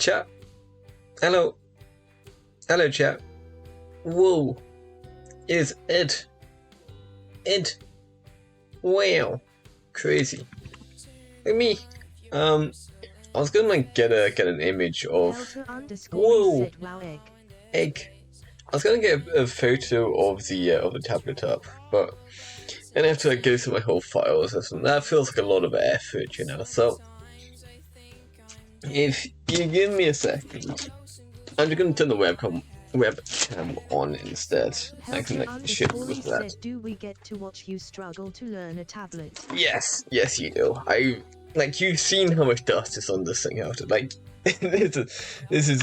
Chat. Hello. Hello, chat. Whoa. Is it? It. Wow. Crazy. Look at me. I was gonna like get an image of. Whoa. Egg. I was gonna get a photo of the tablet up, but then I have to like go through my whole files or something. That feels like a lot of effort, you know. So if you give me a second, I'm just gonna turn the webcam on instead. I can like shit with that. Do we get to watch you struggle to learn a tablet? Yes, you do. You've seen how much dust is on this thing. Like this is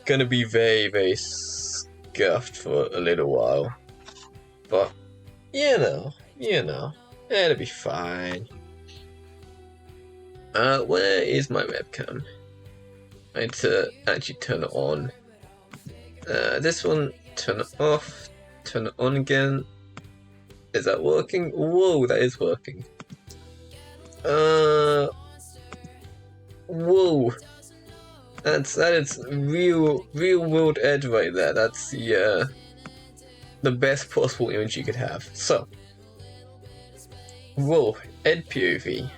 gonna be very, very scuffed for a little while, but you know, it'll be fine. Where is my webcam? I need to actually turn it on. This one, turn it off, turn it on again. Is that working? Whoa, that is working. Whoa. That is real world edge right there. That's the best possible image you could have. So, whoa, Ed POV.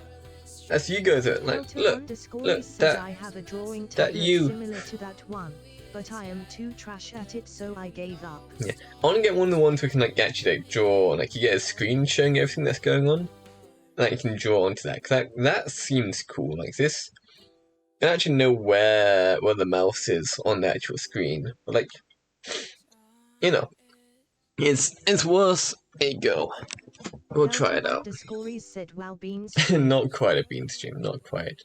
As you guys are like, look, that I have a drawing that you. Similar to that one, but I am too trash at it, so I gave up. Yeah, I want to get one of the ones we can like actually like draw. Like you get a screen showing everything that's going on. Like you can draw onto that. Cause that seems cool. Like this. You actually know where the mouse is on the actual screen, but like, you know, it's worth a go. We'll try it out. Said, wow, Not quite a bean stream, not quite.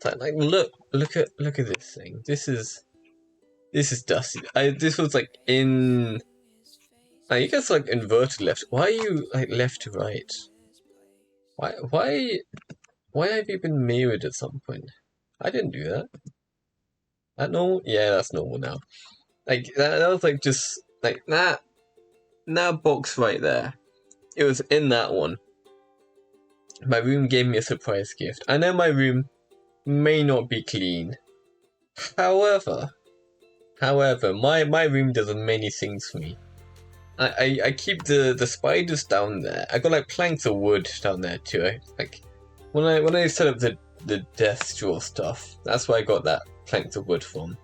Like look at this thing. This is dusty. This was like in. You guys like inverted left. Why are you like left to right? Why have you been mirrored at some point? I didn't do that. That normal? Yeah, that's normal now. Like that was like just like that box right there. It was in that one. My room gave me a surprise gift. I know my room may not be clean. However, my room does many things for me. I keep the spiders down there. I got like planks of wood down there too. Like when I set up the death straw stuff, that's where I got that planks of wood from.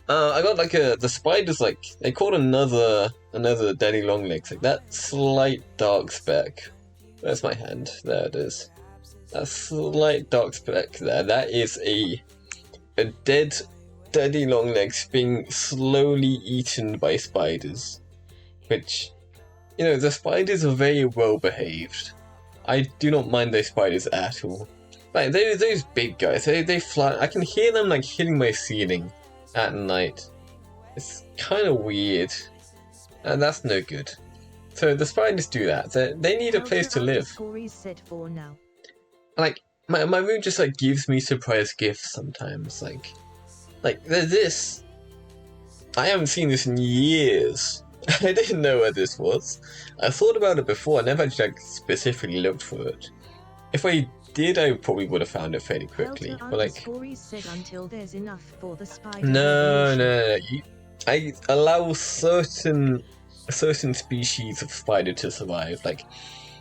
I got like the spiders, like they caught another daddy long legs, like that slight dark speck. Where's my hand? There it is. That slight dark speck there. That is a dead daddy long legs being slowly eaten by spiders. Which, you know, the spiders are very well behaved. I do not mind those spiders at all. Like those big guys, they fly. I can hear them like hitting my ceiling at night. It's kind of weird, and that's no good. So the spiders do that. They need a place to live. Like my room just like gives me surprise gifts sometimes. Like there's this. I haven't seen this in years. I didn't know where this was. I thought about it before. I never actually like specifically looked for it. If I did, I probably would have found it fairly quickly. But like, until there's enough for the spider no. I allow certain species of spider to survive. Like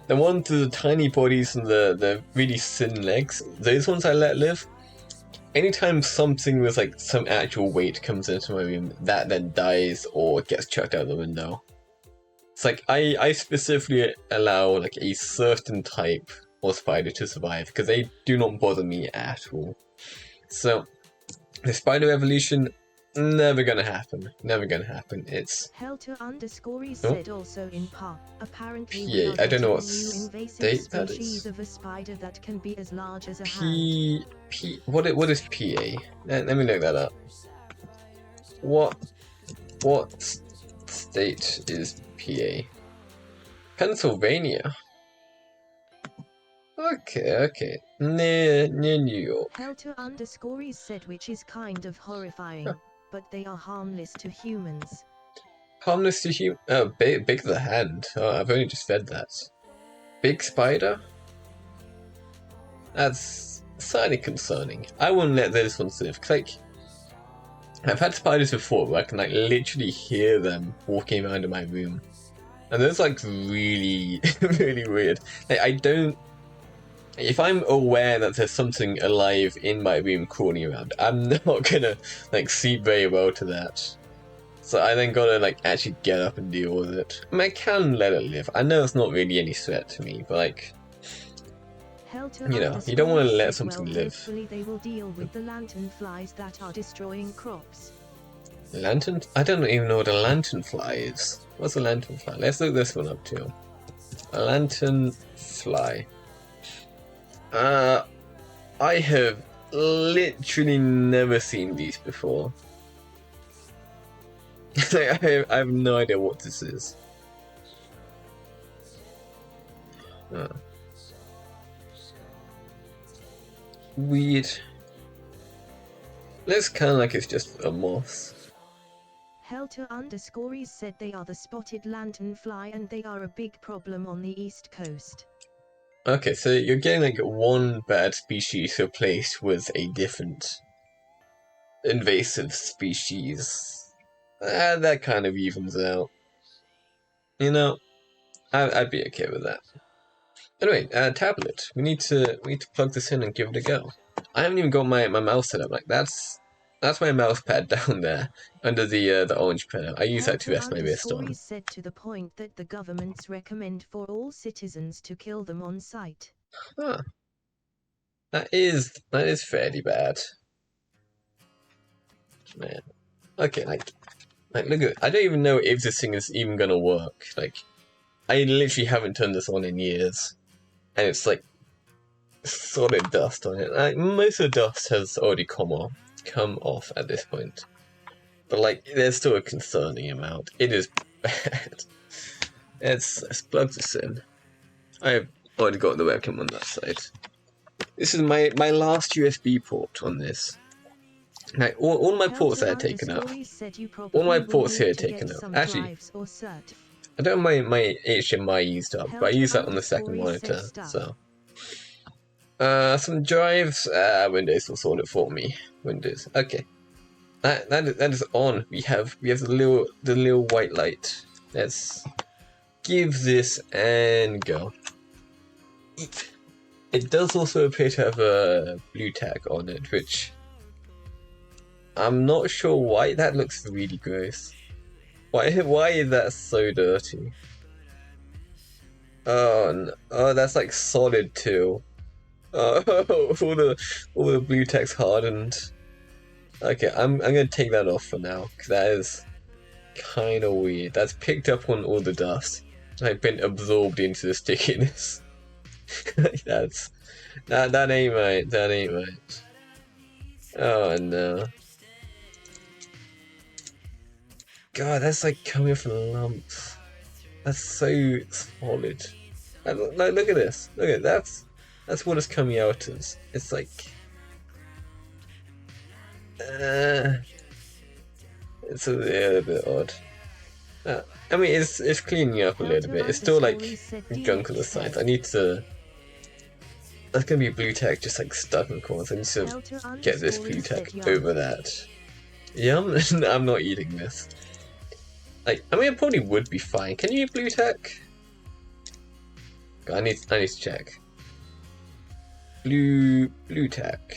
the ones with the tiny bodies and the really thin legs. Those ones I let live. Anytime something with like some actual weight comes into my room, that then dies or gets chucked out the window. It's like I specifically allow like a certain type of spider to survive because they do not bother me at all. So the spider evolution, never gonna happen. It's said also in part. Apparently, yeah, I don't know what state that is. Of a spider that can be as large as a hand. What is PA? Let me look that up. What state is PA? Pennsylvania. Okay. Near New York. Helter_is said, which is kind of horrifying, but they are harmless to humans. Harmless to human? Oh, big the hand. Oh, I've only just fed that. Big spider? That's slightly concerning. I wouldn't let those ones live. Like, I've had spiders before where I can like literally hear them walking around in my room. And that's like really, really weird. Like I don't... If I'm aware that there's something alive in my room crawling around, I'm not gonna like sleep very well to that. So I then gotta like actually get up and deal with it. I mean, I can let it live. I know it's not really any threat to me, but like, you know, you don't want to let something live. Hopefully they will deal with the lantern flies that are destroying crops. Lantern? I don't even know what a lantern fly is. What's a lantern fly? Let's look this one up too. A lantern fly. I have literally never seen these before. I have no idea what this is. Weird. Looks kind of like it's just a moth. Helter_is said they are the spotted lanternfly and they are a big problem on the east coast. Okay, so you're getting like one bad species replaced with a different invasive species. That kind of evens out. You know, I'd be okay with that. Anyway, tablet. We need to plug this in and give it a go. I haven't even got my mouse set up. Like that's my mouse pad down there under the orange pen. I use that to rest my wrist on. Said to the point that the governments recommend for all citizens to kill them on sight. Huh. That is fairly bad. Man. Okay, like look at it. I don't even know if this thing is even gonna work. Like, I literally haven't turned this on in years, and it's like solid dust on it. Like, most of the dust has already come off at this point, but like there's still a concerning amount. It is bad. Let's plug this in. I've already got the webcam on that side. This is my last USB port on this. Like, all my ports are taken out. All my ports here are taken out. Actually, I don't have my HDMI used up, but I use that on the second monitor, so. Some drives, Windows will sort it for me. Windows, okay. That is on. We have the little white light. Let's give this and go. It does also appear to have a blue tag on it, which I'm not sure why. That looks really gross. Why is that so dirty? Oh no. Oh, that's like solid too. Oh, all the blue text hardened. Okay, I'm gonna take that off for now, because that is kind of weird. That's picked up on all the dust, like been absorbed into the stickiness. that ain't right. That ain't right. Oh no. God, that's like coming off in lumps. That's so solid. Like, look at this. Look at that's what it's coming out as. It's like it's a little bit odd. I mean, it's cleaning up a little bit. It's still like junk on the sides. I need to. That's gonna be blue tech just like stuck in corners. I need to get this blue tech over that. Yum! I'm not eating this. Like, I mean, it probably would be fine. Can you eat blue tech? I need to check. Blue tech.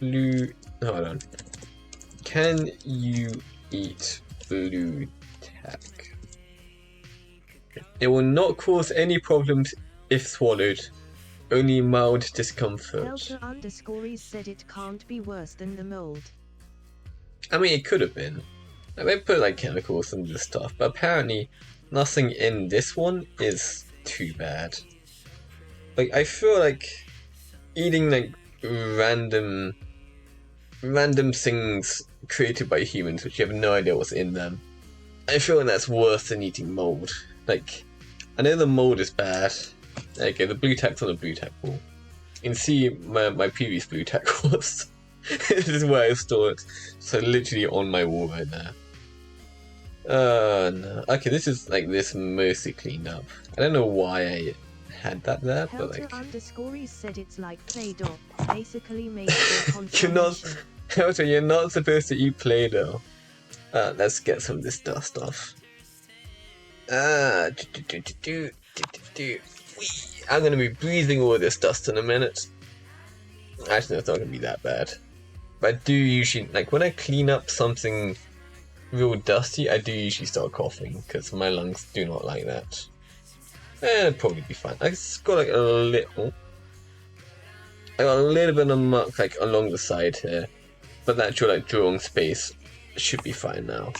Hold on. Can you eat blue tech? It will not cause any problems if swallowed. Only mild discomfort. Helter_is said it can't be worse than the mold. I mean, it could have been. Like, they put like chemicals and this stuff, but apparently nothing in this one is too bad. Like, I feel like eating like random things created by humans which you have no idea what's in them, I feel like that's worse than eating mold. Like, I know the mold is bad. Okay, the blue tack's on the blue tack wall. You can see my previous blue tack was. This is where I store it. So literally on my wall right there. No. Okay, this is like this mostly cleaned up. I don't know why I had that there, but like. Helter_is said it's like Play-Doh, basically made for consumption. Also, you're not supposed to eat Play-Doh. Let's get some of this dust off. I'm gonna be breathing all this dust in a minute. Actually, it's not gonna be that bad. But I do usually, like, when I clean up something real dusty, I do usually start coughing, because my lungs do not like that. It'll probably be fine. I just got like I got a little bit of muck like along the side here, but the actual like drawing space should be fine now.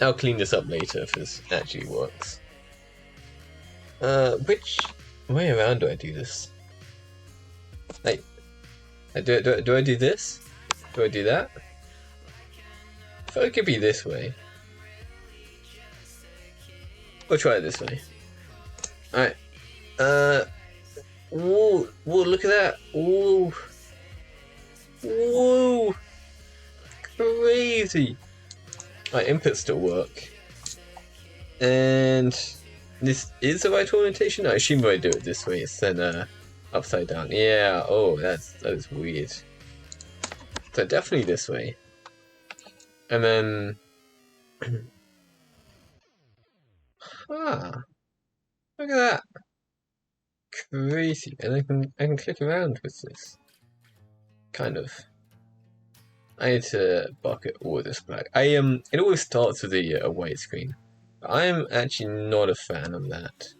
I'll clean this up later if this actually works. Which way around do I do this? Like, do I do this? Do I do that? I thought it could be this way. We'll try it this way. Alright. Whoa, look at that. Whoa. Whoa. Crazy. My inputs still work. And this is the right orientation? I assume I do it this way, it's then upside down. Yeah, oh, that is weird. So definitely this way. And then look at that. Crazy. And I can click around with this. Kind of. I need to bucket all this black. It always starts with a white screen. I'm actually not a fan of that.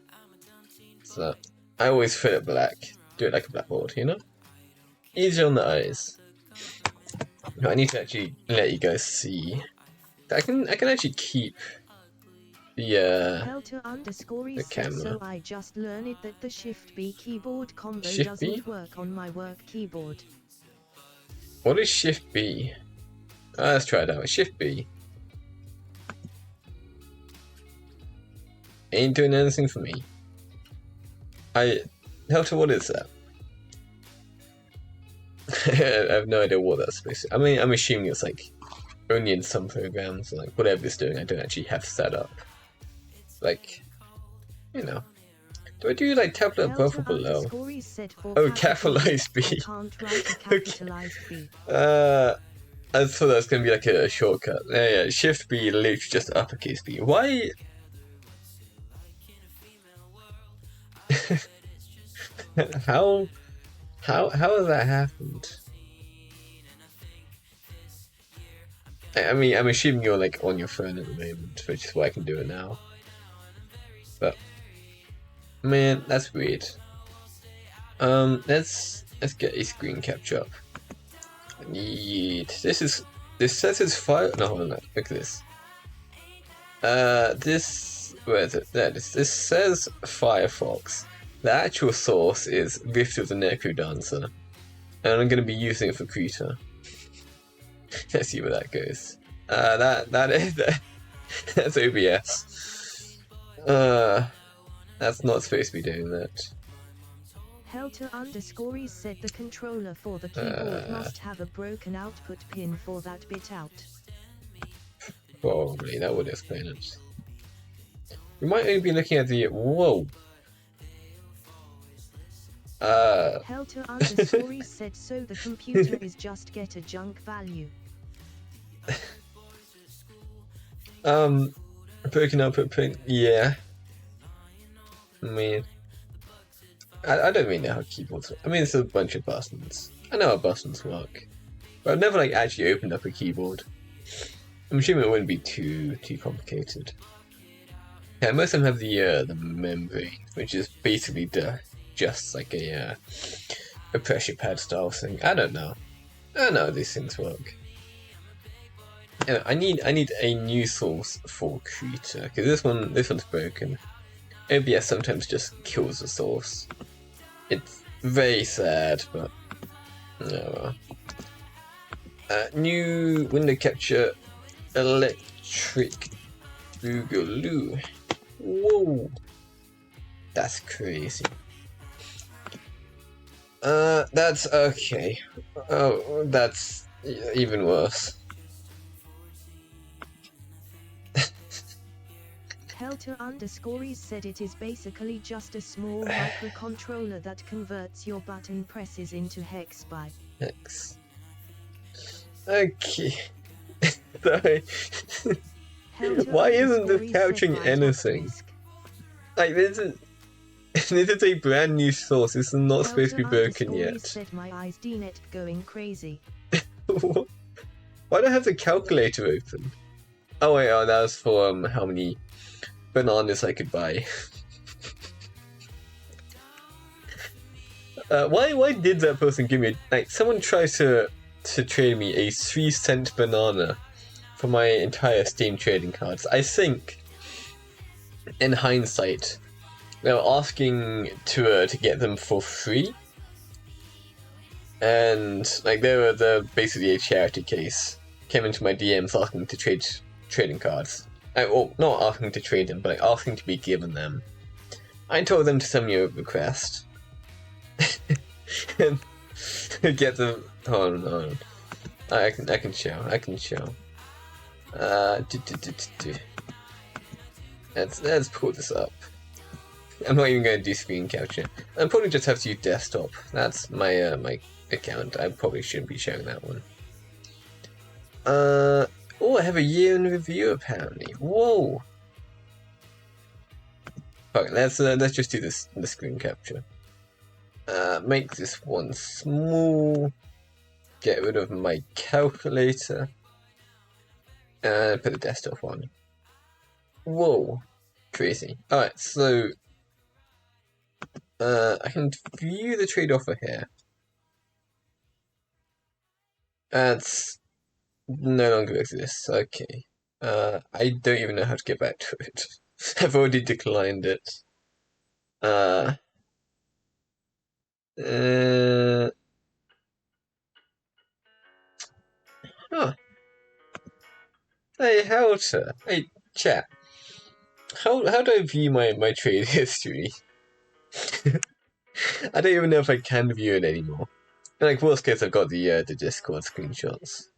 So I always fill it black. Do it like a blackboard, you know? Easier on the eyes. I need to actually let you guys see. I can actually keep the camera. So I just learned that the Shift B keyboard combo Shift B? doesn't work on my work keyboard. What is Shift B? Let's try it out. Shift B. Ain't doing anything for me. Delta, what is that? I have no idea what that's supposed to. I mean, I'm assuming it's like only in some programs, like whatever it's doing, I don't actually have set up. Like, you know. Do I do like tablet above or below? Oh, capitalized B. Okay. I thought that was gonna be like a shortcut. Yeah, Shift B, literally just uppercase B. Why? How has that happened? I mean, I'm assuming you're like on your phone at the moment, which is why I can do it now. But man, that's weird. Let's get a screen capture up. This says it's fire. No, hold on. Look at this. Where is it? There it is. This says Firefox. The actual source is Rift of the Necrodancer, and I'm going to be using it for Krita. Let's see where that goes. That's OBS. That's not supposed to be doing that. Helter_e said the controller for the keyboard must have a broken output pin for that bit out. Probably, that would explain it. We might only be looking at the... Whoa! Helter_e said so the computer is just get a junk value. Broken output pin, yeah. I mean... I don't really know how keyboards work. I mean, it's a bunch of buttons. I know how buttons work. But I've never, like, actually opened up a keyboard. I'm assuming it wouldn't be too complicated. Yeah, most of them have the membrane, which is basically just like a pressure pad style thing. I don't know. I don't know how these things work. Anyway, I need a new source for Krita, because this one's broken. OBS sometimes just kills the source. It's very sad, but oh well. New window capture electric boogaloo. Whoa, that's crazy. That's okay. Oh, that's even worse. Helter_e said it is basically just a small microcontroller that converts your button presses into hex bytes. Hex. Okay. Sorry. Helter Why isn't this _ capturing said right anything? *risk. Like, this is... this is a brand new source. This is not supposed to be Helter broken _ yet. said my eyes DNet going crazy. Why do I have the calculator open? Oh wait, oh, that was for how many bananas I could buy. Why did that person give me, like, someone tried to trade me a 3-cent banana for my entire Steam trading cards. I think, in hindsight, they were asking to get them for free, and like they're basically a charity case. Came into my DMs asking to trade trading cards. Well, not asking to trade them, but like asking to be given them. I told them to send me a request. And get them. Hold on. I can show. Let's pull this up. I'm not even going to do screen capture. I probably just have to use desktop. That's my my account. I probably shouldn't be showing that one. Oh, I have a year in review apparently. Whoa. Okay, let's just do this in the screen capture. Make this one small. Get rid of my calculator. And put the desktop on. Whoa. Crazy. Alright, so I can view the trade offer here. That's no longer exists. Okay. I don't even know how to get back to it. I've already declined it. Huh. Hey, Helter. Hey, chat. How do I view my trade history? I don't even know if I can view it anymore. In like worst case, I've got the Discord screenshots.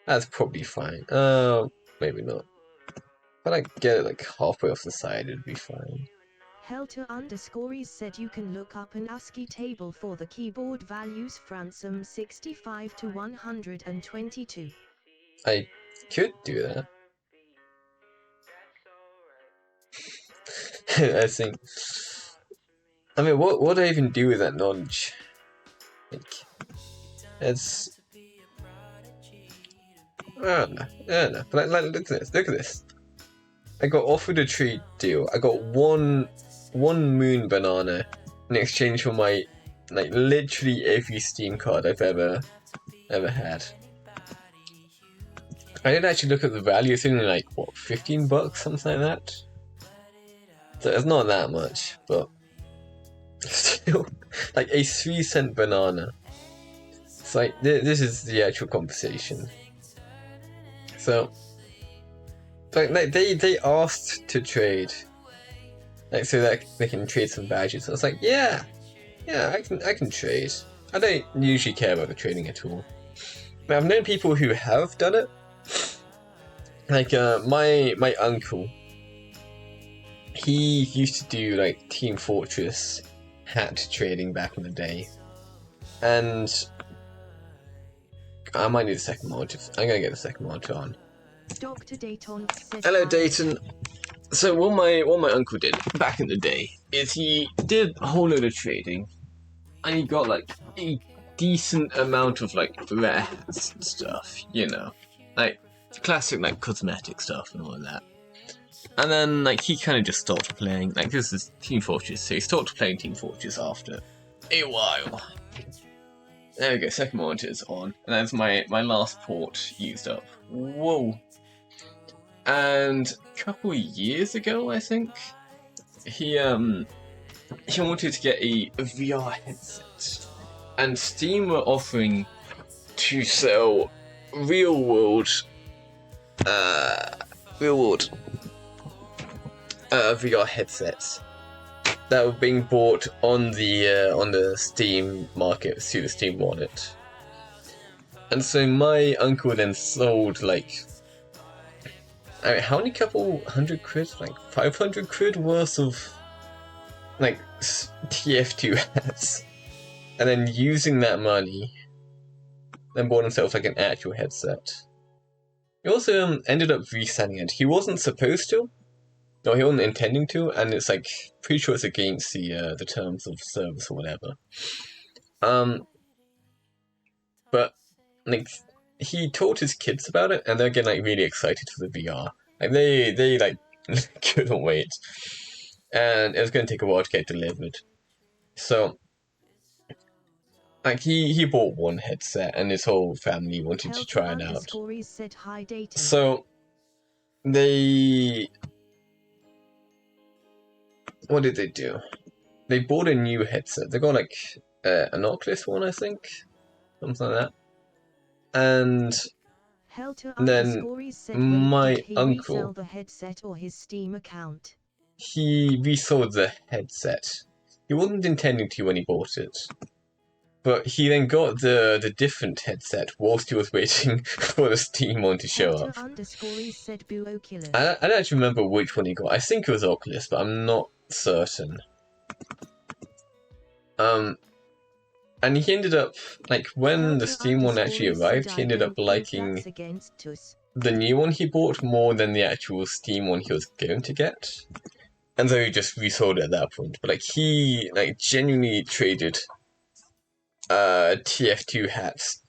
That's probably fine. Maybe not. If I get it like halfway off the side, it'd be fine. Helter _ said you can look up an ASCII table for the keyboard values from 65 to 122. I could do that. I think. I mean, what do I even do with that knowledge? Like, it's. I don't know. But like, look at this. I got offered a trade deal. I got one moon banana in exchange for my, like, literally every Steam card I've ever had. I didn't actually look at the value. It's only like what, $15, something like that. So it's not that much, but still, like a 3-cent banana. It's like this is the actual conversation. So, like they asked to trade, like so that they can trade some badges. I was like, yeah, I can trade. I don't usually care about the trading at all. But I've known people who have done it. Like my uncle, he used to do like Team Fortress hat trading back in the day, and I might need a second monitor. I'm gonna get the second monitor on. Dr. Dayton said Hello, Dayton. So what my uncle did back in the day is he did a whole load of trading, and he got like a decent amount of like rare hats and stuff, you know, like classic like cosmetic stuff and all of that. And then like he kind of just stopped playing. Like this is Team Fortress, so he stopped playing Team Fortress after a while. There we go, second monitor's on, and that's my last port used up. Whoa. And a couple years ago, I think, he wanted to get a VR headset, and Steam were offering to sell real world VR headsets that were being bought on the Steam market through the Steam wallet. And so my uncle then sold like, I mean, how many couple hundred quid? Like 500 quid worth of like TF2 hats, and then using that money, and bought himself like an actual headset. He also ended up reselling it. He wasn't supposed to, or he wasn't intending to, and it's like pretty sure it's against the terms of service or whatever. But like he told his kids about it, and they're getting like really excited for the VR. Like they like couldn't wait, and it was going to take a while to get delivered. So like he bought one headset, and his whole family wanted to try it out. Said hi dating. So what did they do? They bought a new headset. They got like an Oculus one, I think, something like that. And then my uncle, the headset or his Steam account. He resold the headset. He wasn't intending to when he bought it, but he then got the different headset whilst he was waiting for the Steam one to show up. Said Boo Oculus. I don't actually remember which one he got. I think it was Oculus, but I'm not certain. And he ended up, like, when the Steam one actually arrived, he ended up liking the new one he bought more than the actual Steam one he was going to get. And so he just resold it at that point. But, like, he, like, genuinely traded TF2 hats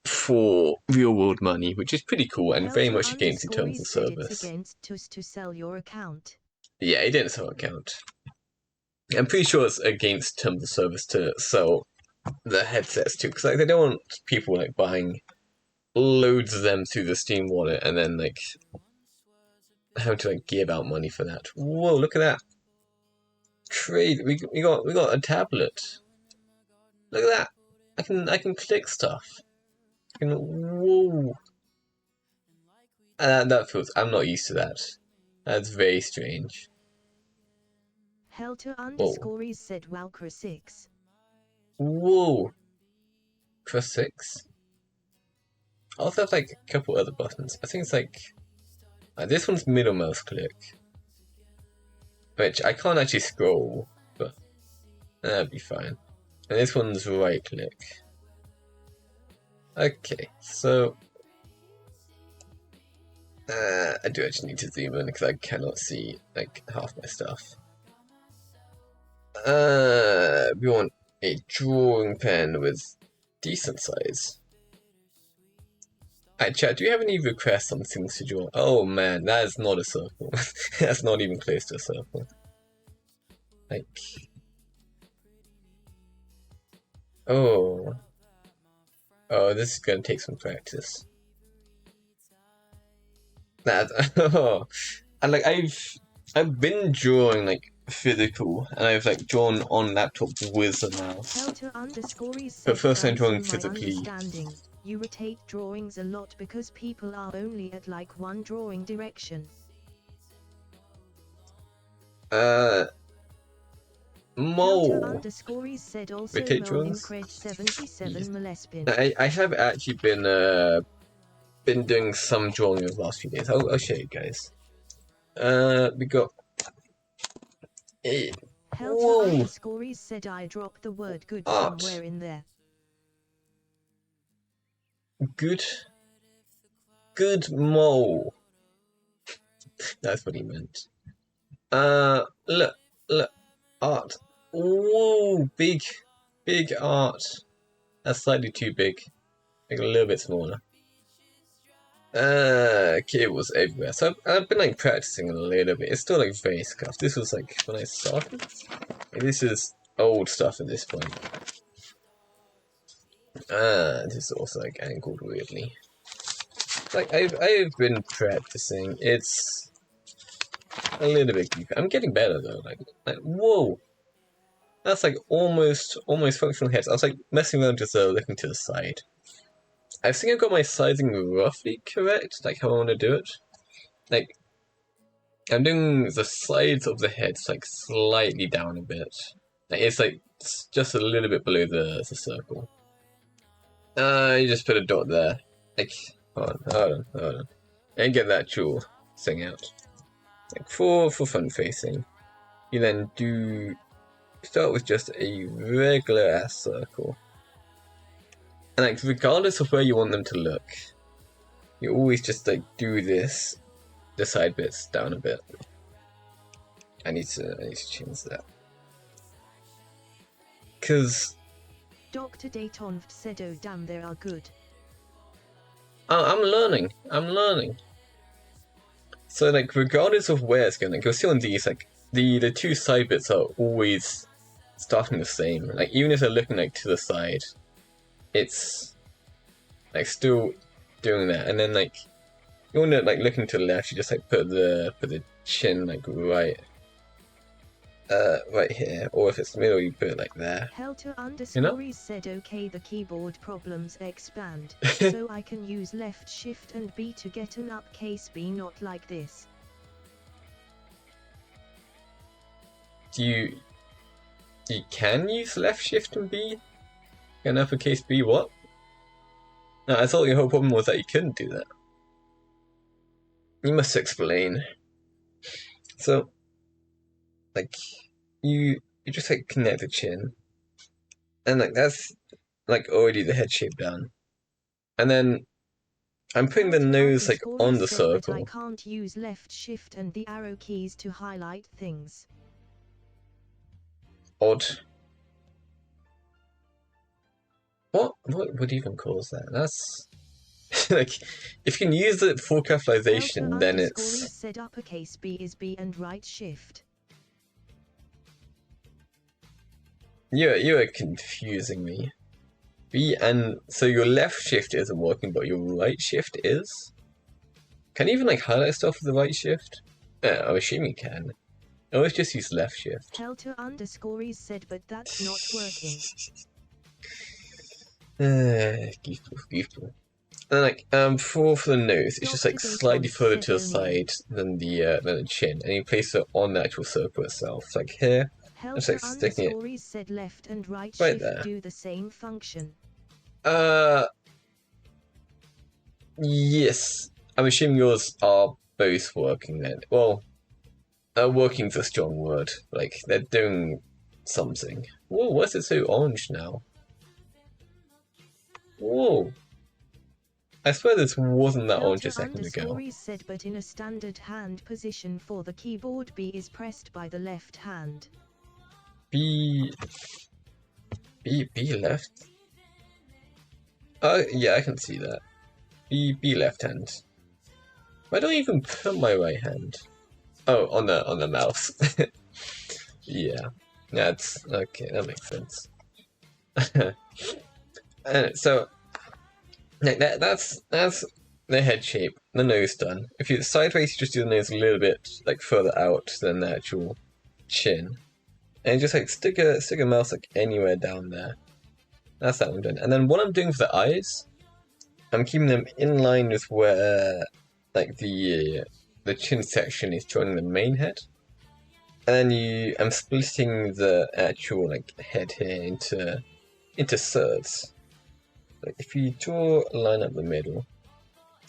for real-world money, which is pretty cool and very much against the terms of service. To sell your account. Yeah, he didn't sell account. I'm pretty sure it's against terms of service to sell the headsets too, because like they don't want people like buying loads of them through the Steam wallet and then like having to like give out money for that. Whoa, look at that! Trade. We got a tablet. Look at that! I can click stuff. Whoa! And that feels. I'm not used to that. That's very strange. Helter _ said Walker 6. Whoa! Press 6. I also have like a couple other buttons. I think it's like this one's middle mouse click, which I can't actually scroll, but that'd be fine. And this one's right click. Okay, so I do actually need to zoom in because I cannot see like half my stuff. We want a drawing pen with decent size. Alright, chat, do you have any requests on things to draw? Oh man, that is not a circle. That's not even close to a circle. Like... Oh, this is gonna take some practice. And like I've been drawing like physical, and I've like drawn on laptop with a mouse. But first I'm drawing physically. You rotate drawings a lot because people are only at like one drawing direction. Said also rotate drawings. 77 I have actually been doing some drawing over the last few days. I'll show you guys. We got a whoa. Said I dropped the word good art. Somewhere in there. Good mole. That's what he meant. Look, art. Whoa, big art. That's slightly too big. Like a little bit smaller. Cables everywhere. So I've been like practicing a little bit. It's still like very scuffed. This was like when I started. Like, this is old stuff at this point. This is also like angled weirdly. Like I've been practicing. It's a little bit goofy. I'm getting better though. Like whoa, that's like almost functional heads. I was like messing around just looking to the side. I think I've got my sizing roughly correct, like how I want to do it. Like I'm doing the sides of the heads like slightly down a bit. Like, it's like just a little bit below the circle. You just put a dot there. Like, hold on. And get that actual thing out. Like for front facing. You then start with just a regular ass circle. And like, regardless of where you want them to look, you always just like do this, the side bits down a bit. I need to change that. Cause Dr. Daytonft said, oh damn, they are good. I'm learning. So like, regardless of where it's going, like you'll see on these, like the two side bits are always starting the same. Like even if they're looking like to the side, it's like still doing that. And then like you want to like looking to the left, you just like put the chin like right here, or if it's the middle, you put it like there. Helter_stories said, okay, the keyboard problems expand, so I can use left shift and B to get an uppercase B, not like this. You can use left shift and B? An uppercase B what? No, I thought your whole problem was that you couldn't do that. You must explain. So, like, you just like connect the chin, and like that's like already the head shape done, and then I'm putting the nose like on the circle. I can't use left shift and the arrow keys to highlight things. Odd. What would even cause that? That's like, if you can use it for capitalization, then it's. Said uppercase B is B and right shift. You are confusing me. B and so your left shift isn't working, but your right shift is. Can you even like highlight stuff with the right shift? Yeah, I'm assuming you can. I always just use left shift. Helter_stories said, but that's not working. Goofball. And like for the nose, it's just like slightly further to the side than the chin, and you place it on the actual circle itself. So, like here, just like sticking it said left and right right shift there. do the same function. Yes. I'm assuming yours are both working then. Well, working's a strong word. Like they're doing something. Whoa, why is it so orange now? Whoa. I swear this wasn't that orange a second ago. Said, but in a standard hand position for the keyboard, B is pressed by the left hand. B left? Yeah, I can see that. B left hand. Why don't I even put my right hand? Oh, on the mouse. Yeah. That's okay, that makes sense. And so that's the head shape, the nose done. If you sideways, you just do the nose a little bit like further out than the actual chin, and just like stick a mouse like anywhere down there. That's that one done. And then what I'm doing for the eyes, I'm keeping them in line with where like the chin section is joining the main head, and then I'm splitting the actual like head here into thirds. Like if you draw a line up the middle,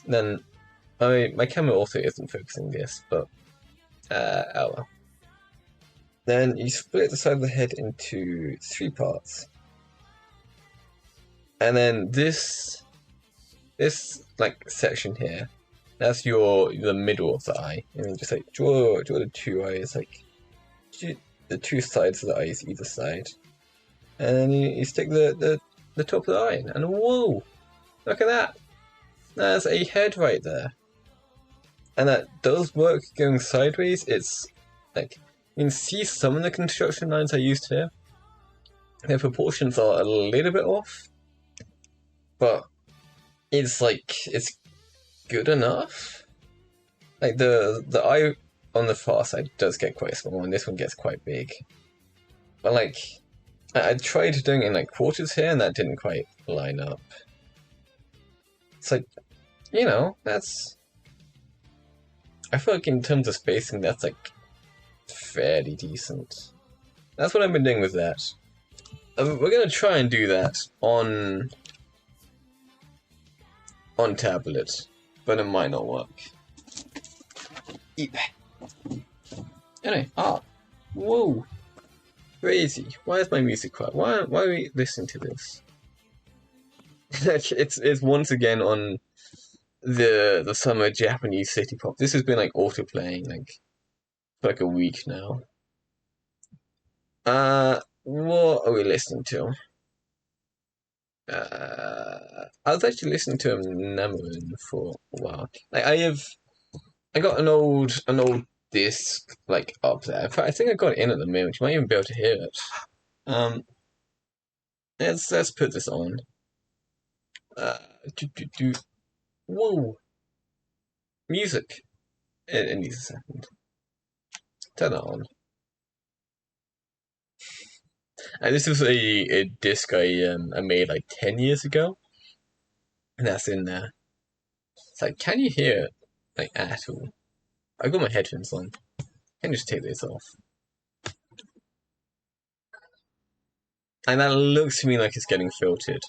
then my camera also isn't focusing this, but oh well. Then you split the side of the head into 3 parts, and then this like section here, that's the middle of the eye, and then just like draw the 2 eyes, like the 2 sides of the eyes either side, and then you stick the top of the eye, and whoa, look at that! There's a head right there, and that does work going sideways. It's like you can see some of the construction lines I used here. Their proportions are a little bit off, but it's good enough. Like the eye on the far side does get quite small, and this one gets quite big. But like, I tried doing it in like quarters here, and that didn't quite line up. It's like, that's. I feel like in terms of spacing, that's like fairly decent. That's what I've been doing with that. We're gonna try and do that on tablet, but it might not work. Anyway, whoa, crazy! Why is my music quiet? Why are we listening to this? It's once again on the summer Japanese city pop. This has been like auto playing like for like a week now. What are we listening to? I was actually listening to Namun for a while. Like I got an old disc like up there. I think I got it in at the moment. You might even be able to hear it. Um, let's put this on. Uh, do, do, do. Whoa, music. It needs a second. Turn that on. And this was a disc I made like 10 years ago, and that's in there. It's like, can you hear it like at all? I got my headphones on. I can just take this off. And that looks to me like it's getting filtered.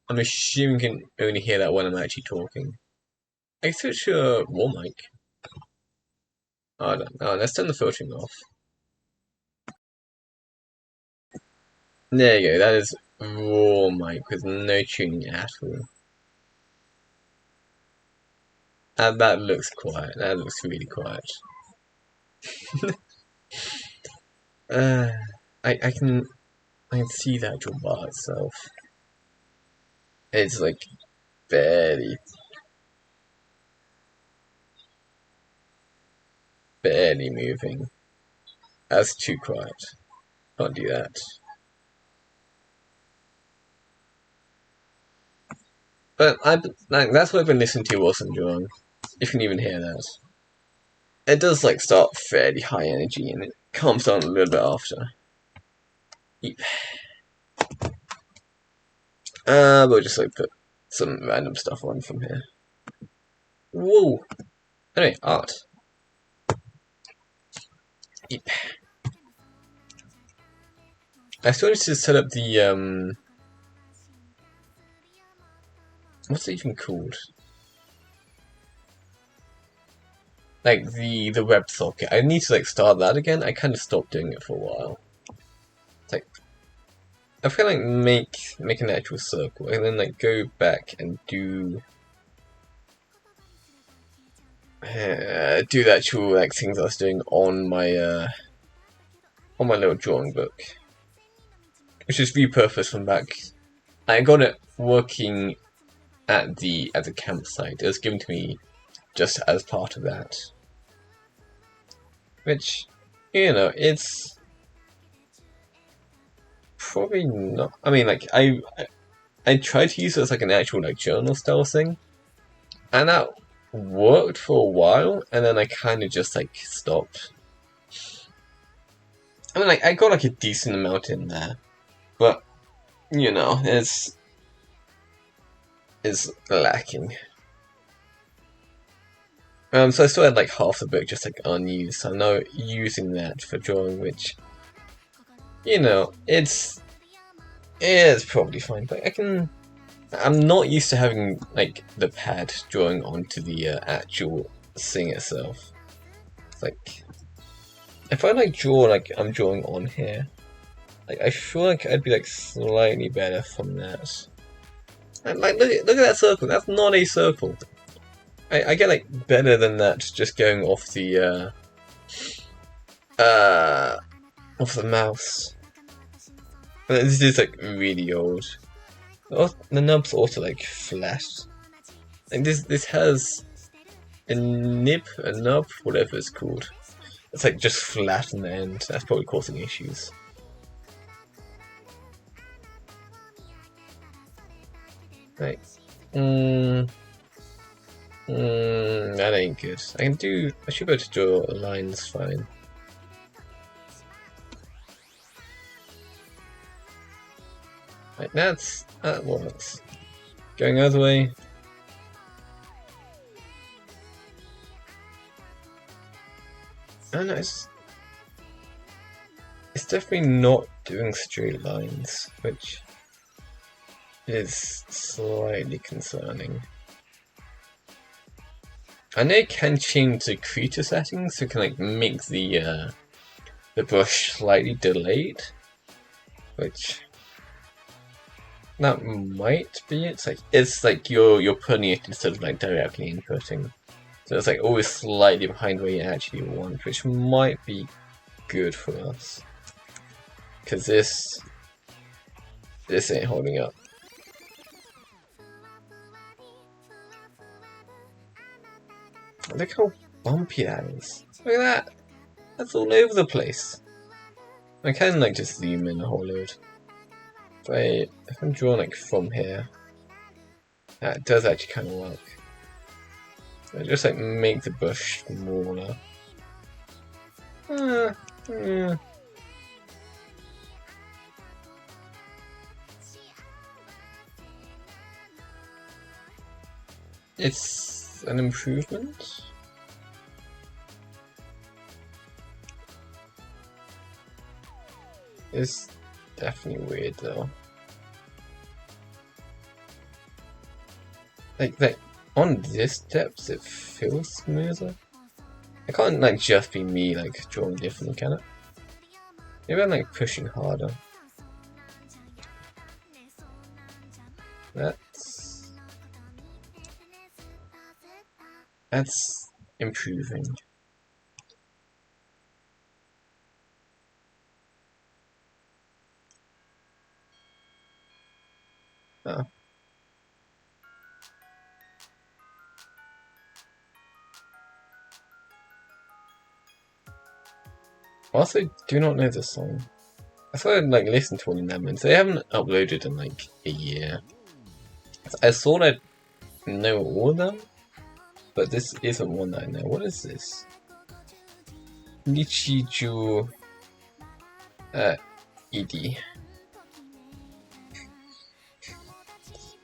I'm assuming you can only hear that when I'm actually talking. I can switch to a raw mic. Oh, I don't know. Let's turn the filtering off. There you go. That is raw mic with no tuning at all. And that looks quiet. That looks really quiet. uh, I can see the actual bar itself. It's like barely moving. That's too quiet. Can't do that. But that's what I've been listening to whilst I'm drawing. If you can even hear that. It does like start fairly high energy and it calms down a little bit after. Yep. We'll just like put some random stuff on from here. Whoa! Anyway, art. Yep. I still need to set up the what's it even called? Like the WebSocket. I need to like start that again. I kind of stopped doing it for a while. It's like I feel like make an actual circle and then like go back and do the actual like things I was doing on my little drawing book, which is repurposed from back. I got it working at the campsite. It was given to me just as part of that, which it's probably not. I mean, like I tried to use it as like an actual like journal style thing, and that worked for a while, and then I kind of just like stopped. I mean, like I got like a decent amount in there, but it's lacking. So I still had like half the book just like unused. So I'm now using that for drawing, which it's probably fine. But I'm not used to having like the pad drawing onto the actual thing itself. It's like if I like draw like I'm drawing on here, like I feel like I'd be like slightly better from that. And like look at that circle. That's not a circle. I get like better than that just going off the mouse. But this is like really old. Oh, the nub's also like flat. And this has a nib, a nub, whatever it's called. It's like just flat in the end. That's probably causing issues. Right. That ain't good. I should be able to draw lines fine. Right, that works. Going the other way. Oh no, it's definitely not doing straight lines, which is slightly concerning. I know it can change the creature settings, so it can like make the brush slightly delayed, which That might be it. It's like you're putting it instead of like directly inputting. So it's like always slightly behind where you actually want, which might be good for us. Cause this ain't holding up. Look how bumpy that is. Look at that. That's all over the place. I can like just zoom in a whole load. If I'm drawing like from here, that does actually kind of work. I just like make the bush smaller. It's an improvement. It's definitely weird though. Like on this depth it feels smoother. It can't like just be me like drawing differently, can it? Maybe I'm like pushing harder. That's improving. Oh. Also, do not know this song. I thought I'd like listen to all of them, and they haven't uploaded in like a year. I thought I'd know all of them, but this isn't one that I know. What is this? Nichiju Ed.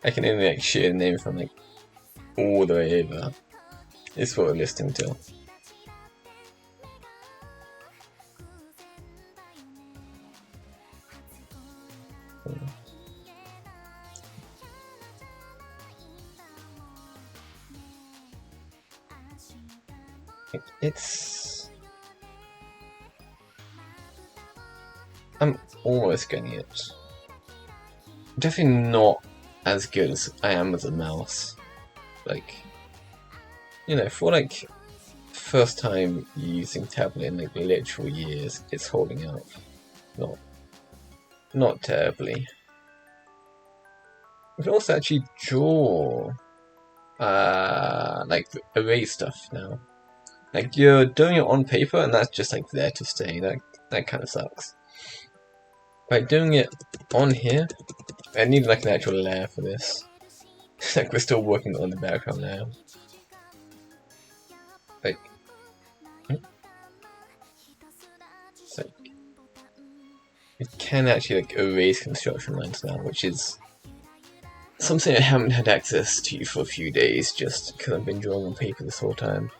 I can only like share the name from like all the way over. It's what we're listening to. I'm almost getting it. Definitely not as good as I am with a mouse. Like, you know, for like first time using tablet in like literal years, it's holding up. Not terribly. We can also actually draw like erase stuff now. Like you're doing it on paper and that's just like there to stay. That kind of sucks. By doing it on here, I need like an actual layer for this. Like we're still working on the background now. Like, it's like it can actually like erase construction lines now, which is something I haven't had access to for a few days just because I've been drawing on paper this whole time.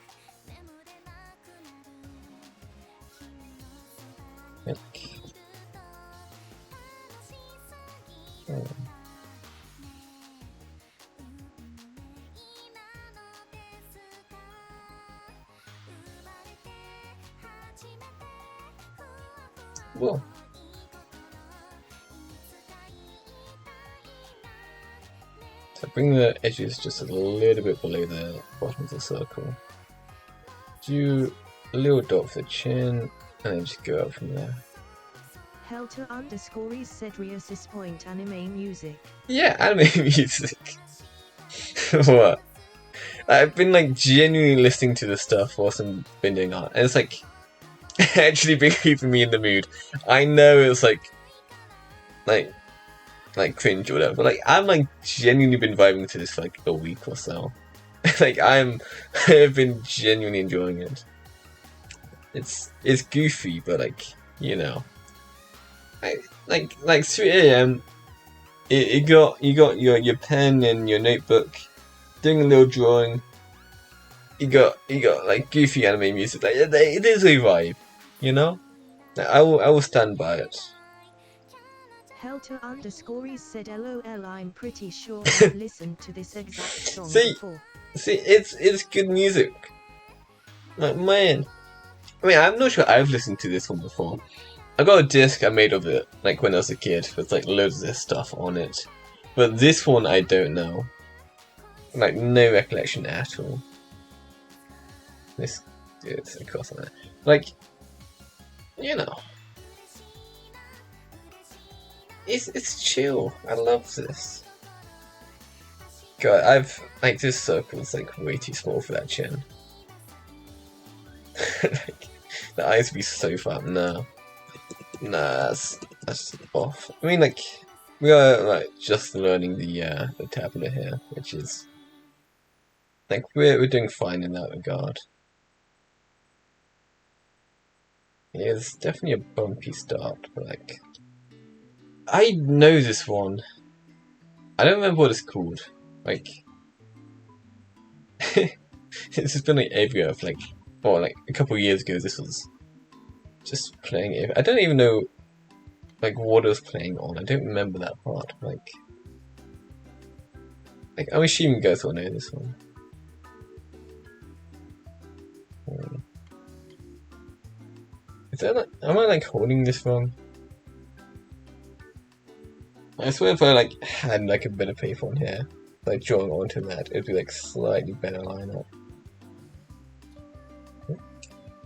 Like, well, so bring the edges just a little bit below the bottom of the circle. Do a little dot for the chin, and then just go up from there. Helter_is said Rios point anime music. Yeah, anime music. What? I've been like genuinely listening to this stuff whilst I've been doing art, and it's like actually been keeping me in the mood. I know it's like cringe or whatever, but like I'm like genuinely been vibing to this for like a week or so. Like I've been genuinely enjoying it. It's goofy, but like, you know, like 3 AM. You got your pen and your notebook, doing a little drawing. You got like goofy anime music. Like it is a vibe, you know. I will stand by it. Helter_is said LOL, I'm pretty sure I've listened to this exact song before. See, it's good music. Like, man. I mean, I'm not sure I've listened to this one before. I got a disc I made of it, like when I was a kid, with like loads of this stuff on it. But this one I don't know. Like, no recollection at all. This is across on that. Like, you know. It's chill. I love this. God, like, this circle's like way too small for that chin. Like, the eyes would be so far. No. Nah, that's off. I mean, like, we are like just learning the tablet here, which is like we're doing fine in that regard. Yeah, it's definitely a bumpy start, but like, I know this one. I don't remember what it's called. Like, it's just been like everywhere for like, or like a couple of years ago. This was just playing it. I don't even know like what it was playing on. I don't remember that part. Like I'm assuming you guys will know this one. Is that like, am I like holding this wrong? I swear if I like had like a bit of paper on here, like drawing onto that, it'd be like slightly better lineup.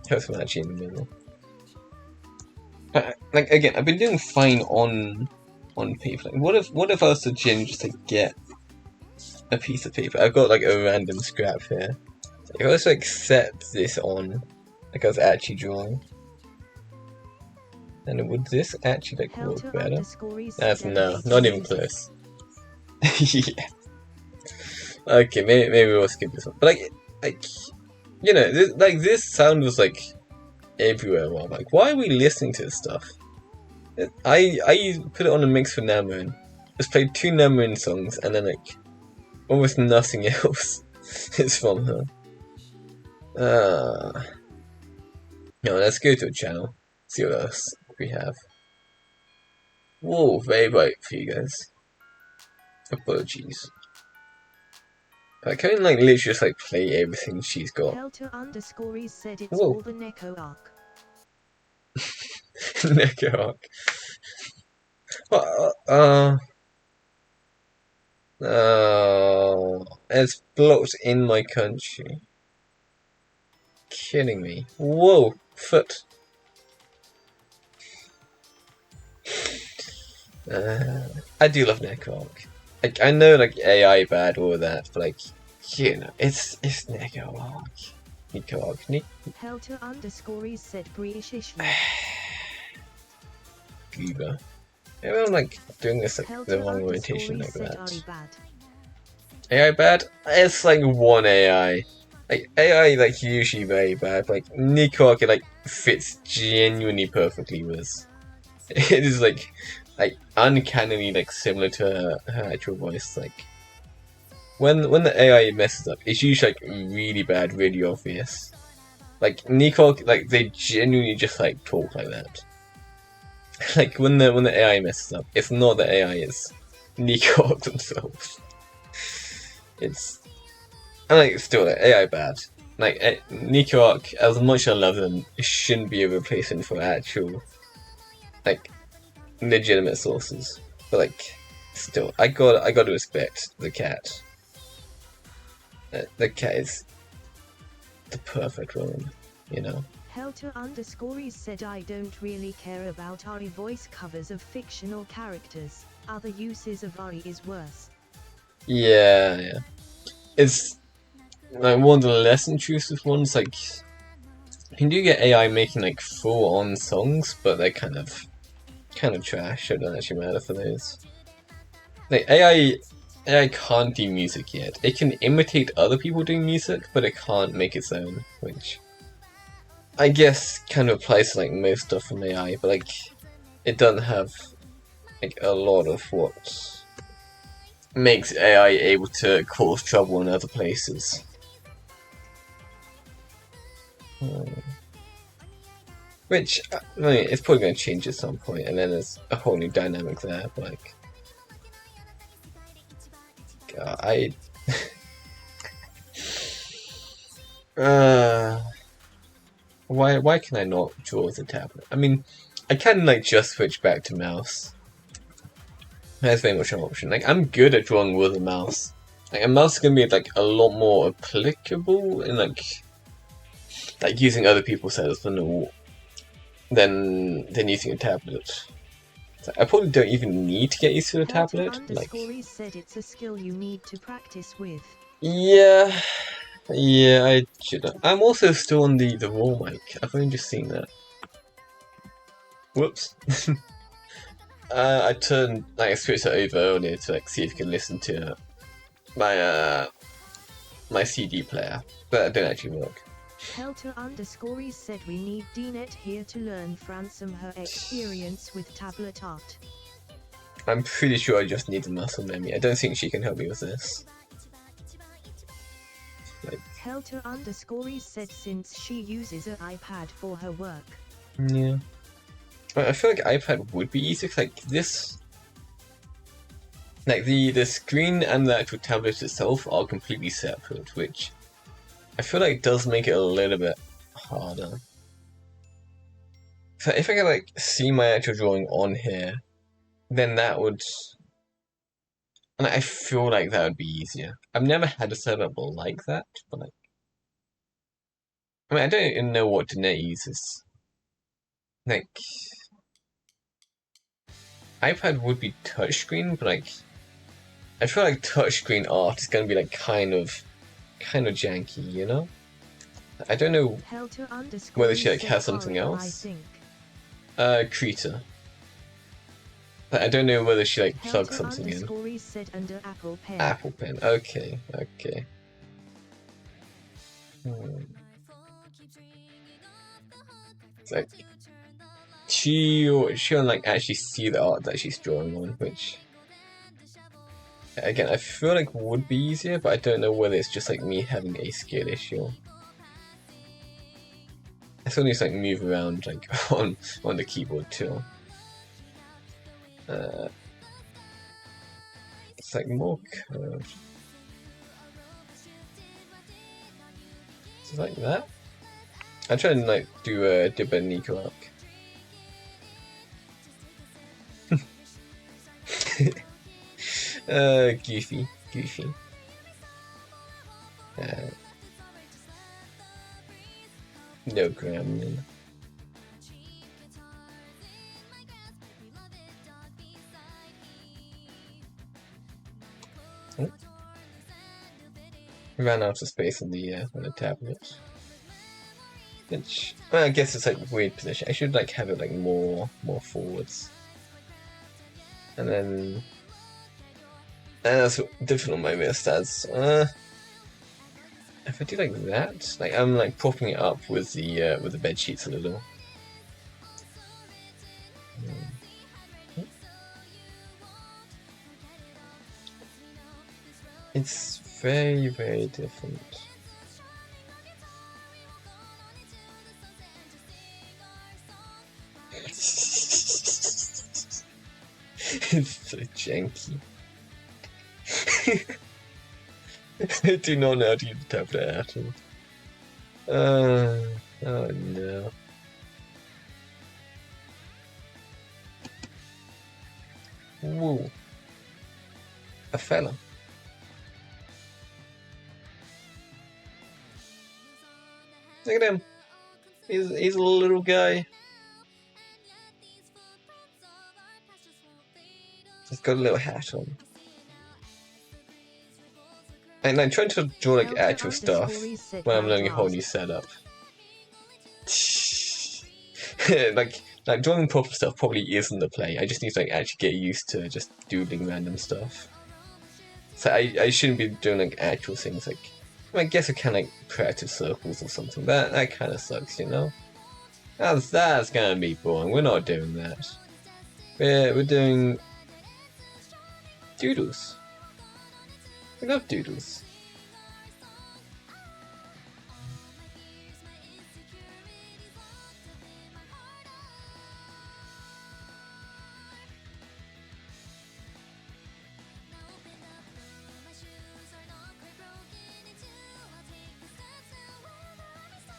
That's one actually in the middle. Like again, I've been doing fine on paper. Like, what if I was to genuinely just like get a piece of paper? I've got like a random scrap here. If I was to like set this on, like I was actually drawing, and would this actually like work better? That's no, not even close. Yeah. Okay, maybe we'll skip this one. But like you know, this sound was like everywhere. I'm like, why are we listening to this stuff? I put it on a mix for Namoon. Just played 2 Namoon songs, and then like almost nothing else is from her. No, let's go to a channel. See what else we have. Whoa, very bright for you guys. Apologies. I can like literally just like play everything she's got. Helter_is said it's all the Neko arc. Neko arc. It's blocked in my country. Kidding me. Whoa, foot. I do love Neko arc. Like, I know like AI bad, all of that, but like, you know, it's Neko arc. Neko arc. Helter_is said British. Goober. Maybe I'm like doing this like the wrong orientation like that. AI bad? It's like one AI. Like AI like usually very bad, but like Neko arc it like fits genuinely perfectly with. It is like uncannily like similar to her actual voice. Like when the AI messes up, it's usually like really bad, really obvious. Like Neko arc, like they genuinely just like talk like that. Like when the AI messes up, it's not the AI, it's Neko arc themselves. It's and like still like AI bad. Like Neko arc, as much as I love them, it shouldn't be a replacement for actual like legitimate sources. But like still, I gotta respect the cat. The cat is the perfect one, you know. Helter_is said I don't really care about ARI voice covers of fictional characters. Other uses of ARI is worse. Yeah. It's like one of the less intrusive ones. Like you do get AI making like full-on songs, but they're kind of trash. I don't actually matter for those. Like AI can't do music yet. It can imitate other people doing music, but it can't make its own, which I guess kind of applies to like most stuff from AI, but like it doesn't have like a lot of what makes AI able to cause trouble in other places. Which, I mean, it's probably going to change at some point, and then there's a whole new dynamic there, but like... God, why can I not draw with a tablet? I mean, I can like just switch back to mouse. That's very much an option. Like, I'm good at drawing with a mouse. Like, a mouse is gonna be like a lot more applicable in like using other people's heads than using a tablet. So I probably don't even need to get used to a tablet. Like, said it's a skill you need to practice with. yeah, I should. I'm also still on the raw mic. I've only just seen that. Whoops. I turned I switched it over earlier to like see if you can listen to my my CD player, but it didn't actually work. Helter_e said we need DNet here to learn Fransum her experience with tablet art. I'm pretty sure I just need the muscle memory. I don't think she can help me with this. Like, Helter_e said since she uses an iPad for her work. Yeah. I feel like iPad would be easier, like this. Like the screen and the actual tablet itself are completely separate, which I feel like does make it a little bit harder. So if I could like see my actual drawing on here, then that would, and I feel like that would be easier. I've never had a setup like that, but like, I mean, I don't even know what DNet uses. Like, iPad would be touchscreen, but like, I feel like touchscreen art is gonna be like kind of janky, you know? I don't know whether she like has something else. Krita. But I don't know whether she like plugs something in. Said under Apple Pen. Apple Pen. Okay. It's like she'll like actually see the art that she's drawing on, which again I feel like would be easier, but I don't know whether it's just like me having a skill issue. I still need to like move around like on the keyboard too. It's like more curved. It's like that. I'm trying to like do a Nico arc. Goofy. No gremlin. Oh. Ran out of space on the tablet. Which, well, I guess it's like a weird position. I should like have it like more forwards. And then that's different on my wrist as if I do like that, like I'm like propping it up with the bed sheets a little. It's very, very different. It's so janky. I do not know how to use the tablet at all. Oh no. Whoa. A fella. Look at him. He's a little guy. He's got a little hat on. And I'm trying to draw like actual stuff when I'm learning a whole new setup. like drawing proper stuff probably isn't the play. I just need to like actually get used to just doodling random stuff. So I shouldn't be doing like actual things like, I guess I can like practice circles or something. That kind of sucks, you know. That's gonna be boring. We're not doing that. We're doing doodles. We love doodles.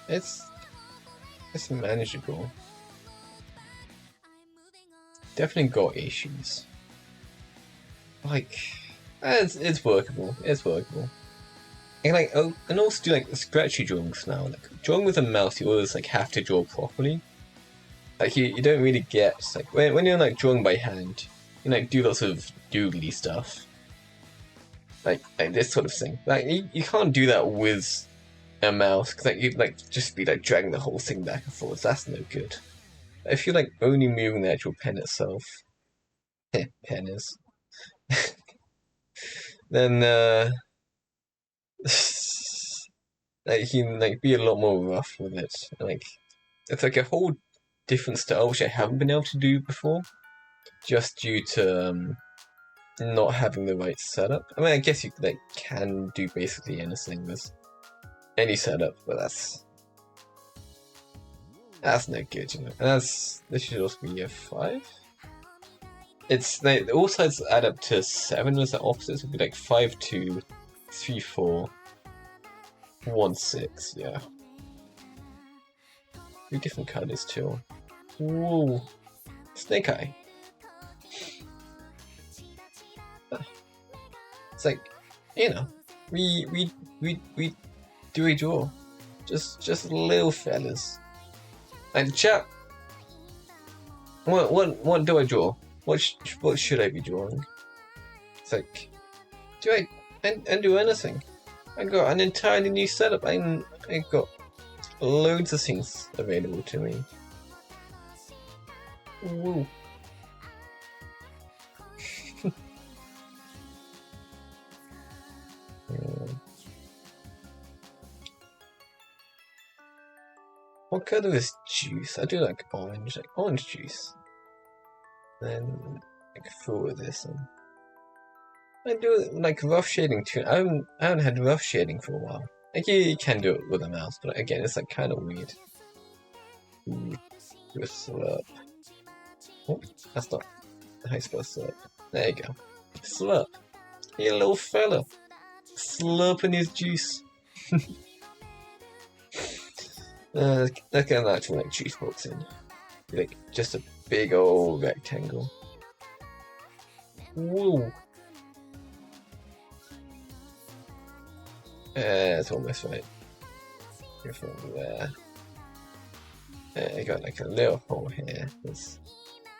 It's manageable. Definitely got issues. like, it's workable. It's workable. And like, oh, and also do like scratchy drawings now. Like drawing with a mouse, you always like have to draw properly. Like you don't really get like when you're like drawing by hand, you like do lots of doodly stuff. Like this sort of thing. Like you can't do that with a mouse because like you'd like just be like dragging the whole thing back and forth. That's no good. If you're like only moving the actual pen itself, pen is, then like you can like be a lot more rough with it. Like it's like a whole different style which I haven't been able to do before, just due to not having the right setup. I mean, I guess you like can do basically anything with any setup, but that's no good, you know. And this should also be a 5. It's like all sides add up to 7 as the opposite. So it'd be like 5, 2, 3, 4, 1, 6. Yeah. 3 different colors too. Whoa, Snake Eye. It's like, you know, we do a draw, just little fellas. And chap, what do I draw? What should I be drawing? It's like, do I and do anything? I got an entirely new setup. I got loads of things available to me. Woo. What color is juice? I do like orange juice. Then like full of this and I do like rough shading too. I haven't had rough shading for a while. Like you can do it with a mouse, but again it's like kinda weird. Ooh, do a slurp. Oh, that's not how you spell slurp. There you go. Slurp. You little fella. Slurping his juice. Let's get an actual like juice box in. Like just a big old rectangle. Woo! It's almost right. Go from there. I got like a little hole here. There's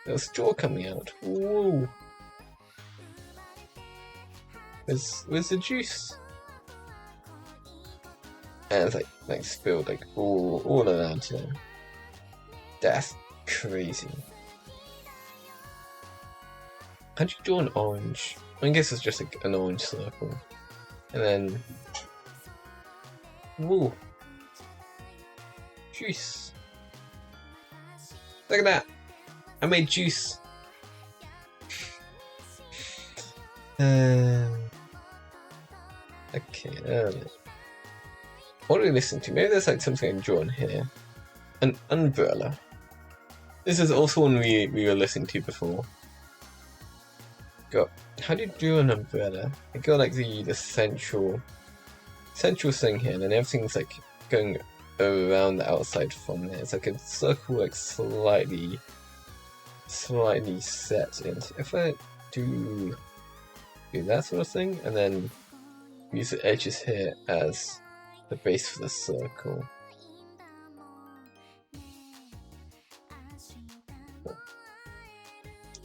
a little straw coming out. Woo! Where's the juice? And it's like spilled like all around here. That's crazy. How'd you draw an orange? I guess it's just like an orange circle. And then woo! Juice. Look at that! I made juice. Okay, what are we listening to? Maybe there's like something drawn here. An umbrella. This is also one we were listening to before. Got how do you do an umbrella? I got like the central thing here, and then everything's like going around the outside from there. It's like a circle, like slightly set in. If I do that sort of thing, and then use the edges here as the base for the circle.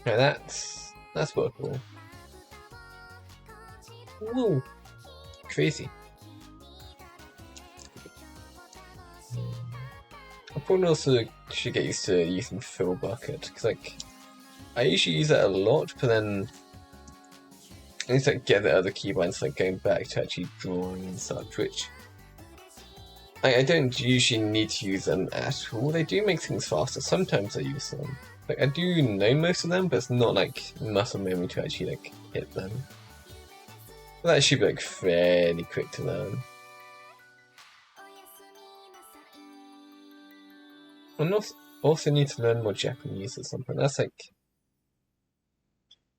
Now that's workable. Woo! Crazy. I probably also should get used to using fill bucket, because like I usually use that a lot, but then I need to like, get the other keybinds like going back to actually drawing and such, which I don't usually need to use them at all. They do make things faster. Sometimes I use them. Like I do know most of them, but it's not like muscle memory to actually like hit them. But that should be like fairly quick to learn. I also need to learn more Japanese at some point. That's like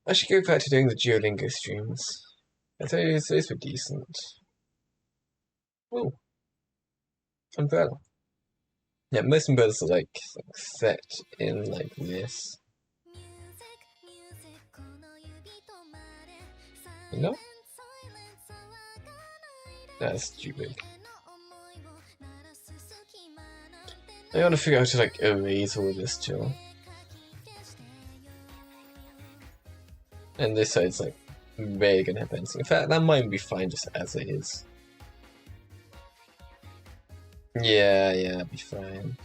I should go back to doing the Duolingo streams. I thought those were decent. Whoa. Umbrella. Yeah, most umbrellas are like set in like this. No? That's stupid. I gotta figure out how to like erase all this too. And this side's like barely gonna have anything. In fact, that might be fine just as it is. Yeah, it'd be fine.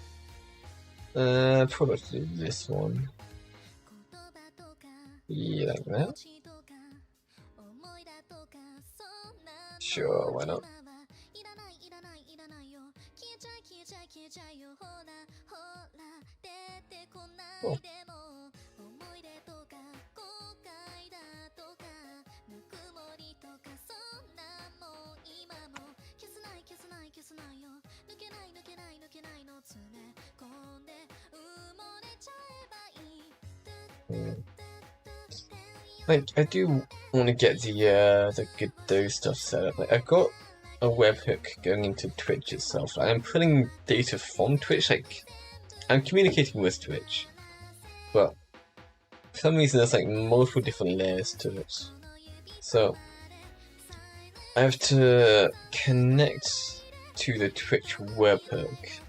Probably do this one. Yeah, like that. Sure, why not? Oh. Like, I do want to get the Godot stuff set up. Like, I've got a webhook going into Twitch itself. Like, I'm pulling data from Twitch. Like, I'm communicating with Twitch, but for some reason there's like multiple different layers to it. So I have to connect to the Twitch webhook,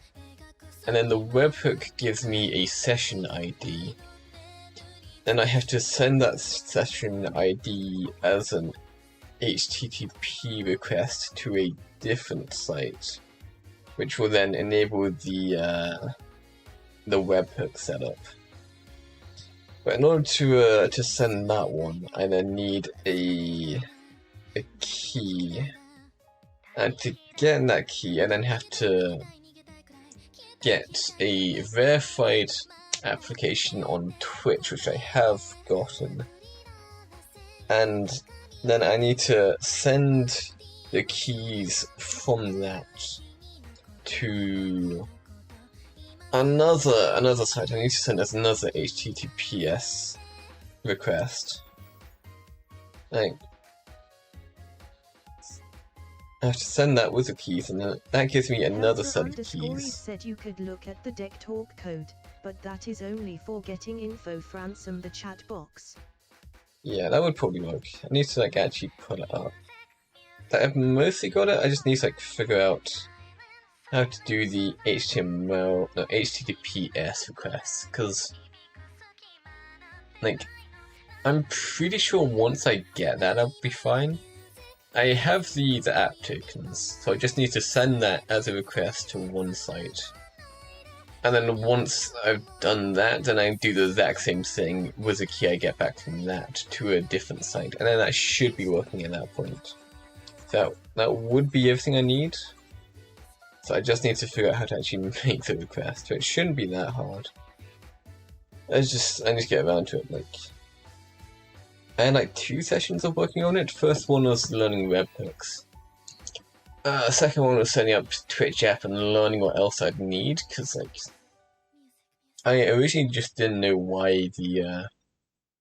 and then the webhook gives me a session ID. Then I have to send that session ID as an HTTP request to a different site, which will then enable the webhook setup. But in order to send that one, I then need a key, and to get that key, I then have to get a verified application on Twitch, which I have gotten, and then I need to send the keys from that to another site. I need to send as another HTTPS request. Like, I have to send that with the keys, and then that gives me another set of keys. Said you could look at the deck talk code, but that is only for getting info from the chat box. Yeah, that would probably work. I need to like actually pull it up. I've mostly got it. I just need to like figure out how to do the HTTPS requests, because like I'm pretty sure once I get that, I'll be fine. I have the app tokens, so I just need to send that as a request to one site. And then once I've done that, then I do the exact same thing with the key I get back from that to a different site. And then that should be working at that point. So that would be everything I need. So I just need to figure out how to actually make the request. So it shouldn't be that hard. I need to get around to it. Like, I had like 2 sessions of working on it. First one was learning webhooks. Second one was setting up Twitch app and learning what else I'd need, because like I originally just didn't know why the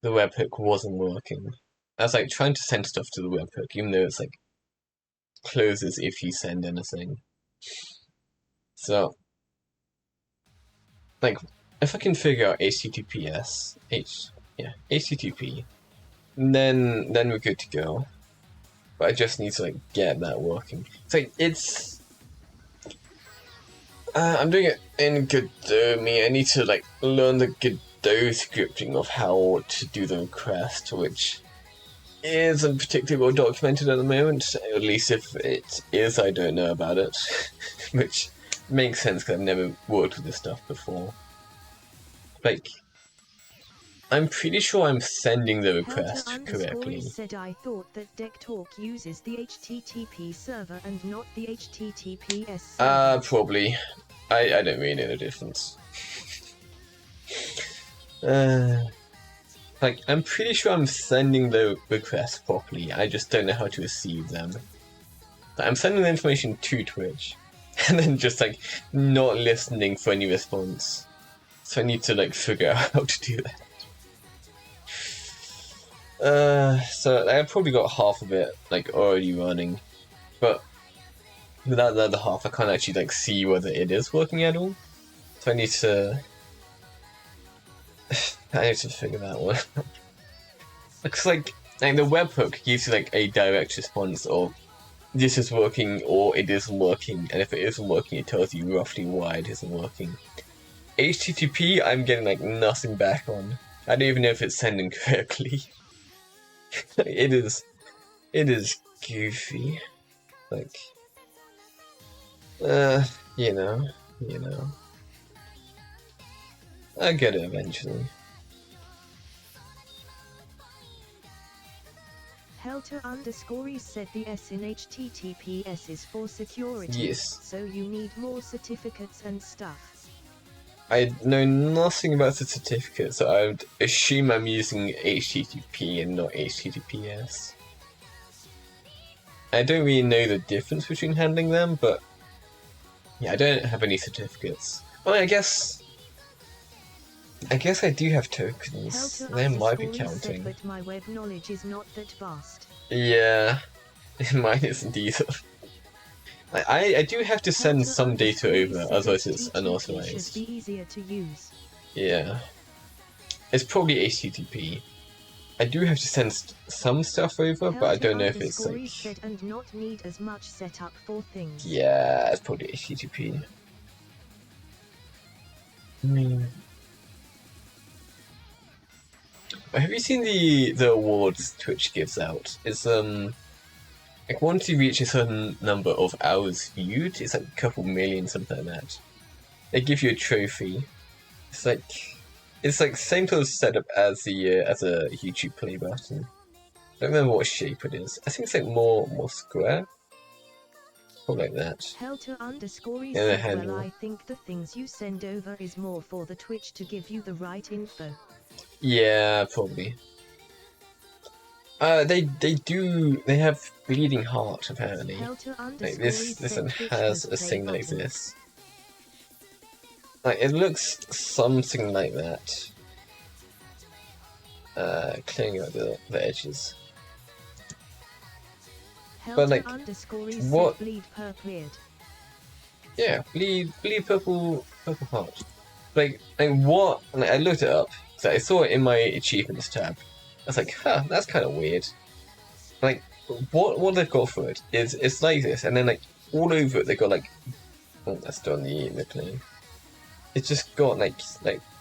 webhook wasn't working. I was like trying to send stuff to the webhook, even though it's like closes if you send anything. So like if I can figure out HTTPS, HTTP, then we're good to go. But I just need to like get that working. It's like I'm doing it in Godot. I need to like learn the Godot scripting of how to do the request, which isn't particularly well documented at the moment. At least if it is, I don't know about it, which makes sense because I've never worked with this stuff before. Like, I'm pretty sure I'm sending the request correctly. Said I thought that Deck Talk uses the HTTP server and not the HTTPS server. Probably. I don't really know the difference. Like, I'm pretty sure I'm sending the requests properly, I just don't know how to receive them. Like, I'm sending the information to Twitch, and then just like, not listening for any response. So I need to like figure out how to do that. So I probably got half of it like already running, but without the other half, I can't actually like see whether it is working at all. So I need to figure that one out. Looks like Like the webhook gives you like a direct response of this is working or it isn't working, and if it isn't working, it tells you roughly why it isn't working. HTTP, I'm getting like nothing back on. I don't even know if it's sending correctly. It is goofy. Like, you know. I'll get it eventually. Helter_e said the S in HTTPS is for security. Yes. So you need more certificates and stuff. I know nothing about the certificate, so I would assume I'm using HTTP and not HTTPS. I don't really know the difference between handling them, but yeah, I don't have any certificates. Well, I guess I do have tokens. They might be counting. Said, but my web knowledge is not that vast. Yeah, mine isn't either. I do have to send some data over, otherwise it's unauthorized. Should be easier to use. Yeah, it's probably HTTP. I do have to send some stuff over, but I don't know if it's like. Said, and not need as much setup for things. Yeah, it's probably HTTP. Have you seen the awards Twitch gives out? It's like once you reach a certain number of hours viewed, it's like a couple million, something like that. They give you a trophy. It's like same sort of setup as a YouTube play button. I don't remember what shape it is. I think it's like more square. Something like that. Helter_e said, well, I think the things you send over is more for the Twitch to give you the right info. Yeah, probably. They have Bleeding Heart apparently. Like this one has a thing like this. Like it looks something like that. Clearing out the edges. But like, what? Yeah, bleed purple heart. Like what? Like, I looked it up. So I saw it in my achievements tab. I was like, huh, that's kind of weird. Like, what they've got for it is it's like this, and then like all over it they got like, oh, that's done the claim. It's just got like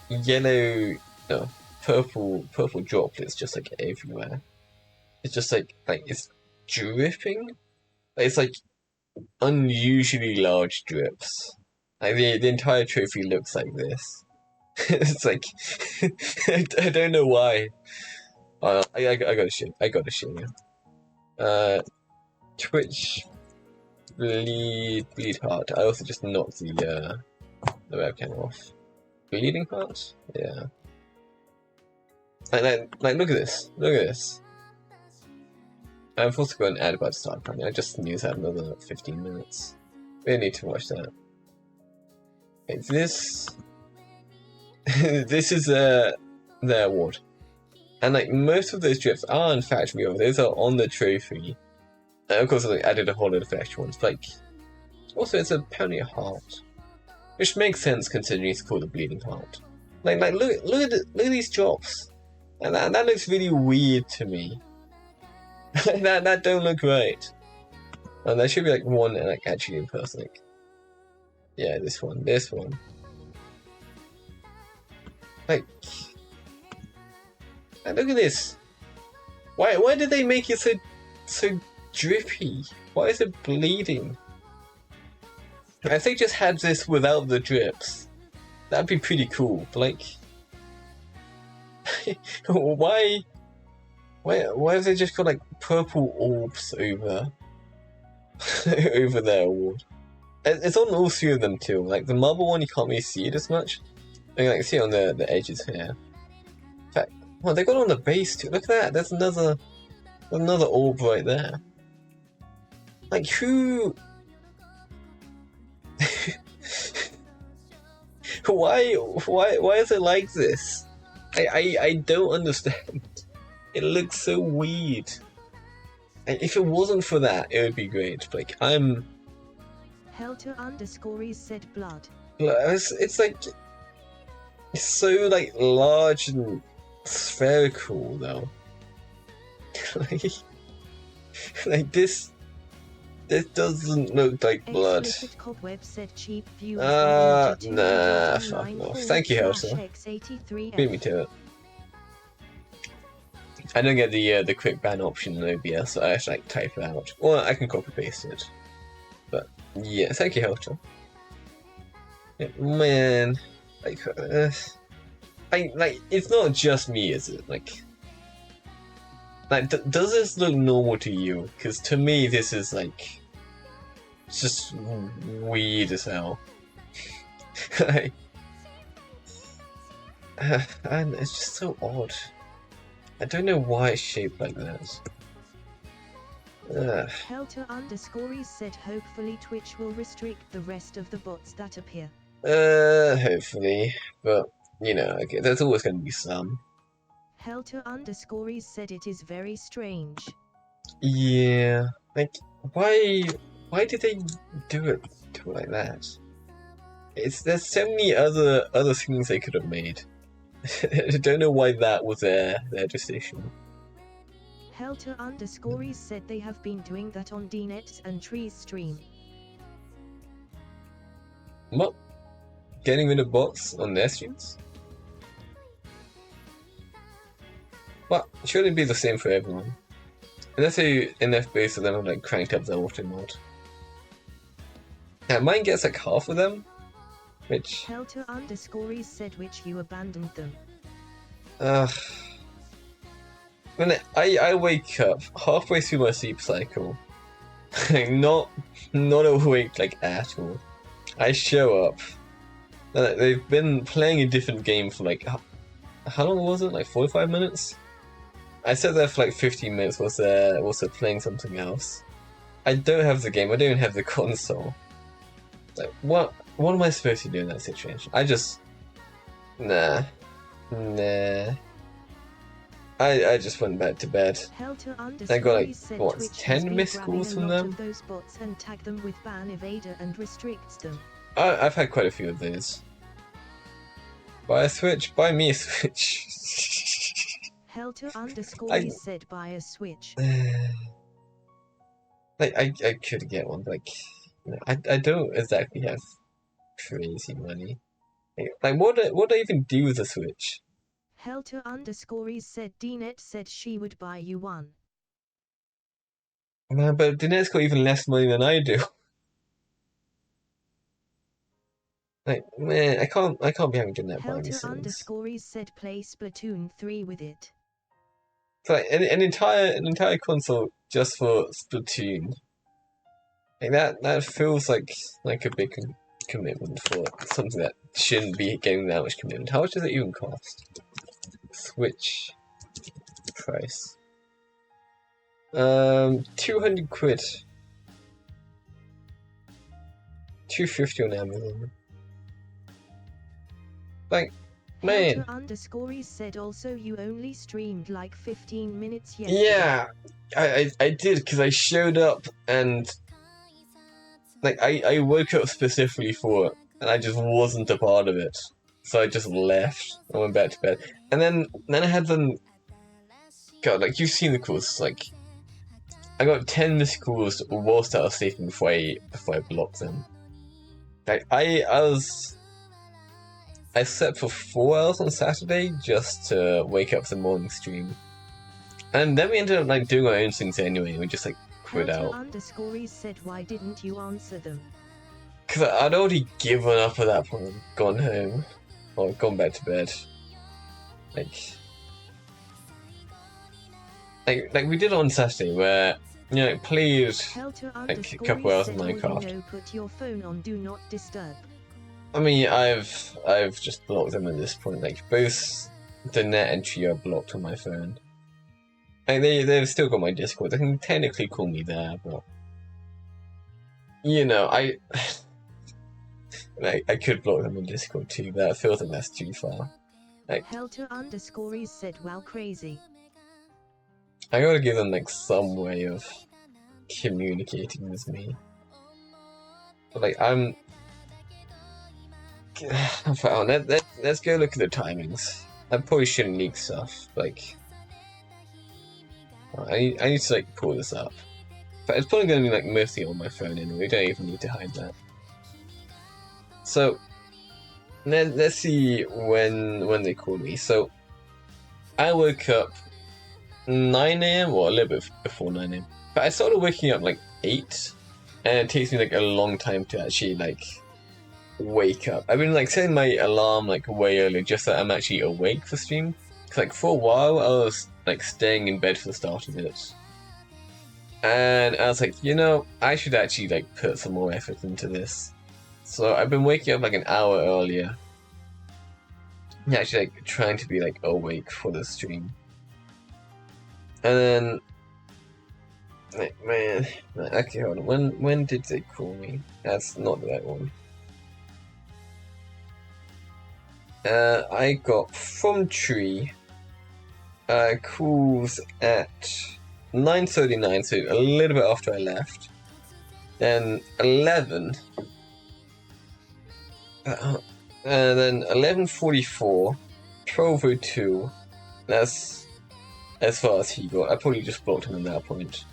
yellow, no, purple droplets just like everywhere. It's just like it's dripping. It's like unusually large drips. Like the entire trophy looks like this. It's like I don't know why. I gotta show you. Twitch bleed heart. I also just knocked the webcam off. Bleeding heart? Yeah. Like look at this. Look at this. I'm supposed to go and add about to start running. I just news had another 15 minutes. We don't need to watch that. Okay, this this is their award. And like most of those drips are in fact real. Those are on the trophy. And of course I added a whole lot of extra ones. But like also it's apparently a heart. Which makes sense considering it's called a bleeding heart. Like look at these drops. And that looks really weird to me. that don't look right. And there should be like one like actually in person. Like, yeah, this one. Like look at this. Why did they make it so drippy? Why is it bleeding? If they just had this without the drips, that'd be pretty cool. But like, why have they just got like purple orbs over over their award? It's on all three of them too. Like the marble one, you can't really see it as much. You can like see it on the edges here. In fact, well, they got it on the base too. Look at that. There's another orb right there. Like who? Why is it like this? I don't understand. It looks so weird. And if it wasn't for that, it would be great. Like I'm. Helter_e said blood. It's like it's so like large and spherical though. like this doesn't look like blood. Explicit Cobweb said cheap viewers Nah, fuck off. Thank you, Helter. X83F. Beat me to it. I don't get the quick ban option in OBS, so I have to like type it out. Or I can copy paste it. But yeah, thank you, Helter. Yeah, man, like, it's not just me, is it? Like, does this look normal to you? Because to me, this is like just weird as hell. Like, and it's just so odd. I don't know why it's shaped like that. Helter _ said hopefully Twitch will restrict the rest of the bots that appear. Hopefully, but you know, okay, there's always going to be some. Helter _ said it is very strange. Yeah, like why did they do it like that? There's so many other things they could have made. I don't know why that was their decision. Helter _ said they have been doing that on DNet's and Tree's stream. What? Getting rid of bots on their streams? Well, shouldn't it be the same for everyone? Unless they NF base of them have like cranked up their auto mod. Yeah, mine gets like half of them. Which Helter _ said which you abandoned them. When I wake up halfway through my sleep cycle, not awake like at all. I show up. They've been playing a different game for like how long was it? Like 45 minutes. I sat there for like 15 minutes. Was there also playing something else? I don't have the game. I don't have the console. Like what am I supposed to do in that situation? I just nah. I just went back to bed. Helter I got like what, Twitch 10 missed calls from them. Those bots and tag them with ban evader and restricts them. I've had quite a few of those. Buy a Switch, buy me a Switch. Helter _ said buy a Switch. Like I could get one, but like you know, I don't exactly have crazy money. Like what do I even do with a Switch? Helter _ said DNet said she would buy you one. Man, but Dinette's got even less money than I do. Like, man, I can't be having Dinette buy me things. Helter _ said play Splatoon 3 with it. So like an entire console just for Splatoon. Like that feels like a big commitment for something that shouldn't be getting that much commitment. How much does it even cost? Switch price. 200 quid. 250 on Amazon. Like, man. Helter _ said also you only streamed like 15 minutes yesterday. Yeah, I did because I showed up and like I woke up specifically for it and I just wasn't a part of it. So I just left. I went back to bed. And then I had them. God, like you've seen the calls. Like I got 10 missed calls whilst I was sleeping before I blocked them. Like I slept for 4 hours on Saturday just to wake up for the morning stream. And then we ended up like doing our own things anyway. We just like quit out. Helter _ said why didn't you answer them? Because I'd already given up at that point. Gone home. Or gone back to bed. Like we did on Saturday where, you know, played like a couple hours of Minecraft. Put your phone on do not disturb. I mean, I've just blocked them at this point. Like both the net and Tree are blocked on my phone. Like they've still got my Discord. They can technically call me there, but you know, I could block them on Discord too, but I feel like that's too far. Like Helter _ said wow crazy. I gotta give them like some way of communicating with me. But like let's go look at the timings. I probably shouldn't leak stuff. Like I need to like pull this up. But it's probably going to be like mostly on my phone anyway. We don't even need to hide that. So let's see when they called me. So I woke up 9 a.m. or a little bit before 9 a.m. But I started waking up like 8, and it takes me like a long time to actually like wake up. I've been like setting my alarm like way early just so I'm actually awake for stream. Cause like for a while I was like staying in bed for the start of it. And I was like, you know, I should actually like put some more effort into this. So I've been waking up like an hour earlier. Actually like trying to be like awake for the stream. And then like man, okay, hold on. When did they call me? That's not the right one. I got from Tree calls at 9:39, so a little bit after I left. Then 11, and then 11:44, 12:02. That's as far as he got. I probably just blocked him at that point.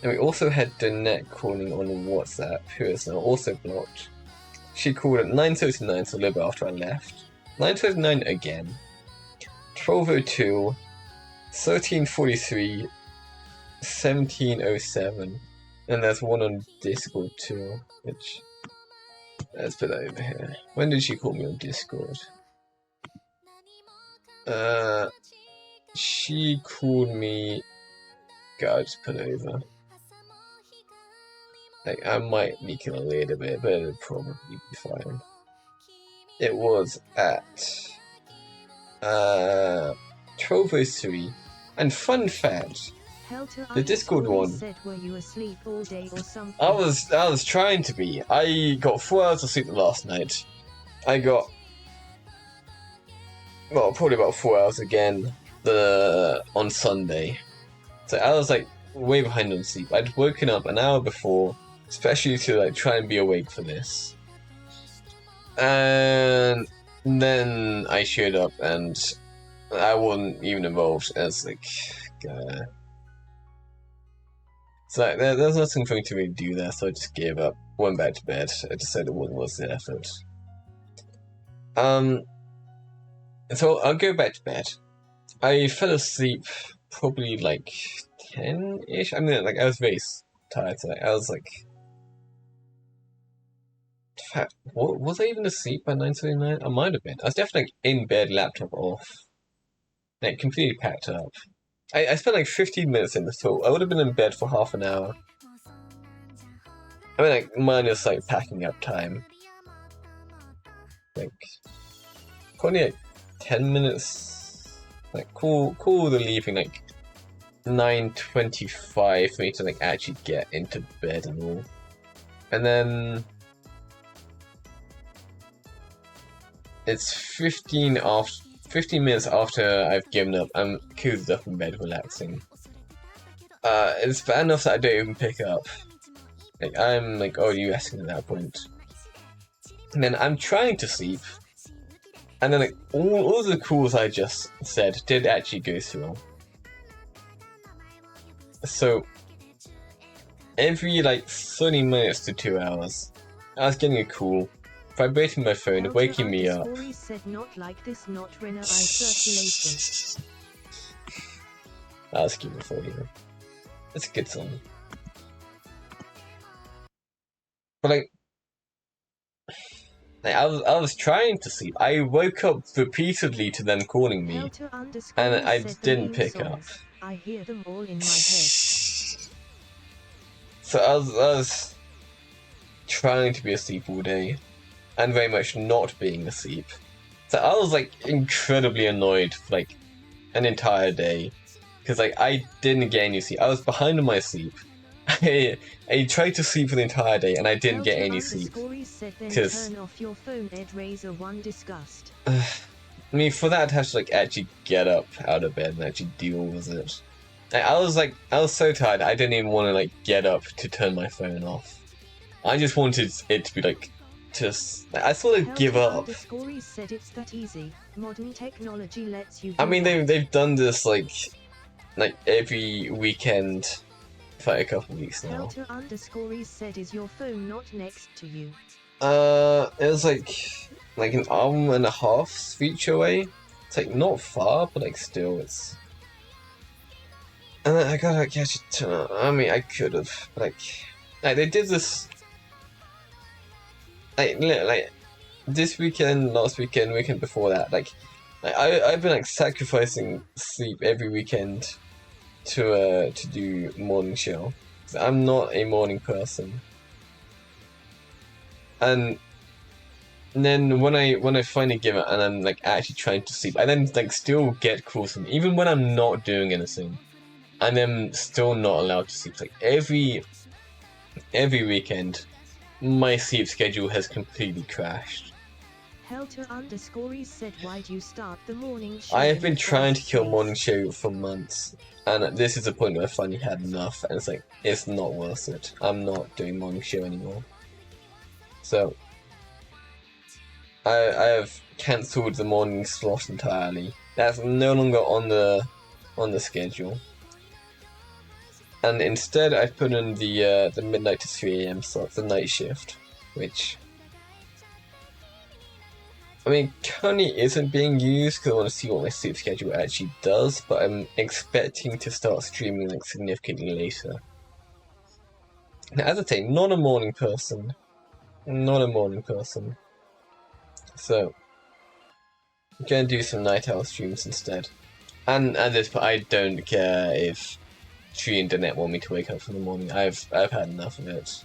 And we also had Danette calling on WhatsApp, who is now also blocked. She called at 9:39, so a little bit after I left. 9:39 again. 12:02, 13:43, 17:07, and there's one on Discord too, which let's put that over here. When did she call me on Discord? She called me. God, just put it over. Like I might leak it a little bit, but it'll probably be fine. It was at 12:03, and fun fact. The Discord one. Said, were you asleep all day or something? I was trying to be. I got 4 hours of sleep last night. I got probably about 4 hours again on Sunday. So I was like way behind on sleep. I'd woken up an hour before, especially to like try and be awake for this. And then I showed up and I wasn't even involved. As like so like, there's nothing for me to really do there, so I just gave up, went back to bed. I decided it wasn't worth the effort. So I'll go back to bed. I fell asleep probably like 10-ish. I mean, like I was very tired today. I was like, what was I even asleep by 9:39? I might have been. I was definitely like, in bed, laptop off, like completely packed up. I spent like 15 minutes in the tool. I would have been in bed for half an hour. I mean, like, minus, like, packing up time. Like, probably, like, 10 minutes. Like, call the leaving, like, 9:25 for me to, like, actually get into bed and all. And then it's 15 minutes after I've given up. I'm cooled up in bed, relaxing. It's bad enough that I don't even pick up. Like, I'm like already resting at that point. And then I'm trying to sleep. And then like all the calls I just said did actually go through. So every like 30 minutes to 2 hours, I was getting a call, vibrating my phone, waking me up. Said not like this, not Renner circulation. I'll skip it for you. It's a good song. But like I was trying to sleep. I woke up repeatedly to them calling me, and I didn't pick up. I hear them all in my head. So I was trying to be asleep all day, and very much not being asleep. So I was like incredibly annoyed for like an entire day, because like I didn't get any sleep. I was behind on my sleep. I tried to sleep for the entire day and I didn't get any sleep. Because turn off your phone, Ed Razor 1 disgust. I mean, for that I'd have to like actually get up out of bed and actually deal with it. I was so tired I didn't even want to like get up to turn my phone off. I just wanted it to be like I sort of give up. Said it's that easy. Modern technology lets you I mean they've done this like like every weekend for a couple weeks now. Helter_is said, is your phone not next to you? It was like an arm and a half reach away. It's like not far, but like still, it's. And I gotta catch it. I mean, I could have, but like they did this. Like this weekend, last weekend, weekend before that. Like I've been like sacrificing sleep every weekend to do morning show. I'm not a morning person. And then when I finally give it and I'm like actually trying to sleep, I then like still get calls from even when I'm not doing anything, and I'm still not allowed to sleep. Like every weekend, my sleep schedule has completely crashed. Helter_is said, why do you start the morning show? I have been trying to kill morning show for months, and this is the point where I finally had enough, and it's like it's not worth it. I'm not doing morning show anymore. So I have cancelled the morning slot entirely. That's no longer on the schedule. And instead I've put in the midnight to 3 AM slot, the night shift, which I mean currently isn't being used because I want to see what my sleep schedule actually does, but I'm expecting to start streaming like significantly later. Now, as I say, not a morning person. Not a morning person. So I'm gonna do some night owl streams instead. And at this point, I don't care if Tree Internet want me to wake up in the morning. I've had enough of it.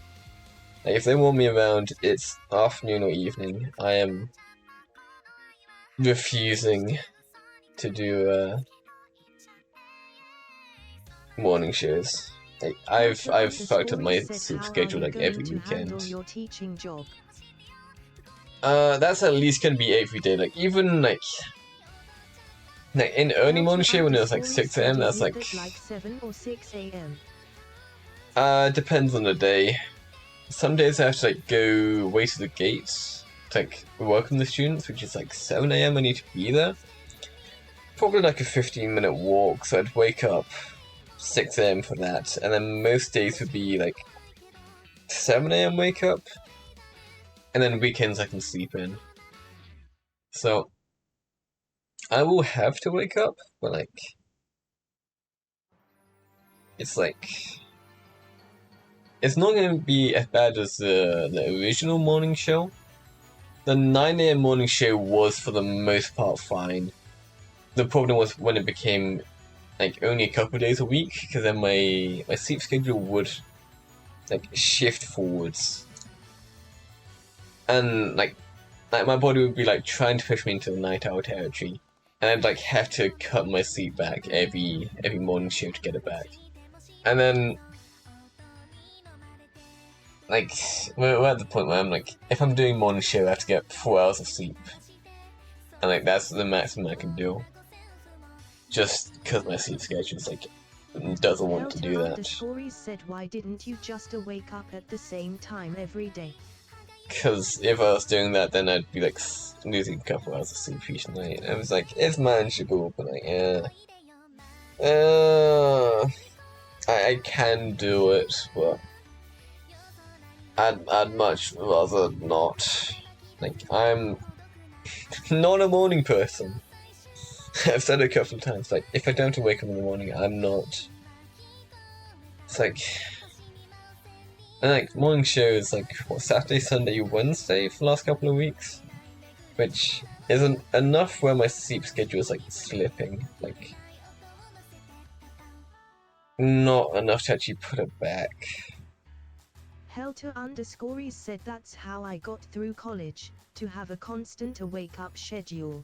Like, if they want me around, it's afternoon or evening. I am refusing to do morning shows. Like, I've fucked up my sleep schedule like every weekend. Your teaching job? That's at least gonna be every day. Like even like in early morning show when it was like 6 AM, that's like 7 or 6 AM. Depends on the day. Some days I have to like go way to the gates to like welcome the students, which is like 7 AM. I need to be there. Probably like a 15-minute walk, so I'd wake up 6 AM for that, and then most days would be like 7 AM wake up, and then weekends I can sleep in. So I will have to wake up, but like it's not going to be as bad as the original morning show. The 9 AM morning show was for the most part fine. The problem was when it became like only a couple days a week, because then my sleep schedule would like shift forwards, and like my body would be like trying to push me into the night owl territory, and I'd like have to cut my sleep back every morning show to get it back. And then like we're at the point where I'm like, if I'm doing morning show, I have to get 4 hours of sleep, and like that's the maximum I can do. Just because my sleep schedule is like doesn't want to do that. Said, why didn't you just wake up at the same time every day? Because if I was doing that, then I'd be like losing a couple hours of sleep each night. I was like, it's manageable, but like, yeah. I can do it, but I'd much rather not. Like, I'm not a morning person. I've said it a couple of times, like, if I don't have to wake up in the morning, I'm not. It's like, and like, morning shows, like, what, Saturday, Sunday, Wednesday for the last couple of weeks? Which isn't enough where my sleep schedule is, like, slipping, like, not enough to actually put it back. Helter_is said, that's how I got through college, to have a constant wake-up schedule.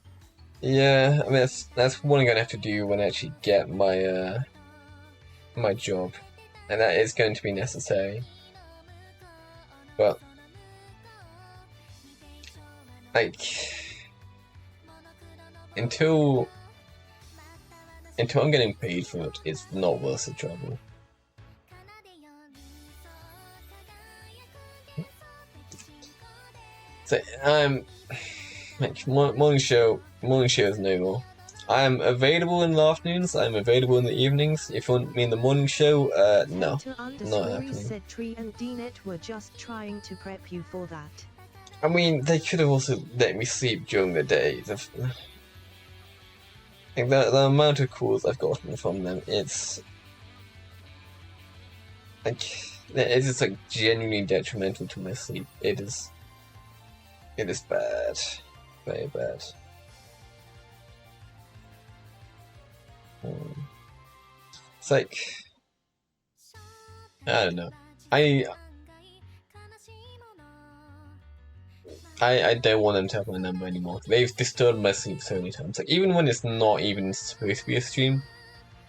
Yeah, I mean, that's what I'm gonna have to do when I actually get my, my job. And that is going to be necessary. But, like, until I'm getting paid for it, it's not worth the trouble. So, like, morning show is no more. I'm available in the afternoons, I'm available in the evenings. If you want me in the morning show, no. Not happening. Said Tree and DNet were just trying to prep you for that. I mean, they could have also let me sleep during the day. The amount of calls I've gotten from them, it's just like genuinely detrimental to my sleep. It is bad, very bad. It's like, I don't know. I don't want them to have my number anymore. They've disturbed my sleep so many times. Like, even when it's not even supposed to be a stream,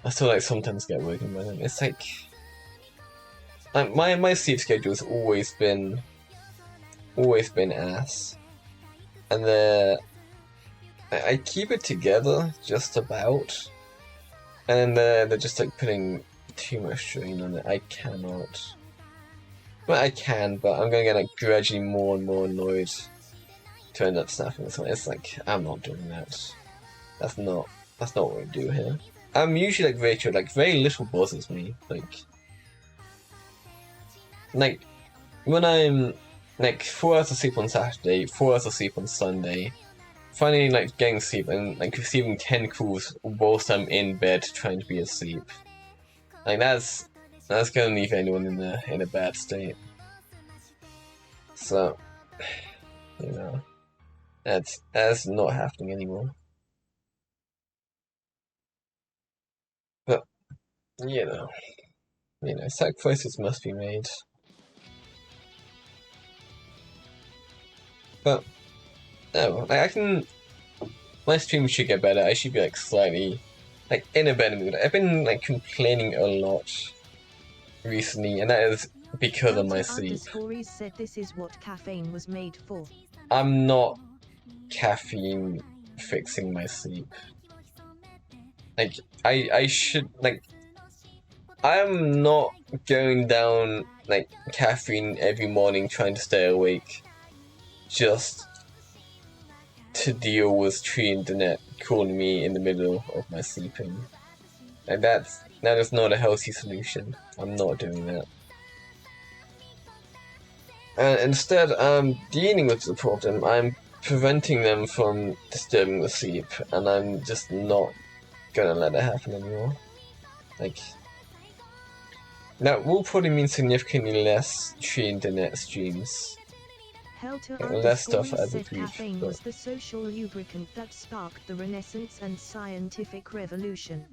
I still like sometimes get woken by them. It's like my sleep schedule has always been ass, and I keep it together just about, and they're just like putting too much strain on it. I cannot. Well, I can, but I'm gonna get like gradually more and more annoyed to end up snapping this one. It's like, I'm not doing that. That's not what we do here. I'm usually like very chill, like very little bothers me. Like when I'm like 4 hours of sleep on Saturday, 4 hours of sleep on Sunday, finally like getting sleep and like receiving 10 calls whilst I'm in bed trying to be asleep. Like that's gonna leave anyone in a bad state. So, you know, that's not happening anymore. But you know, sacrifices must be made. But no, I can. My stream should get better. I should be like slightly, like in a better mood. I've been like complaining a lot recently, and that is because of my sleep. Said this is what caffeine was made for. I'm not caffeine fixing my sleep. Like I should like. I'm not going down like caffeine every morning trying to stay awake, just to deal with Tree and DNet calling me in the middle of my sleeping. And that is not a healthy solution. I'm not doing that. And instead, I'm dealing with the problem. I'm preventing them from disturbing the sleep, and I'm just not gonna let it happen anymore. Like, that will probably mean significantly less Tree and DNet streams. Less stuff as a brief. Caffeine was the social lubricant that sparked the Renaissance and scientific revolution.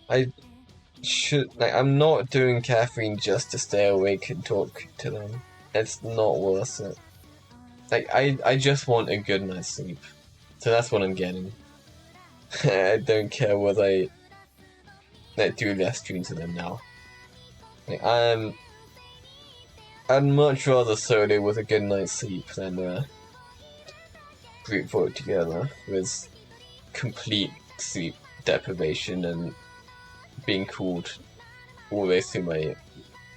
I'm not doing caffeine just to stay awake and talk to them. It's not worth it. Like, I just want a good night's sleep. So that's what I'm getting. I don't care whether I do less streams to them now. Like, I'd much rather solo with a good night's sleep than group vote together with complete sleep deprivation and being called all the way through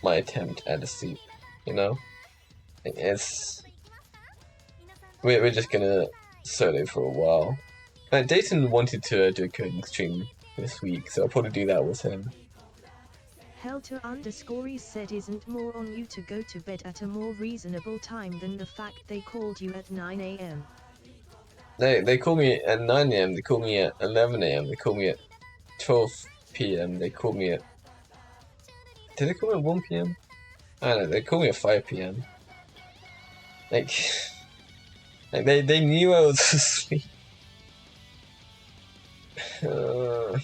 my attempt at a sleep, you know? Like, we're just gonna solo for a while. Dayton wanted to do a coding stream this week, so I'll probably do that with him. Helter_is said isn't more on you to go to bed at a more reasonable time than the fact they called you at 9 AM. They call me at 9 AM, they call me at 11 AM, they call me at 12 PM, they call me at... Did they call me at 1 PM? I don't know, they call me at 5 PM. Like they knew I was asleep. I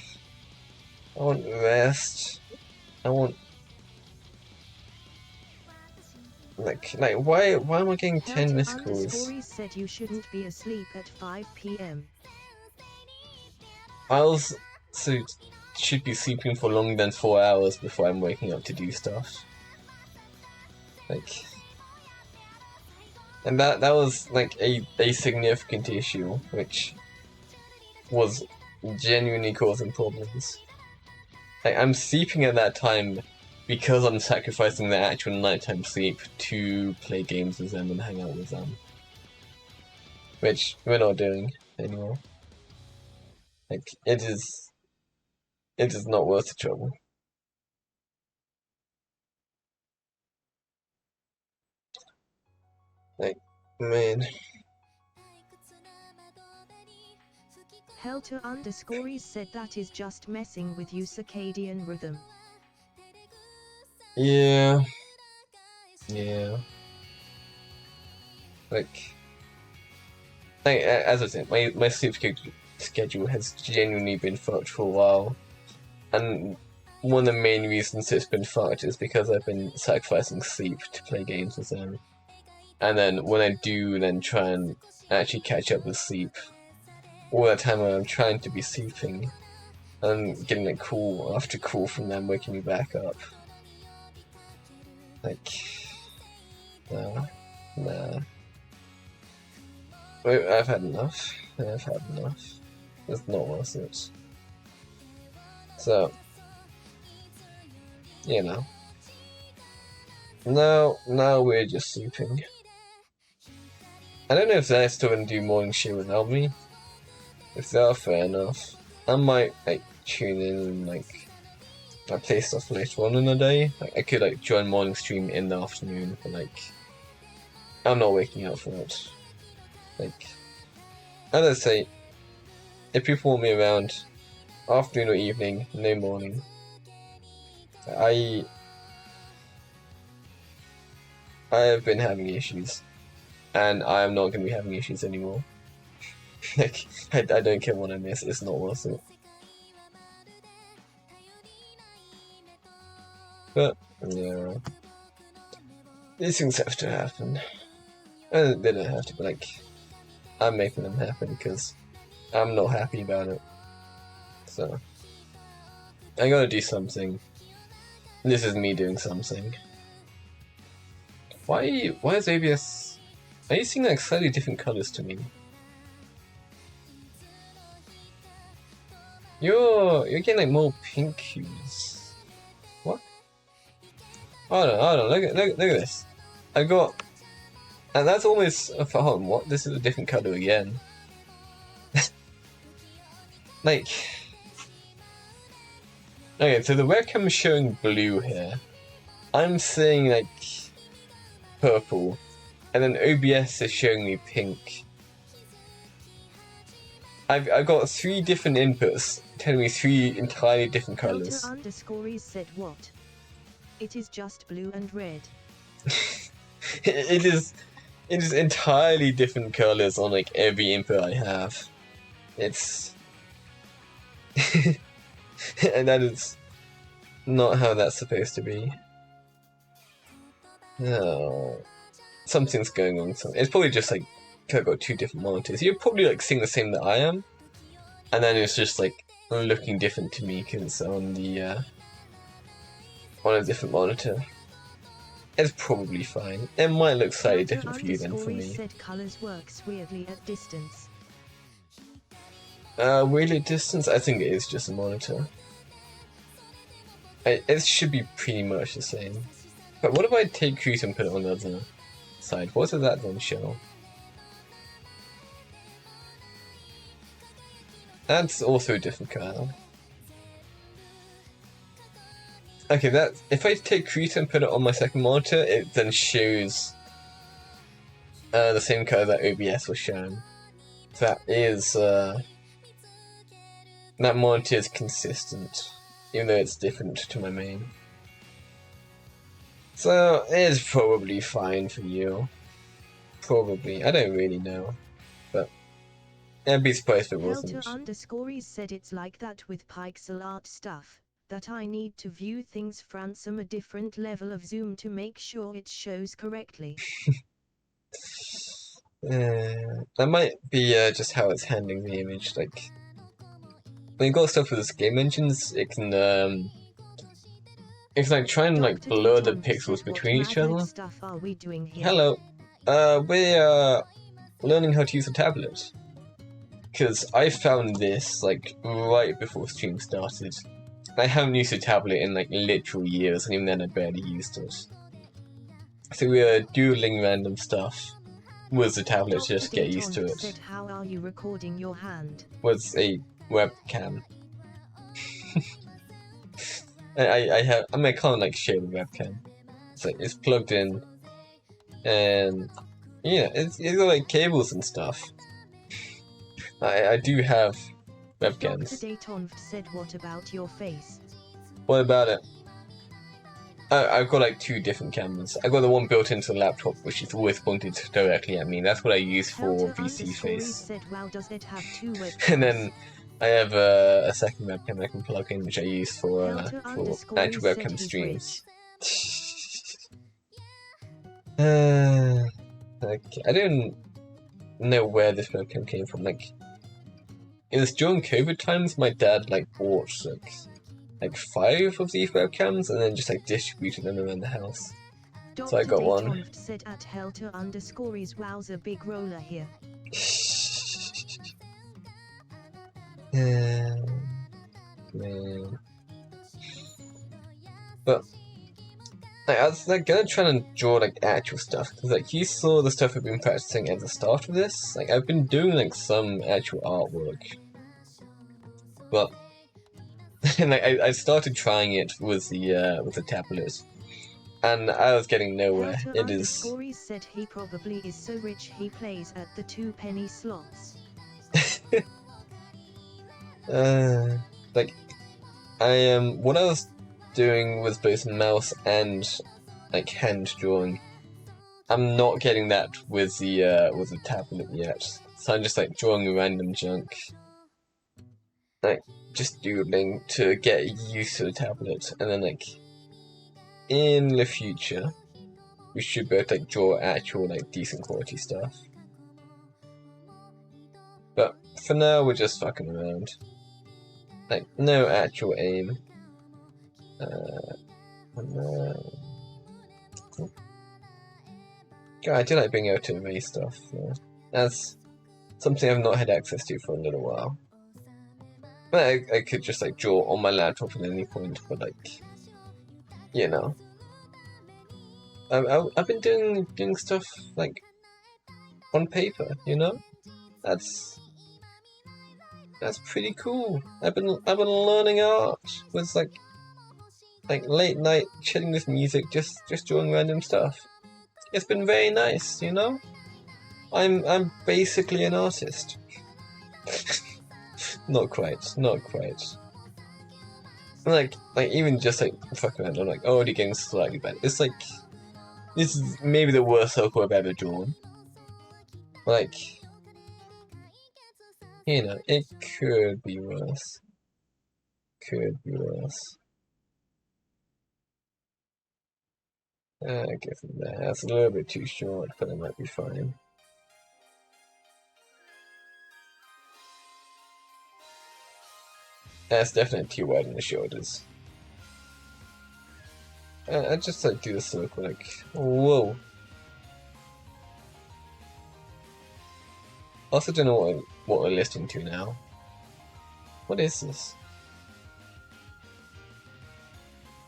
want rest. I want... Like why am I getting 10 missed calls? Said you shouldn't be asleep at 5 PM. I also should be sleeping for longer than 4 hours before I'm waking up to do stuff. Like, and that was like a significant issue, which was genuinely causing problems. Like, I'm sleeping at that time because I'm sacrificing the actual nighttime sleep to play games with them and hang out with them. which we're not doing anymore. Like, it is not worth the trouble. Like, man. Helter_is said that is just messing with you circadian rhythm. Yeah. Like as I said, my sleep schedule has genuinely been fucked for a while, and one of the main reasons it's been fucked is because I've been sacrificing sleep to play games with them, and then when I do then try and actually catch up with sleep, all that time I'm trying to be sleeping, and getting like call after call from them waking me back up. Like, nah. Wait, I've had enough. It's not worth it. So, you know. Now we're just sleeping. I don't know if they're still gonna do morning show without me. If they are, fair enough. I might like tune in and like play stuff later on in the day. Like, I could like join morning stream in the afternoon, but like I'm not waking up for it. Like, as I say, if people want me around afternoon or evening, no morning. I have been having issues, and I am not going to be having issues anymore. Like, I don't care what I miss, it's not worth it. But, yeah. These things have to happen. And they don't have to, but like, I'm making them happen because I'm not happy about it. So, I gotta do something. This is me doing something. Why is ABS... Are you seeing like slightly different colors to me? You're getting like more pink hues. What? Hold on, look at this. I got... And that's almost... Hold on, what? This is a different color again. Like... Okay, so the webcam is showing blue here. I'm seeing like purple, and then OBS is showing me pink. I've got 3 different inputs telling me 3 entirely different colors. Helter_is said what? It is just blue and red. it is entirely different colors on like every input I have. It's and that is not how that's supposed to be. No. Something's going on. It's probably just like, I've got 2 different monitors. You're probably like seeing the same that I am. And then it's just like looking different to me because it's on the on a different monitor. It's probably fine. It might look slightly different for you than for me. Said colors works weirdly at distance. Weirdly at distance? I think it is just a monitor. It should be pretty much the same. But what if I take Crete and put it on the other side? What does that then show? That's also a different color. Okay, that if I take Crete and put it on my second monitor, it then shows the same color that OBS was showing. So that is that monitor is consistent, even though it's different to my main. So it is probably fine for you. Probably, I don't really know, but I'd be surprised if it wasn't. Helter_is said it's like that with pixel art stuff, that I need to view things from a different level of zoom to make sure it shows correctly. That might be just how it's handling the image. Like, when you got stuff with this game engines, it can it's like trying to like blur the pixels between each other. Stuff are we doing here? Hello, we're learning how to use a tablet. Because I found this like right before stream started. I haven't used a tablet in like literal years, and even then I barely used it. So we are doodling random stuff with the tablet to Dr. just get used to Dayton said, it. how are you recording your hand? With a webcam. I mean, I can't like share the webcam. It's like it's plugged in, and yeah, it's got like cables and stuff. I do have webcams. Dr. Dayton said, what about your face? What about it? I've got like 2 different cameras. I've got the one built into the laptop, which is always pointed directly at me. That's what I use for VC face. Said, wow, does it have 2 webcams? And then I have a second webcam I can plug in, which I use for actual webcam streams. Okay, I don't know where this webcam came from. Like, it was during COVID times. My dad like bought like 5 of these webcams and then just like distributed them around the house. So I got one. Said at Helter_is wow's a big roller here. Man. But like, I was like gonna try and draw like actual stuff because like you saw the stuff I've been practicing at the start of this. Like I've been doing like some actual artwork, but and like I started trying it with the tablet, and I was getting nowhere. It is. Said he probably is so rich he plays at the 2-penny slots. Like what I was doing with both mouse and like hand drawing, I'm not getting that with the tablet yet. So I'm just like drawing random junk, like just doodling to get used to the tablet, and then like in the future we should be able to like draw actual like decent quality stuff. But for now we're just fucking around. Like no actual aim. God, I do like being able to erase stuff. Yeah. That's something I've not had access to for a little while. But I could just like draw on my laptop at any point, but like, you know, I've been doing stuff like on paper. You know, that's pretty cool. I've been learning art with like late night chilling with music, just drawing random stuff. It's been very nice, you know. I'm basically an artist. Not quite. Like even just like fucking around, I'm like already getting slightly better. It's like this is maybe the worst circle I've ever drawn. Like, you know, it could be worse. I guess that's a little bit too short, but it might be fine. That's definitely too wide in the shoulders. I just like do the circle, like, whoa. Also don't know what we're listening to now. What is this?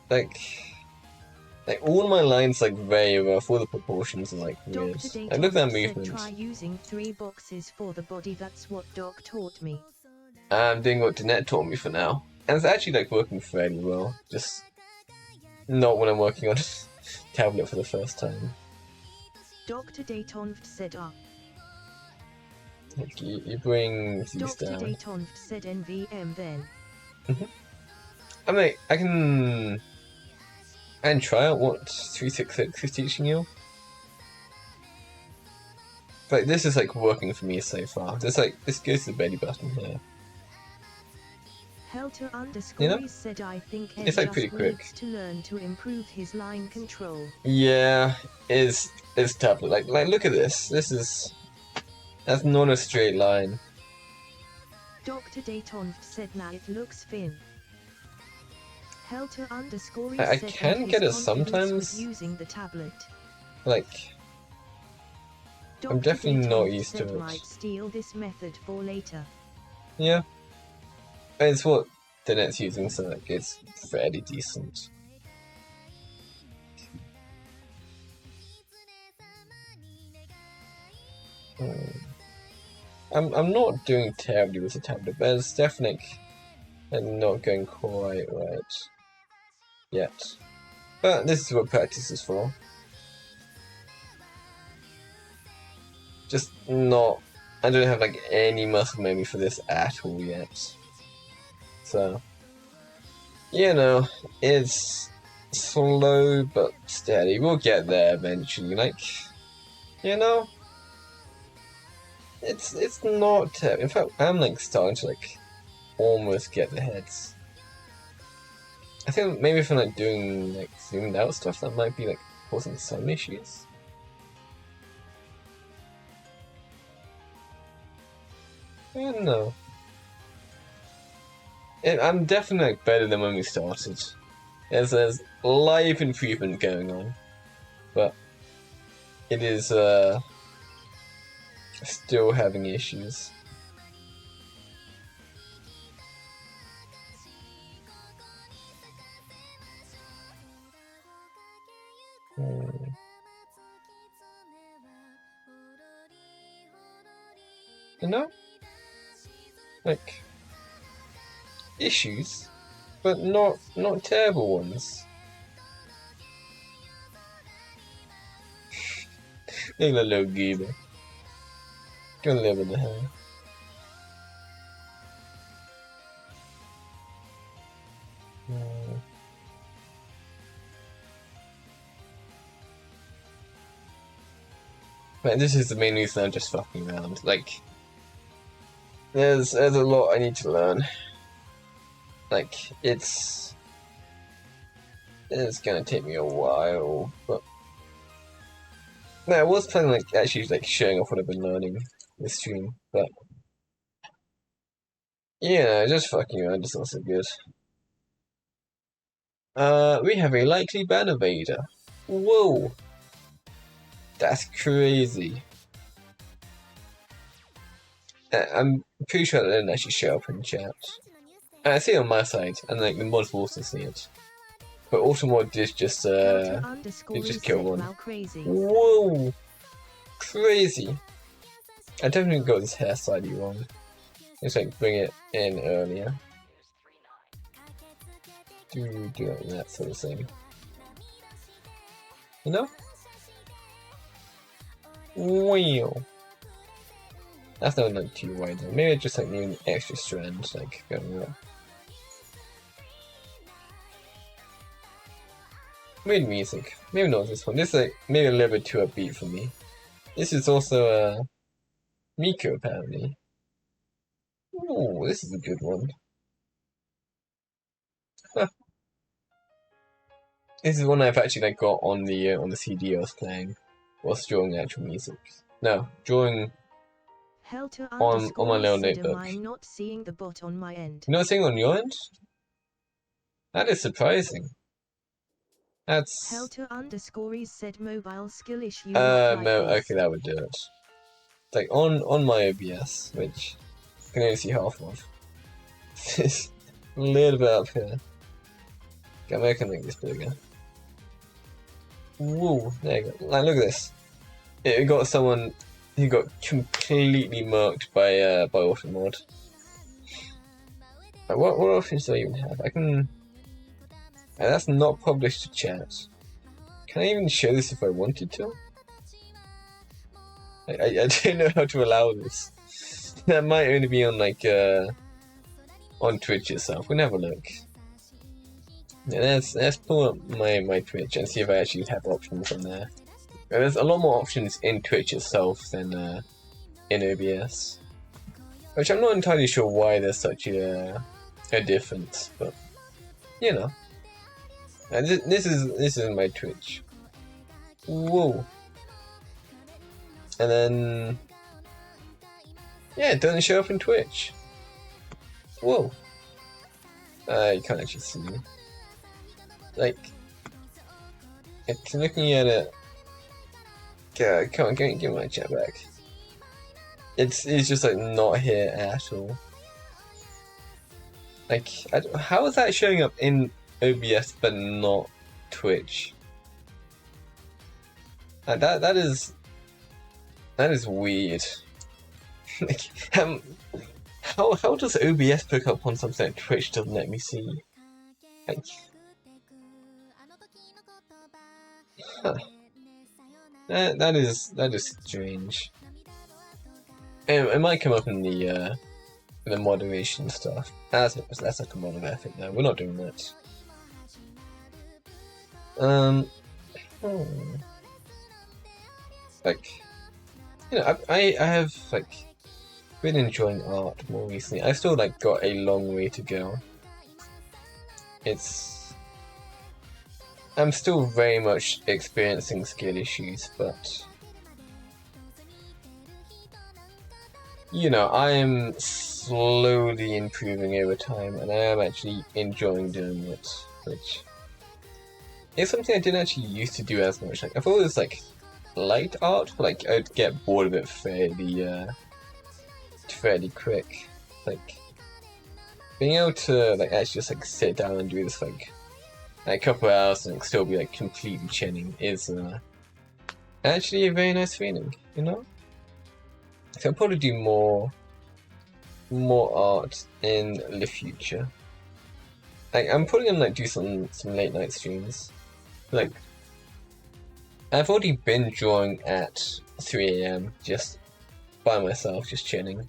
Like all my lines like very rough, all the proportions are like weird. I look at that movement. Try using 3 boxes for the body. That's what Doc taught me. I'm doing what Danette taught me for now, and it's actually like working fairly well. Just not when I'm working on a tablet for the first time. Dr. Dayton said Like you bring these Dr. down. Dr. Dayton said NVM then. I mean, I can try out what 366 is teaching you. But this is like working for me so far. This goes to the belly button here. Helter_is said I think it's like pretty quick. Needs to learn to improve his line control. Yeah, it's tablet. Like look at this. That's not a straight line. Dr. Dayton said now it looks thin. Helter_is I said can get it sometimes. Using the tablet. Like, I'm definitely not used to it. Might steal this method for later. Yeah. It's what Danette's using, so like it's fairly decent. I'm not doing terribly with the tablet, but it's definitely not going quite right yet. But this is what practice is for. Just not. I don't have like any muscle memory for this at all yet. So, you know, it's slow but steady. We'll get there eventually. Like, you know, it's not terrible. In fact, I'm like starting to like almost get the heads. I think maybe if I'm like doing like zoomed out stuff, that might be like causing some issues. I don't know. I'm definitely like better than when we started. There's live improvement going on, but it is still having issues. You know? Like, issues, but not terrible ones. Look at that little goober. Got a little bit of hair. But this is the main reason I'm just fucking around. Like, there's a lot I need to learn. Like, it's gonna take me a while, but no, I was planning like actually like showing off what I've been learning this stream, but yeah, just fucking around is also good. We have a likely ban evader. Whoa, that's crazy. I'm pretty sure that didn't actually show up in chat. I see it on my side, and like the mods will also see it. But Automod did just kill one. Whoa! Crazy! I definitely got this hair slightly wrong. Just like bring it in earlier. Do like that sort of thing. You know? Wow! That's not like too wide though. Maybe I just like need an extra strand like going up. Weird music. Maybe not this one. This is like maybe a little bit too upbeat for me. This is also Miku apparently. Ooh, this is a good one. Huh. This is one I've actually like got on the CD I was playing whilst drawing the actual music. No, drawing on my little notebook. I'm not seeing the bot on my end. You're not seeing on your end? That is surprising. That's Helter_is said mobile skill issue. Okay, that would do it. Like on my OBS, which I can only see half of. It's a little bit up here. Okay, maybe I can make this bigger. Whoa, there you go. Like, look at this. It got someone who got completely marked by Automod. Like, what options do I even have? I can. That's not published to chat. Can I even show this if I wanted to? I don't know how to allow this. That might only be on like on Twitch itself. We'll have a look. Yeah, let's pull up my Twitch and see if I actually have options on there. There's a lot more options in Twitch itself than in OBS, which I'm not entirely sure why there's such a difference, but you know. And this is my Twitch. Whoa. And then yeah, it doesn't show up in Twitch. Whoa. You can't actually see. Like, it's looking at it. God, come on, give my chat back. It's just like not here at all. Like, how is that showing up in OBS but not Twitch? That is That is weird. Like, how does OBS pick up on something that Twitch doesn't let me see? Like, huh. That is strange. It might come up in the moderation stuff. That's like a lot of effort. No, we're not doing that. Like, you know, I have like been enjoying art more recently. I still like got a long way to go. I'm still very much experiencing skill issues, but you know, I am slowly improving over time, and I am actually enjoying doing it, which is something I didn't actually used to do as much. Like, I thought it was like light art, but like I'd get bored of it fairly quick. Like, being able to like actually just like sit down and do this like a couple of hours and still be like completely chilling is actually a very nice feeling, you know? So I'll probably do more art in the future. Like, I'm probably gonna like do some late night streams. Like, I've already been drawing at 3 AM just by myself, just chilling.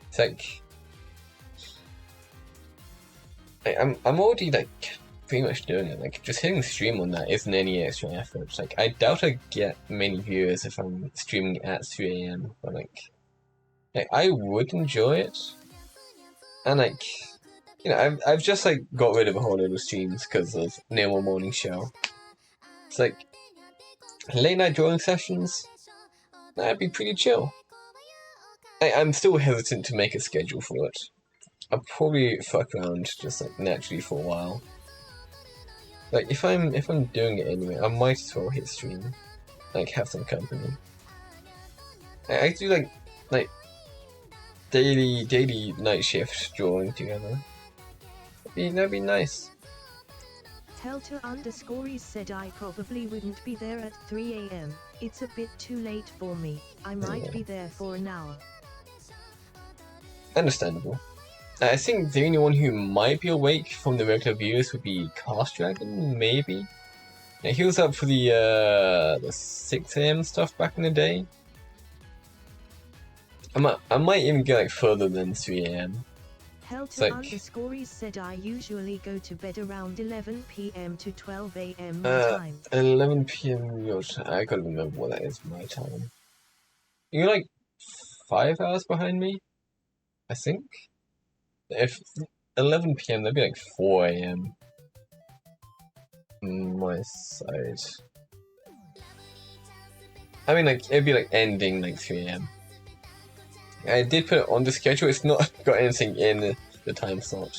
It's like I'm already like pretty much doing it. Like, just hitting stream on that isn't any extra effort. Like, I doubt I get many viewers if I'm streaming at 3 AM, but like I would enjoy it. And like, you know, I've just like got rid of a whole load of streams because of No More Morning Show. It's like late night drawing sessions. That'd be pretty chill. I'm still hesitant to make a schedule for it. I'll probably fuck around just like naturally for a while. Like, if I'm doing it anyway, I might as well hit stream. Like, have some company. I do like daily night shift drawing together. That'd be nice. Helter_is said I probably wouldn't be there at 3 AM. It's a bit too late for me. I might be there for an hour. Understandable. I think the only one who might be awake from the regular viewers would be Cast Dragon, maybe. Yeah, he was up for the 6 AM stuff back in the day. I might even go like further than 3 AM. Helter_is said I usually go to bed around 11 PM to 12 AM my time. 11 PM your time. I gotta remember what that is my time. You're like 5 hours behind me, I think. If 11 PM, that'd be like 4 AM. My side. I mean, like, it'd be like ending like 3 AM. I did put it on the schedule, it's not got anything in the time slot.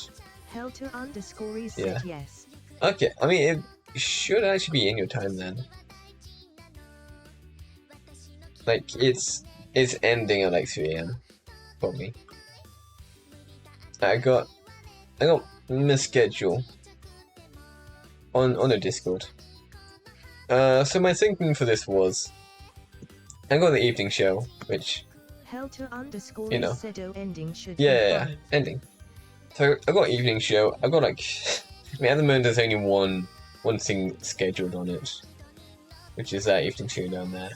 Helter_is said yes. Okay, I mean, it should actually be in your time then. Like, it's ending at like 3 AM, probably. I got my schedule on the Discord. So my thinking for this was, I got the evening show, which, you know, said ending should yeah, ending. So I got evening show. I got like, I mean, at the moment there's only one thing scheduled on it, which is that evening show down there.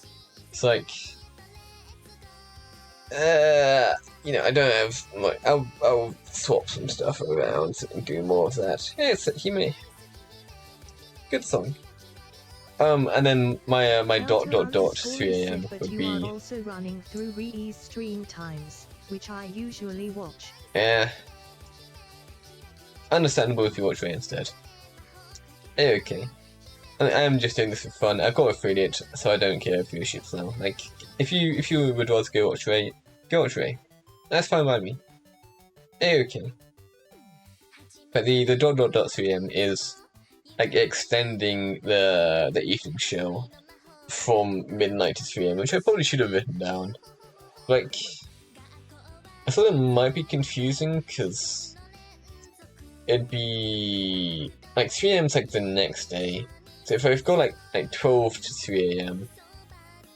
It's like, you know, I don't have like, I'll swap some stuff around and do more of that. Yeah, it's Hime. Good song. And then my .3 AM would be. You are also running through Ree's stream times, which I usually watch. Yeah. Understandable if you watch Ray instead. Okay. I'm just doing this for fun. I've got affiliate, so I don't care if you shit now. Like, if you would rather go watch Ray, go watch Ray. That's fine by me. Okay. But the .3 AM is like extending the evening show from midnight to 3 AM, which I probably should have written down. Like, I thought it might be confusing because it'd be like 3 AM's like the next day. So if I've got like 12 to 3 AM,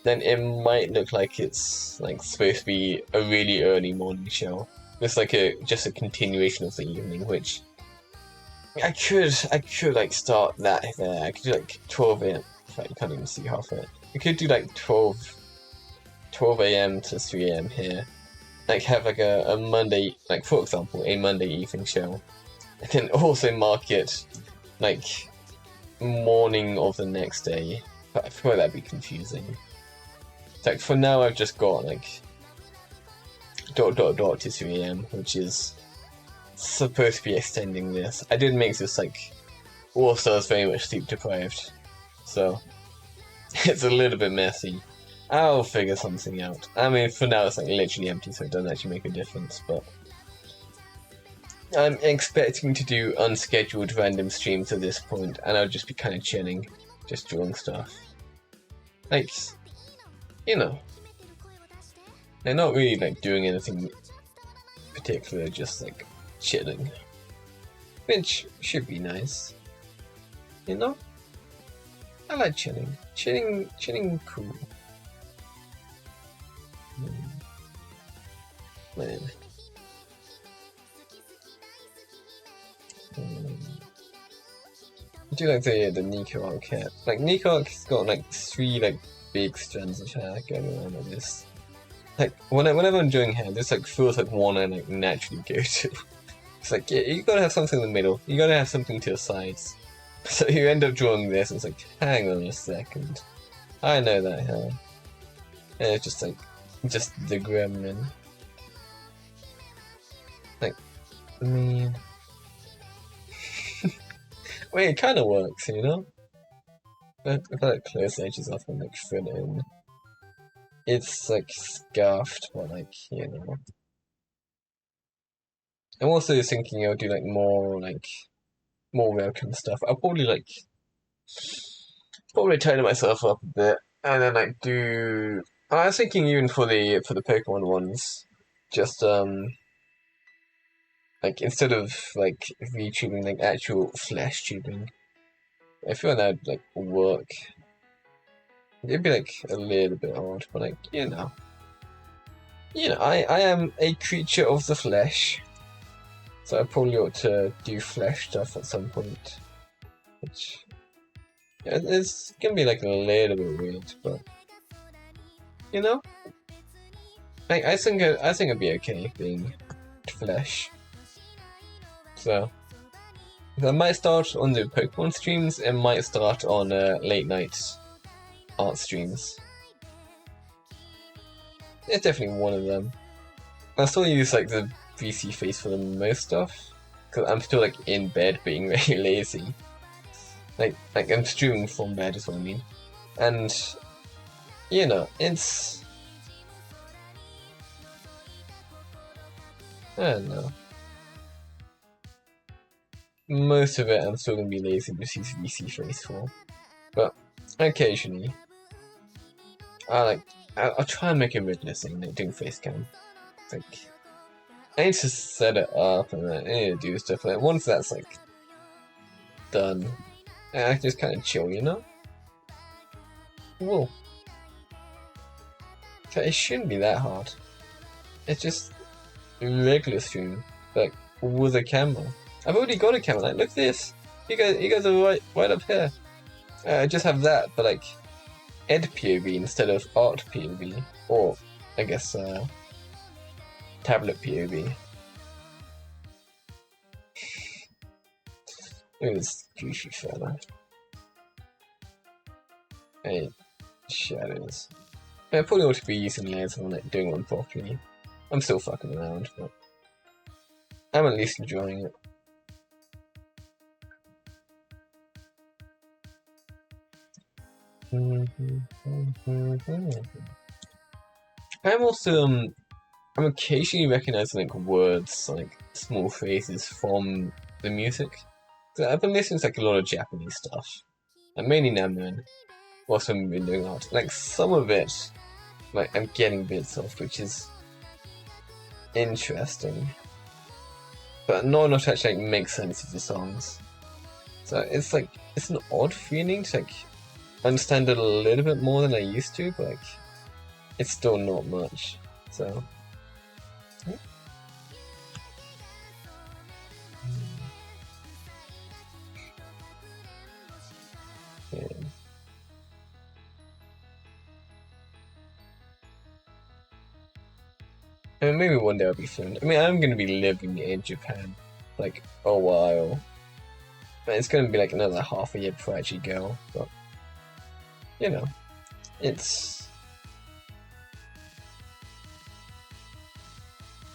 then it might look like it's like supposed to be a really early morning show. It's like just a continuation of the evening, which I could like start that there. I could do like 12 a.m. In fact, you can't even see half of it. I could do like 12 a.m. to 3 a.m. here. Like have like a Monday, like for example, a Monday evening show. And then also mark it like morning of the next day. But I feel like that'd be confusing. Like for now I've just got like ... to 3 a.m. which is supposed to be extending this. I did make this like also is very much sleep deprived. So it's a little bit messy. I'll figure something out. I mean, for now it's like literally empty, so it doesn't actually make a difference, but I'm expecting to do unscheduled random streams at this point, and I'll just be kind of chilling, just drawing stuff. Like, you know, they're not really like doing anything particular, just like chilling, which should be nice, you know? I like chilling. Chilling cool. Man. I do like the Nico arc hair. Like Nico arc's got like 3 like big strands of hair going around like this. Like whenever I'm doing hair, this like feels like one I like naturally go to. It's like, yeah, you gotta have something in the middle. You gotta have something to your sides. So you end up drawing this, and it's like, hang on a second. I know that hair. And it's just like, just the gremlin. Like, I mean... Wait, it kinda works, you know? If I like close edges off and like fill it in. It's like scuffed, but like, you know. I'm also thinking I'll do like more welcome stuff. I'll probably tighten myself up a bit and then like do... I was thinking even for the Pokemon ones, just like instead of like VTubing, like actual flash tubing. I feel like that'd like work. It'd be like a little bit odd, but like, you know. I am a creature of the flesh. So I probably ought to do flesh stuff at some point. Which, yeah, it's gonna be like a little bit weird, but you know, I think I'd be okay being flesh. So I might start on the Pokemon streams, and might start on late night art streams. It's definitely one of them. I still use like the VC face for the most stuff, because I'm still like in bed being very lazy. Like I'm streaming from bed is what I mean. And you know, it's... I don't know. Most of it I'm still gonna be lazy to use VC face for. But occasionally I'll try and make a regular thing, like doing face cam. Like I need to set it up and I need to do stuff like that. Once that's like done, I can just kind of chill, you know? Whoa. It shouldn't be that hard. It's just a regular stream, like with a camera. I've already got a camera. Like, look at this. You guys are right up here. I just have that, but like Ed POV instead of art POV, or I guess tablet POV. Look at this goofy fella. Hey, shadows. I probably ought to be using layers on it, doing one properly. I'm still fucking around, but I'm at least enjoying it. I'm also I'm occasionally recognizing like words, like small phrases from the music. So I've been listening to like a lot of Japanese stuff, and mainly Namuan, whilst I've been doing art. Like some of it, like I'm getting bits of, which is interesting, but not enough to actually like, make sense of the songs. So it's like it's an odd feeling to like understand it a little bit more than I used to, but like, it's still not much. So. Yeah. I mean, maybe one day I'll be soon. I mean, I'm gonna be living in Japan, like, a while. It's gonna be like another half a year before I actually go, but, you know, it's...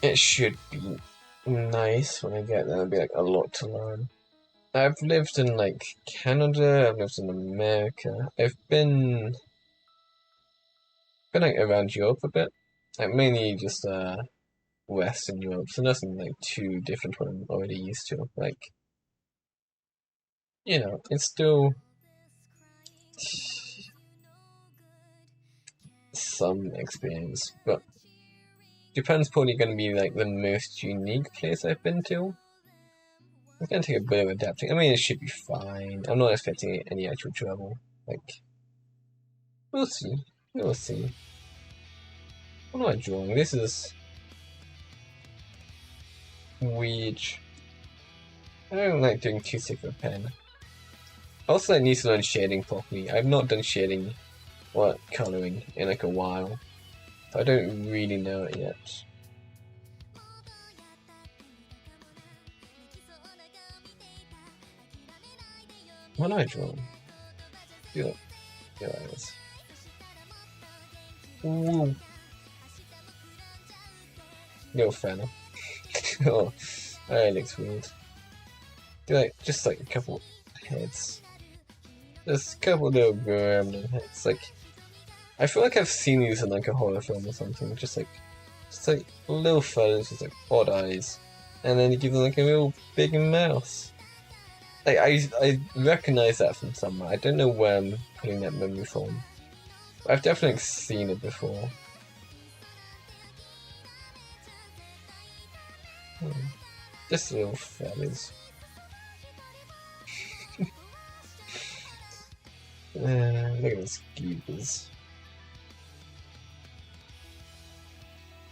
It should be nice when I get there. There'll be like a lot to learn. I've lived in like Canada, I've lived in America, I've been like around Europe a bit. Like mainly just Western Europe, so nothing like too different from what I'm already used to. Like, you know, it's still some experience, but Japan's probably going to be like the most unique place I've been to. It's going to take a bit of adapting. I mean, it should be fine. I'm not expecting any actual trouble. Like, we'll see. We'll see. What am I drawing? This is weird. I don't like doing too thick of a pen. Also, I need to learn shading properly. I've not done shading or colouring in like a while, so I don't really know it yet. What am I drawing? Your eyes. Ooh. Little fella. Oh, that looks weird. Do like just like a couple heads. Just a couple little gremlin heads. Like, I feel like I've seen these in like a horror film or something. Just like little fellas with like odd eyes, and then you give them like a real big mouth. Like I recognize that from somewhere. I don't know where I'm putting that memory from. But I've definitely seen it before. Just little fellas. Look at those goobers.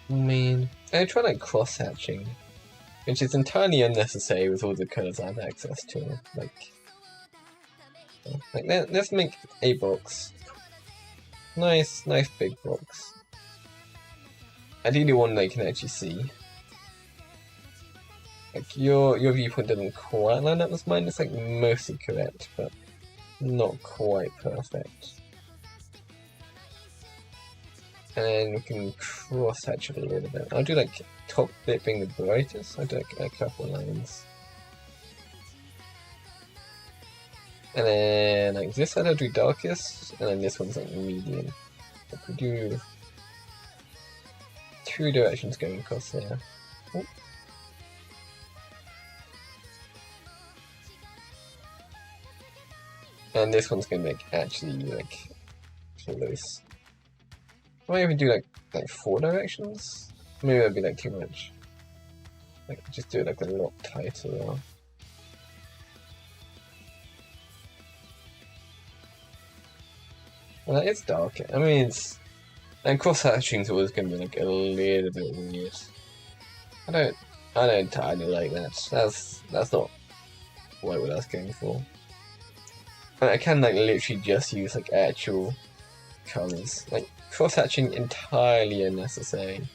Man, I tried like cross-hatching, which is entirely unnecessary with all the colours I have access to. Like let's make a box. Nice big box. Ideally one that you can actually see. Like your viewpoint doesn't quite line up with mine. It's like mostly correct, but not quite perfect. And then we can cross hatch it a little bit. I'll do like top bit being the brightest. I'll do like a couple lines. And then like this side I'll do darkest, and then this one's like medium. Like we do 2 directions going across there. Oh. And this one's gonna make actually like close. I might even do like 4 directions. Maybe that'd be like too much. Like just do it like a lot tighter though. Well, it's dark. I mean, it's and cross hatching's always gonna be like a little bit weird. I don't entirely like that. That's not what I was going for. I can like literally just use like actual colors. Like cross hatching entirely unnecessary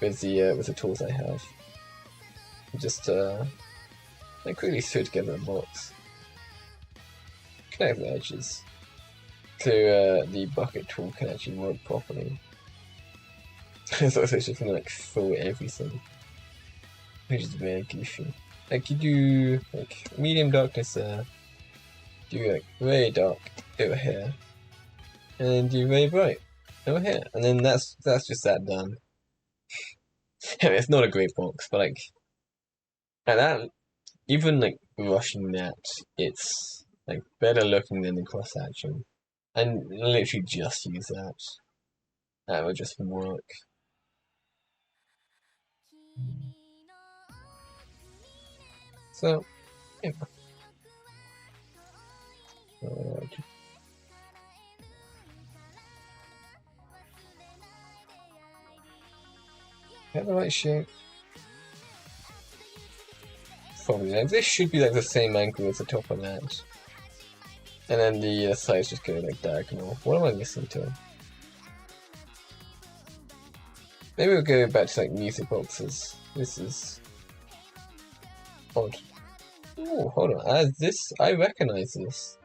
with the tools I have. Just like quickly sew together a box. Connect the edges so the bucket tool can actually work properly. So it's just gonna like fill everything, which is very goofy. Like you do like medium darkness there, do like very dark over here, and then do very bright over here, and then that's just that done. It's not a great box, but like, and that even like rushing that, it's like better looking than the cross hatching. And literally just use that. That would just work. So, yeah. that the right shape? Probably. Like, this should be like the same angle as the top of that. And then the sides just go like diagonal. What am I missing to? Maybe we'll go back to like music boxes. This is odd. Oh, hold on. I recognize this.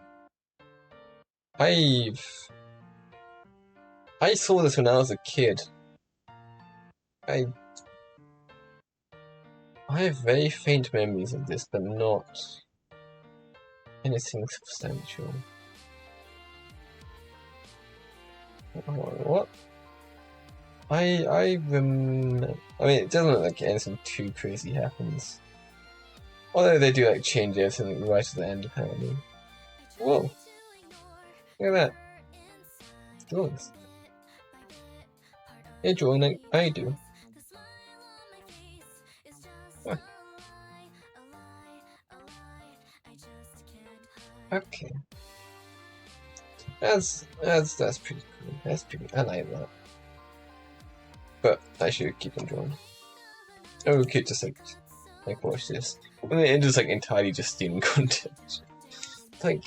I saw this when I was a kid. I have very faint memories of this, but not anything substantial. What? I mean, it doesn't look like anything too crazy happens. Although they do like change everything right at the end, apparently. Whoa! Look at that. Drawings. You're drawing like I do. Huh. Okay. That's pretty cool. That's pretty. I like that. But I should keep on drawing. Oh, we could just like watch this. I mean, it is like entirely just stealing content. Like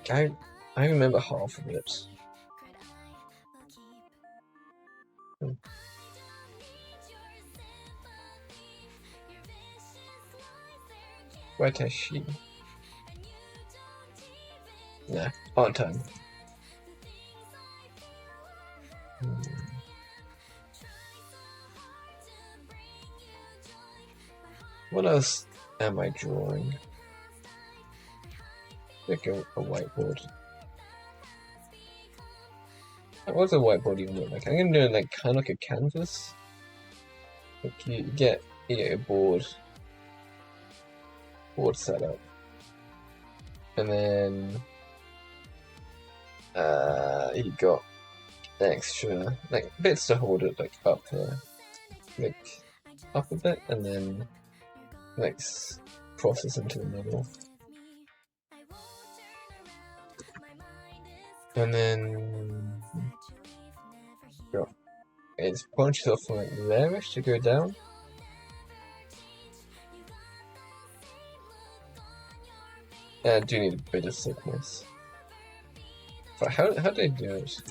I remember half of it. What is she? Nah, on time. What else am I drawing? Like a whiteboard. What's a whiteboard even look like? I'm gonna do it like kind of like a canvas. Like you get a board set up, and then you got extra like bits to hold it like up here, like up a bit, and then like process into the middle, and then it's bunches off from like there-ish to go down. I do need a bit of thickness. But how do I do it?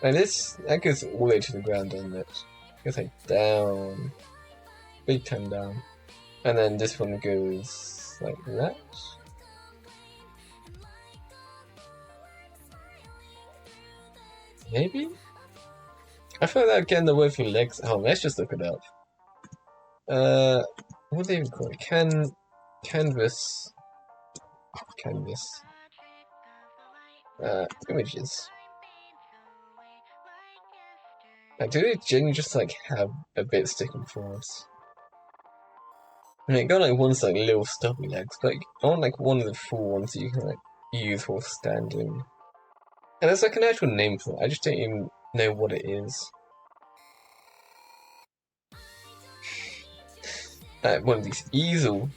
And that goes all the way to the ground, doesn't it? It goes like down, big time down, and then this one goes like that. Maybe? I feel like getting the word for legs. Oh, let's just look it up. What do they even call it? Canvas. Images. Do they genuinely just like have a bit sticking forwards? I mean, it got like one's like little stubby legs, but like, I want like one of the full ones that you can like use while standing. And there's like an actual name for it. I just don't even know what it is. One of these easel.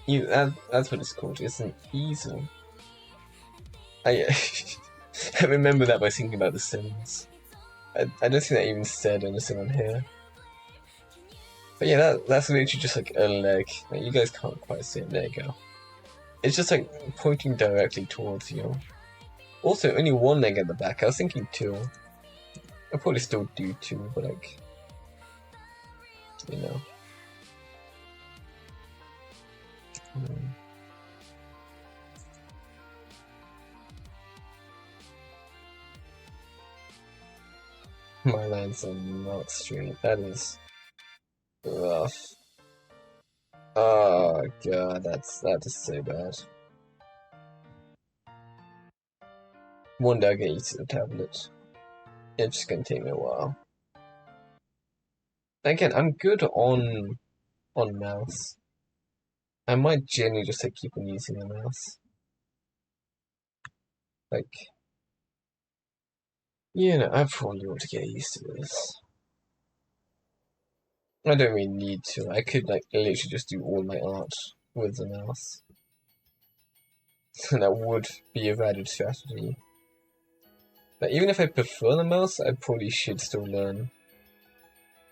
That's what it's called. It's an easel. I remember that by thinking about The Sims. I don't think that even said anything on here. But yeah, that's literally just like a leg. Like, you guys can't quite see it. There you go. It's just like pointing directly towards you. Also, only one leg at the back. I was thinking two. I'll probably still do two, but like, you know. My lines are not straight. That is rough. Oh god, that is so bad. One day I'll get used to the tablet. It's just gonna take me a while. Again, I'm good on mouse. I might generally just like keep on using the mouse. Like, you know, I probably want to get used to this. I don't really need to. I could like literally just do all my art with the mouse. That would be a valid strategy. But even if I prefer the mouse, I probably should still learn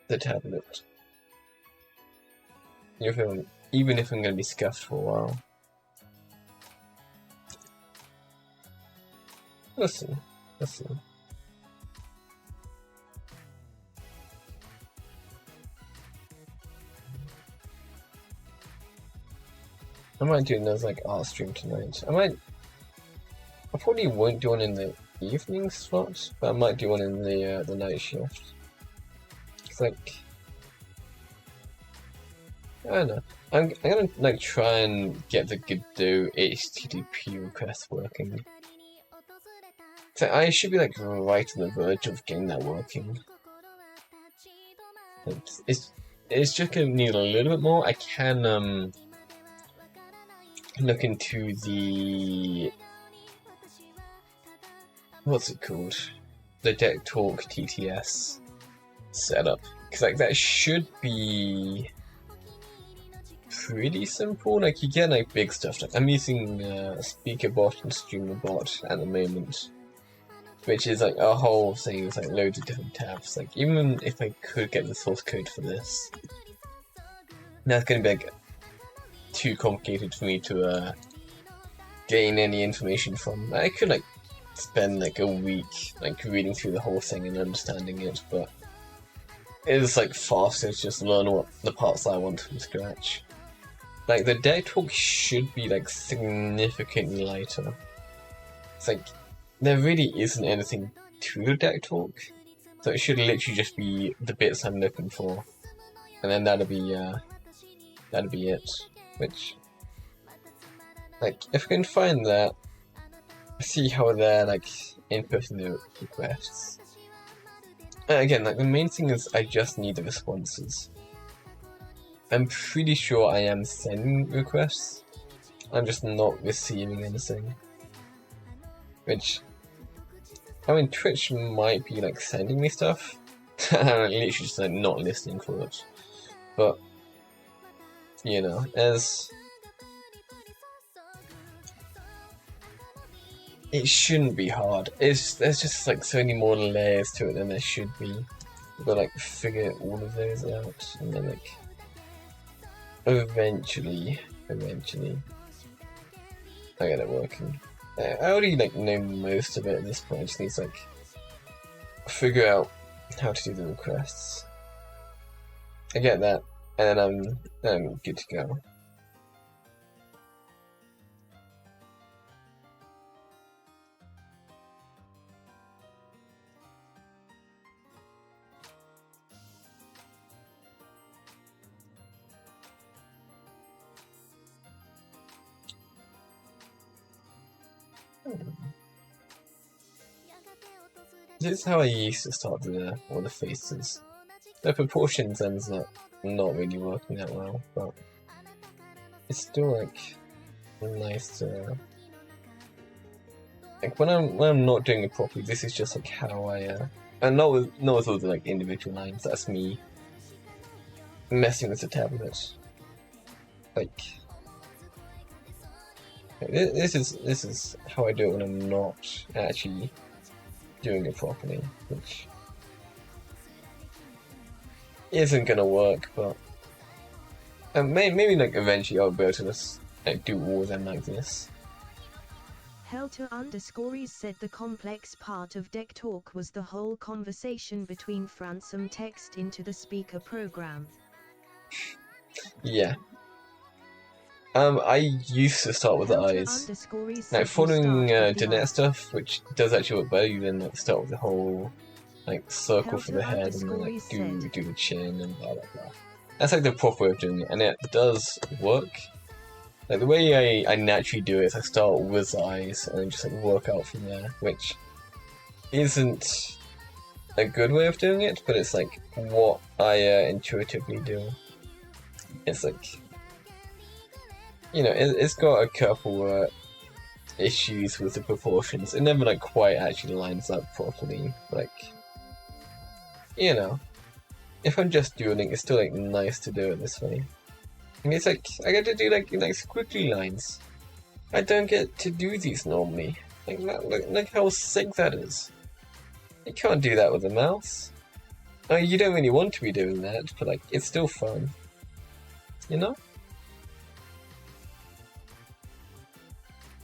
the tablet. Even if I'm going to be scuffed for a while. Let's see. Let's see. I might do another like art stream tonight. I probably won't do one in the evening slot, but I might do one in the night shift. It's like, I don't know. I'm gonna like try and get the Godot HTTP request working. So I should be like right on the verge of getting that working. It's just gonna need a little bit more. I can look into the, what's it called? The DeckTalk TTS setup. Because like that should be pretty simple. Like you get like big stuff. Like I'm using SpeakerBot and StreamerBot at the moment, which is like a whole thing with like loads of different tabs. Like even if I could get the source code for this, that's gonna be like too complicated for me to gain any information from. I could like spend like a week like reading through the whole thing and understanding it, but it is like faster to just learn what the parts I want from scratch. Like the DeckTalk should be like significantly lighter. It's like there really isn't anything to the DeckTalk, so it should literally just be the bits I'm looking for, and then that'll be it. Which, like, if I can find that, see how they're like inputting the requests. And again, like the main thing is I just need the responses. I'm pretty sure I am sending requests. I'm just not receiving anything. Which, I mean, Twitch might be like sending me stuff, and I'm literally just like not listening for it. But you know, it shouldn't be hard. There's just like so many more layers to it than there should be. You've got to like figure all of those out, and then like eventually I get it working. I already like know most of it at this point. I just need to like figure out how to do the requests. I get that, and then I'm good to go. This is how I used to start all the faces. The proportions ends up not really working that well, but it's still like nice to like when I'm not doing it properly. This is just like how and not with all the like individual lines. That's me messing with the tablet. Like this is how I do it when I'm not actually doing it properly, which isn't gonna work, but maybe like eventually I'll be able to just like do all of them like this. Helter_is said the complex part of DeckTalk was the whole conversation between Fransum text into the speaker program. Yeah. I used to start with the eyes. Like following Jeanette stuff, which does actually work better, you then like start with the whole like circle for the head and then like do the chin and blah blah blah. That's like the proper way of doing it, and it does work. Like the way I naturally do it is I start with the eyes and then just like work out from there, which isn't a good way of doing it, but it's like what I intuitively do. It's like, you know, it's got a couple issues with the proportions. It never like quite actually lines up properly. Like, you know, if I'm just doing it, it's still like nice to do it this way. And it's like I get to do like squiggly lines. I don't get to do these normally. Like how sick that is. You can't do that with a mouse. You don't really want to be doing that, but like it's still fun, you know?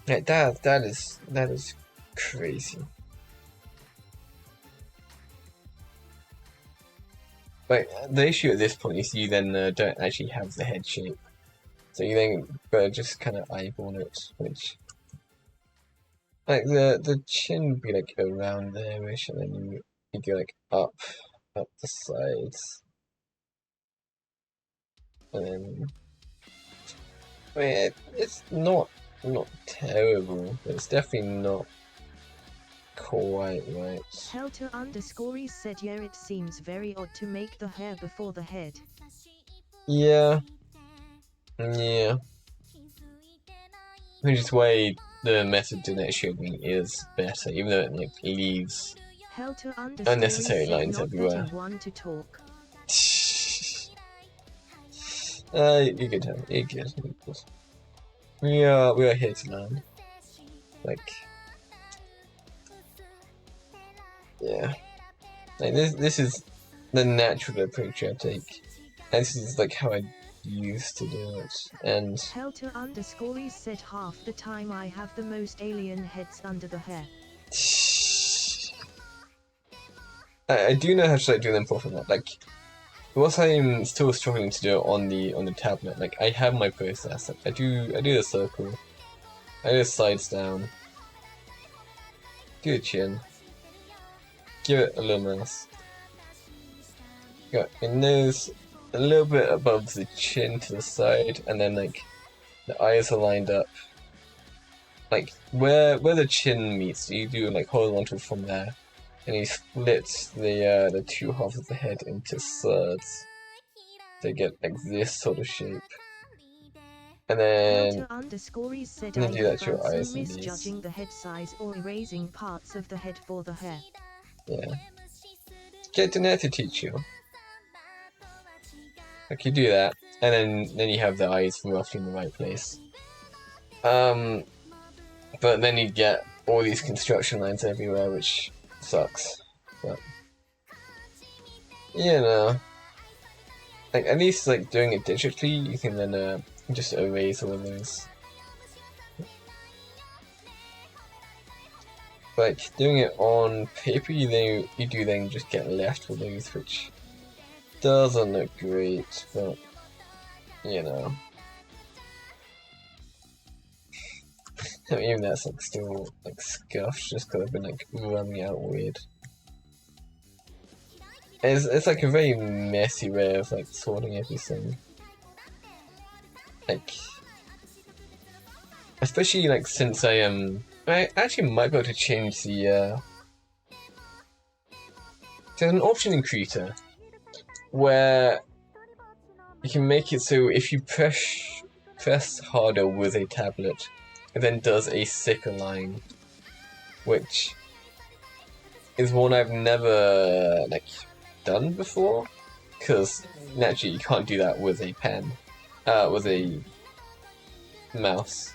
Like that is crazy. Like the issue at this point is you then don't actually have the head shape, so you then just kind of eyeball it, which like the chin would be like around there-ish, and then you go like up the sides, and then I mean it's not terrible, but it's definitely not quite right. Helter_e said yeah, it seems very odd to make the hair before the head. Yeah. Which is why the method Dinesh showed me is better, even though it like leaves unnecessary lines everywhere. To talk. You can tell. You can. We are here to learn. Like, yeah. Like this is the natural approach I take. And this is like how I used to do it. And Helter_e said half the time I have the most alien heads under the hair. I do know how to like do them properly. Like, what I'm still struggling to do on the tablet. Like, I have my process. Like, I do the circle. I do the sides down. Do the chin. Give it a little mouse. Got your nose a little bit above the chin to the side, and then like the eyes are lined up. Like where the chin meets, you do like horizontal from there, and you split the two halves of the head into thirds to get like this sort of shape. And then do that to your eyes and misjudging the head size or erasing parts of the head for the hair. Yeah. Get Daenerys to teach you. Like you do that, and then you have the eyes roughly in the right place. But then you get all these construction lines everywhere, which sucks. But you know, like at least like doing it digitally, you can then just erase all of those. Like doing it on paper, you do then just get left with those, which doesn't look great, but you know. Even that's like still like scuffed just because I've been like running out weird. It's like a very messy way of like sorting everything. Like, especially like since I actually might be able to change the there's an option in Krita where you can make it so if you press harder with a tablet, it then does a thicker line, which is one I've never like done before, because naturally you can't do that with a pen, with a mouse.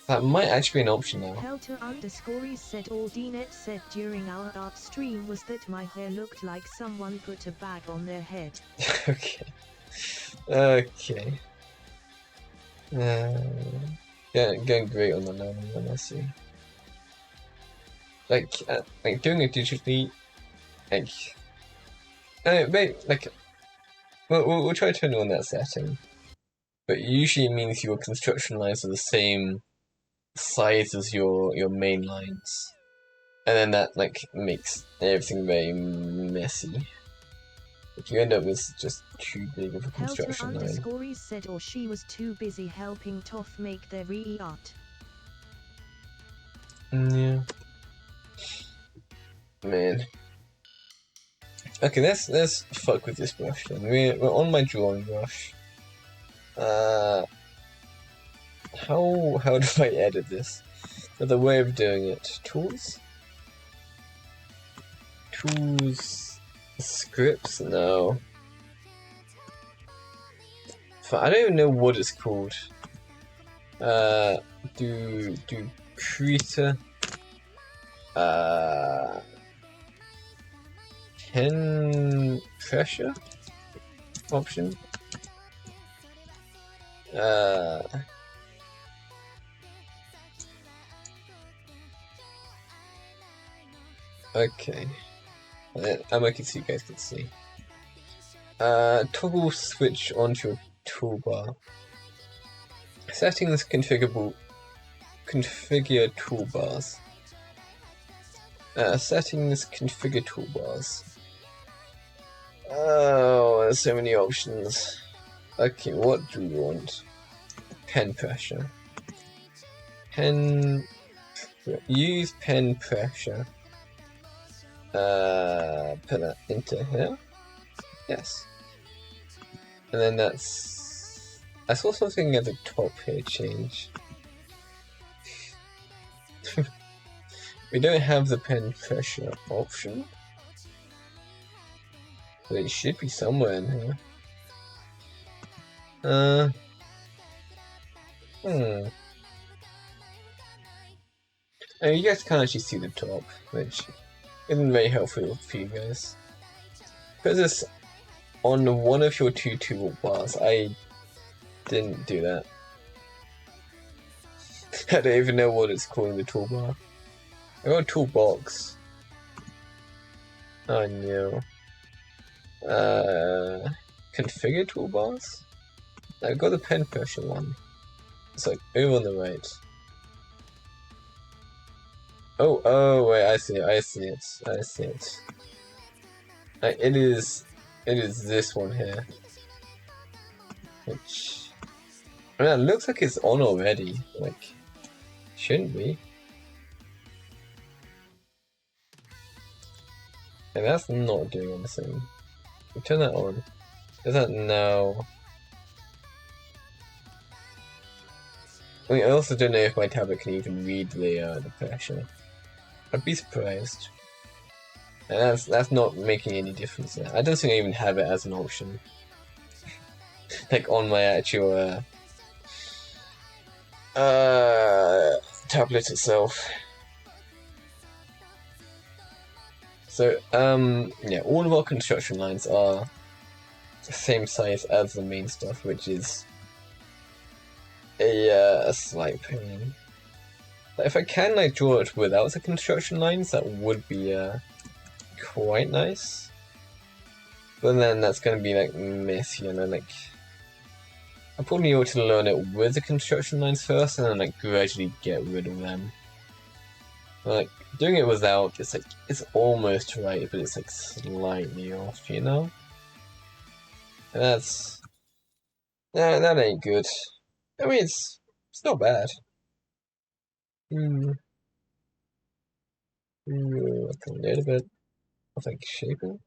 That might actually be an option now. Helter_e said all DNet said during our art stream was that my hair looked like someone put a bag on their head. Okay. Okay. Yeah, going great on the learning one, I see. Like doing it digitally, like, we'll try to turn on that setting, but usually it means your construction lines are the same size as your main lines, and then that like makes everything very messy. If you end up with just too big of a construction line. Helter_e said or she was too busy helping Toph make their re-art. Yeah. Man. Okay, let's fuck with this brush then. We're on my drawing brush. How do I edit this? There's a way of doing it. Tools? Tools... Scripts? No. I don't even know what it's called. Do Krita. pen pressure option. Okay. I'm making so you guys can see. Toggle switch onto your toolbar. Settings configurable. Configure toolbars. Settings configure toolbars. Oh, there's so many options. Okay, what do we want? Pen pressure. Use pen pressure. Put that into here. Yes. And then I saw something at the top here change. We don't have the pen pressure option. But it should be somewhere in here. And you guys can't actually see the top, which isn't very helpful for you guys. Put this on one of your two toolbars. I didn't do that. I don't even know what it's called in the toolbar. I got a toolbox. Oh no. Configure toolbars? I got the pen pressure one. It's like over on the right. Oh wait, I see it. It is this one here. Which, I mean, it looks like it's on already. Like, shouldn't be. And that's not doing anything. We turn that on. Is that now? I mean, I also don't know if my tablet can even read the pressure. I'd be surprised. And that's not making any difference there. I don't think I even have it as an option. Like on my actual tablet itself. So yeah, all of our construction lines are the same size as the main stuff, which is a slight pain. Like, if I can like draw it without the construction lines, that would be quite nice. But then that's gonna be like messy, and then like I probably ought to learn it with the construction lines first, and then like gradually get rid of them. But, like doing it without, it's like it's almost right, but it's like slightly off, you know. And that ain't good. I mean, it's not bad. Like a little bit of like shaping.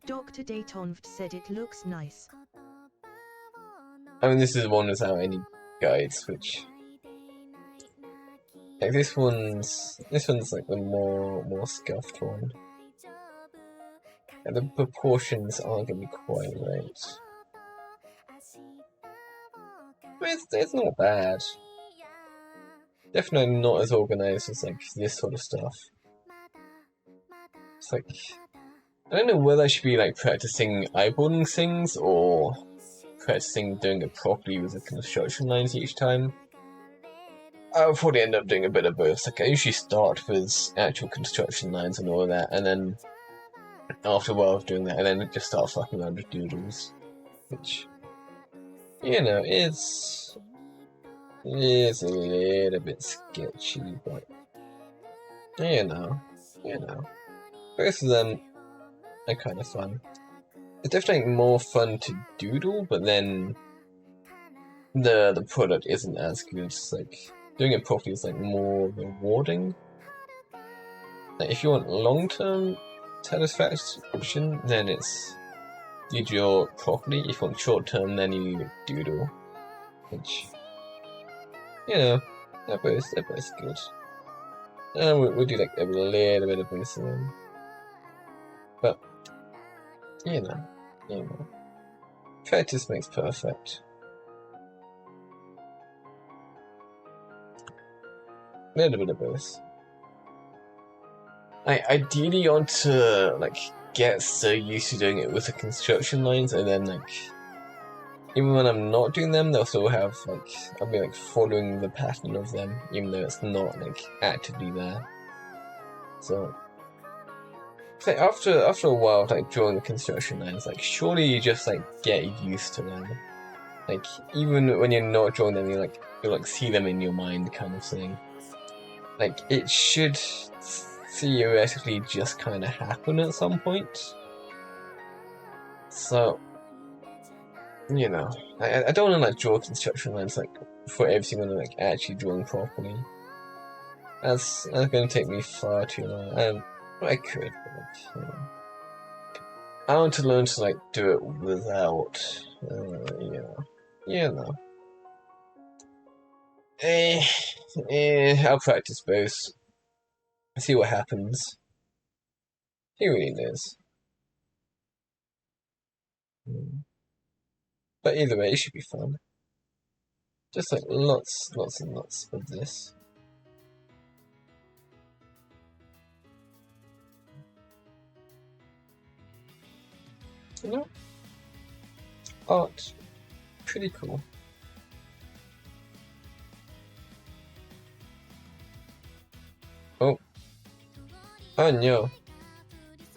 Dr. Daytonft said it looks nice. I mean, this is one without any guides, which like this one's like the more scuffed one. And the proportions aren't gonna be quite right. But it's not bad. Definitely not as organized as like this sort of stuff. It's like I don't know whether I should be like practicing eyeballing things or practicing doing it properly with the construction lines each time. I'll probably end up doing a bit of both. Like I usually start with actual construction lines and all of that, and then after a while of doing that, and then just start fucking around with doodles, which, you know, it's a little bit sketchy, but you know, both of them are kind of fun. It's definitely more fun to doodle, but then the product isn't as good. It's like doing it properly is like more rewarding. Like if you want long-term satisfaction, then it's you draw properly. If you want short-term, then you doodle, which, you know, they're both good. And we'll do like a little bit of both of them, but you know, practice makes perfect. little bit of both. I ideally want to like get so used to doing it with the construction lines, and then like even when I'm not doing them, they'll still have like I'll be like following the pattern of them, even though it's not like actively there. So like after a while of like drawing the construction lines, like surely you just like get used to them. Like even when you're not drawing them, you like see them in your mind, kind of thing. Like it should theoretically just kind of happen at some point. So you know, I don't want to like draw construction lines like for everything when I'm like actually drawing properly. That's going to take me far too long. I could, but I want to learn to like do it without, you know. I'll practice both. See what happens. Who really knows? But either way, it should be fun. Just like lots and lots of this. You know? Art. Pretty cool. Oh. Oh no.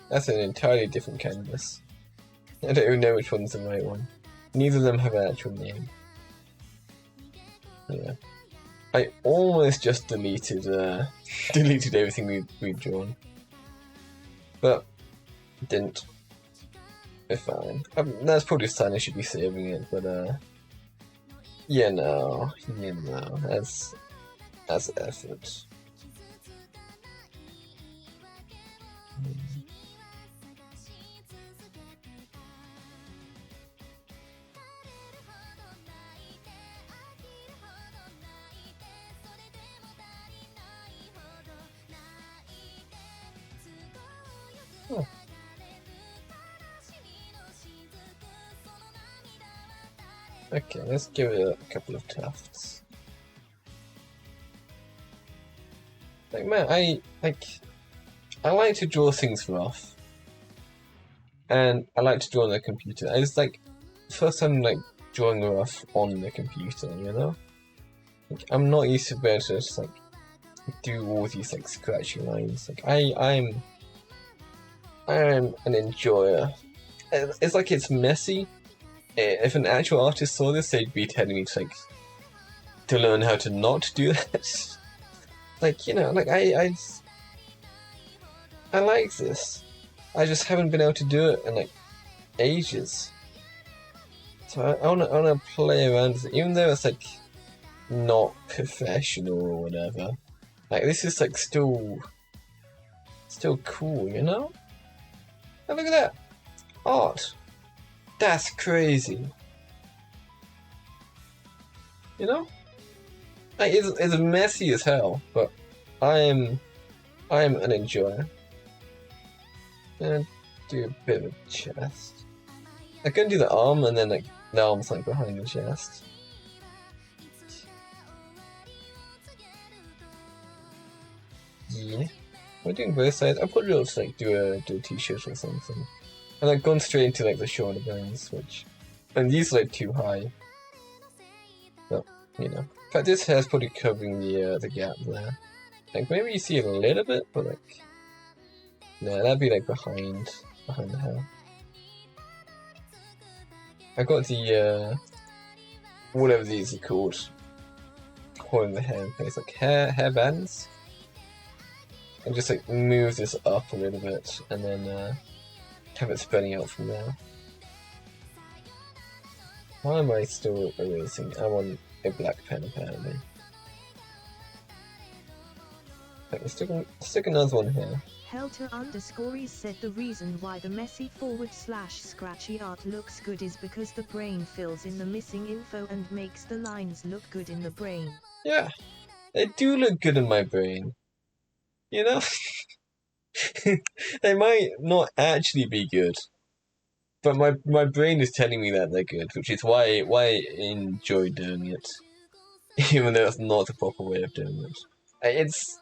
That's an entirely different canvas. I don't even know which one's the right one. Neither of them have an actual name. Yeah. I almost just deleted everything we've drawn. But didn't. We're fine. That's probably a sign I should be saving it, but that's effort. Oh. Okay, let's give it a couple of tufts. Like man, I like to draw things rough, and I like to draw on the computer. It's like first time like drawing rough on the computer, you know. Like, I'm not used to being able to just like do all these like scratchy lines. Like I'm an enjoyer. It's like it's messy. If an actual artist saw this, they'd be telling me to learn how to not do that. Like, you know, like I like this. I just haven't been able to do it in like ages. So I wanna play around with it, even though it's like not professional or whatever. Like this is like still cool, you know? And look at that! Art! That's crazy! You know? Like it's messy as hell, but I am an enjoyer. And do a bit of a chest. I can do the arm and then like the arm's like behind the chest. Yeah. We're doing both sides. I'll probably just like do a t-shirt or something. And like gone straight into like the shoulder bones, and these are like too high. But you know. In fact, this hair's probably covering the gap there. Like maybe you see it a little bit, but like no, that'd be like behind the hair. I got the whatever these are called, holding the hair in place, like hair bands. And just like move this up a little bit, and then have it spreading out from there. Why am I still erasing? I'm on a black pen apparently. Right, let's stick another one here. Helter_Stories said the reason why the messy / scratchy art looks good is because the brain fills in the missing info and makes the lines look good in the brain. Yeah, they do look good in my brain. You know? They might not actually be good, but my brain is telling me that they're good, which is why I enjoy doing it. Even though it's not the proper way of doing it. It's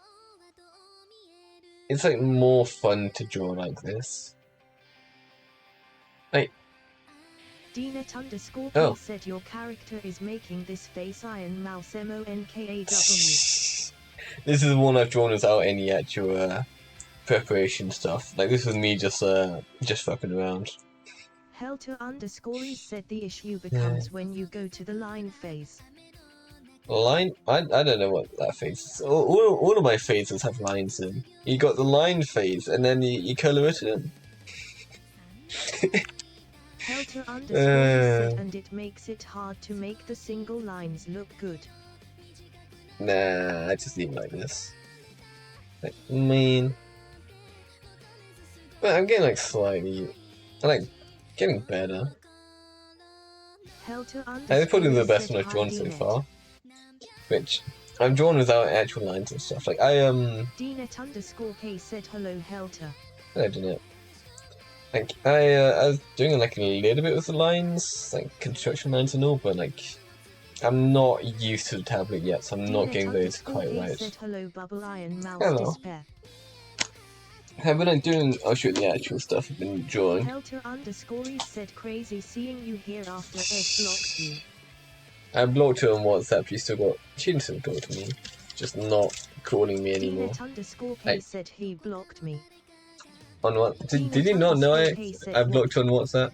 like more fun to draw like this. Like, DNet_K oh. said your character is making this face Iron Mouse MONKAW. This is one I've drawn without any actual preparation stuff. Like, this was me just fucking around. Helter_E said the issue becomes when you go to the line phase. Line? I don't know what that phase is. All of my phases have lines in. You got the line phase, and then you color it in. Helter_E said, and it makes it hard to make the single lines look good. Nah, I just leave it like this. Like, man. But I'm getting like slightly... I like getting better. That's probably the best one I've drawn so far. Which I've drawn without actual lines and stuff. Like DNet_K said hello Helter. I don't know. Like I was doing like a little bit with the lines, like construction lines and all, but like I'm not used to the tablet yet, so I'm not getting those quite right. Said hello Bubble Iron Mouse Hello. Despair. I've been like doing, I'll show you the actual stuff I've been drawing. Helter_E said crazy seeing you here after Ed blocked you. I blocked her on WhatsApp, she can still talk to me, just not calling me anymore. DNet_K said he blocked me. On what? Did you not know I blocked her on WhatsApp?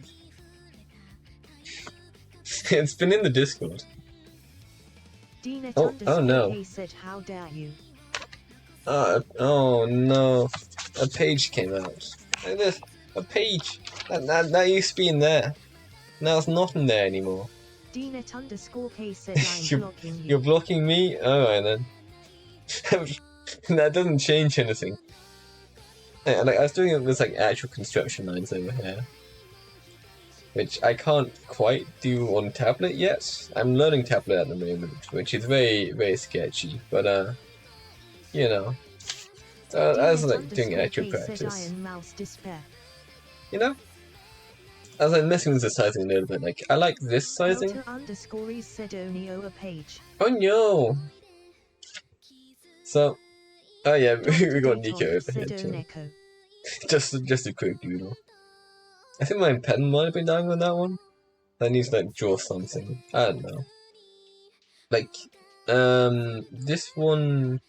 It's been in the Discord. Oh no. Said how dare you. Oh no. A page came out. Like this. A page. That used to be in there. Now it's not in there anymore. DNet_K said I'm blocking you. You're blocking me? Alright then. That doesn't change anything. Yeah, like I was doing it with like actual construction lines over here. Which I can't quite do on tablet yet. I'm learning tablet at the moment, which is very, very sketchy, but you know. I was like doing actual practice. You know? I was like messing with the sizing a little bit, like I like this sizing. Oh no! So oh yeah, we got Nico over here too. just a quick doodle. I think my pen might have been down with that one. I need to like draw something. I don't know. Like, this one.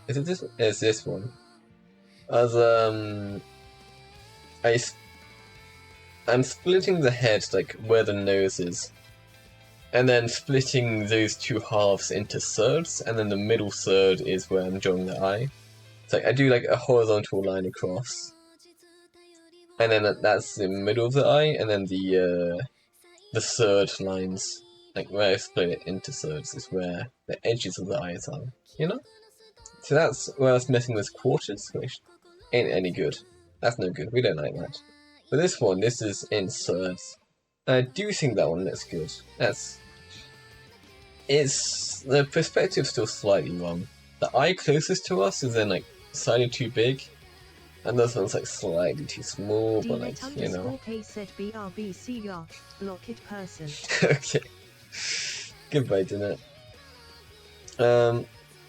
Is it this? It's this one. As I'm splitting the head like where the nose is, and then splitting those two halves into thirds, and then the middle third is where I'm drawing the eye. So I do like a horizontal line across. And then that's the middle of the eye, and then the third lines, like where I split it into thirds, is where the edges of the eyes are, you know? So that's where I was messing with quarters, which ain't any good. That's no good, we don't like that. But this one, this is in thirds. I do think that one looks good. The perspective's still slightly wrong. The eye closest to us is then like slightly too big. And this one's like slightly too small, but like, you know. Said BRBC block it person. Okay. Goodbye, Dinette.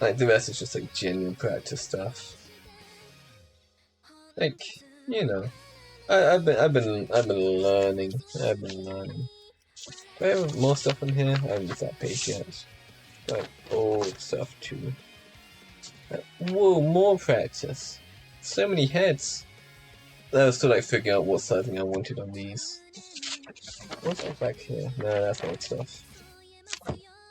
Like the rest is just like genuine practice stuff. Like, you know. I've been learning. Do I have more stuff in here? I haven't used that page yet. Like old stuff too. Whoa, more practice. So many heads. I was still like figuring out what sizing I wanted on these. What's that back here? No, that's old stuff.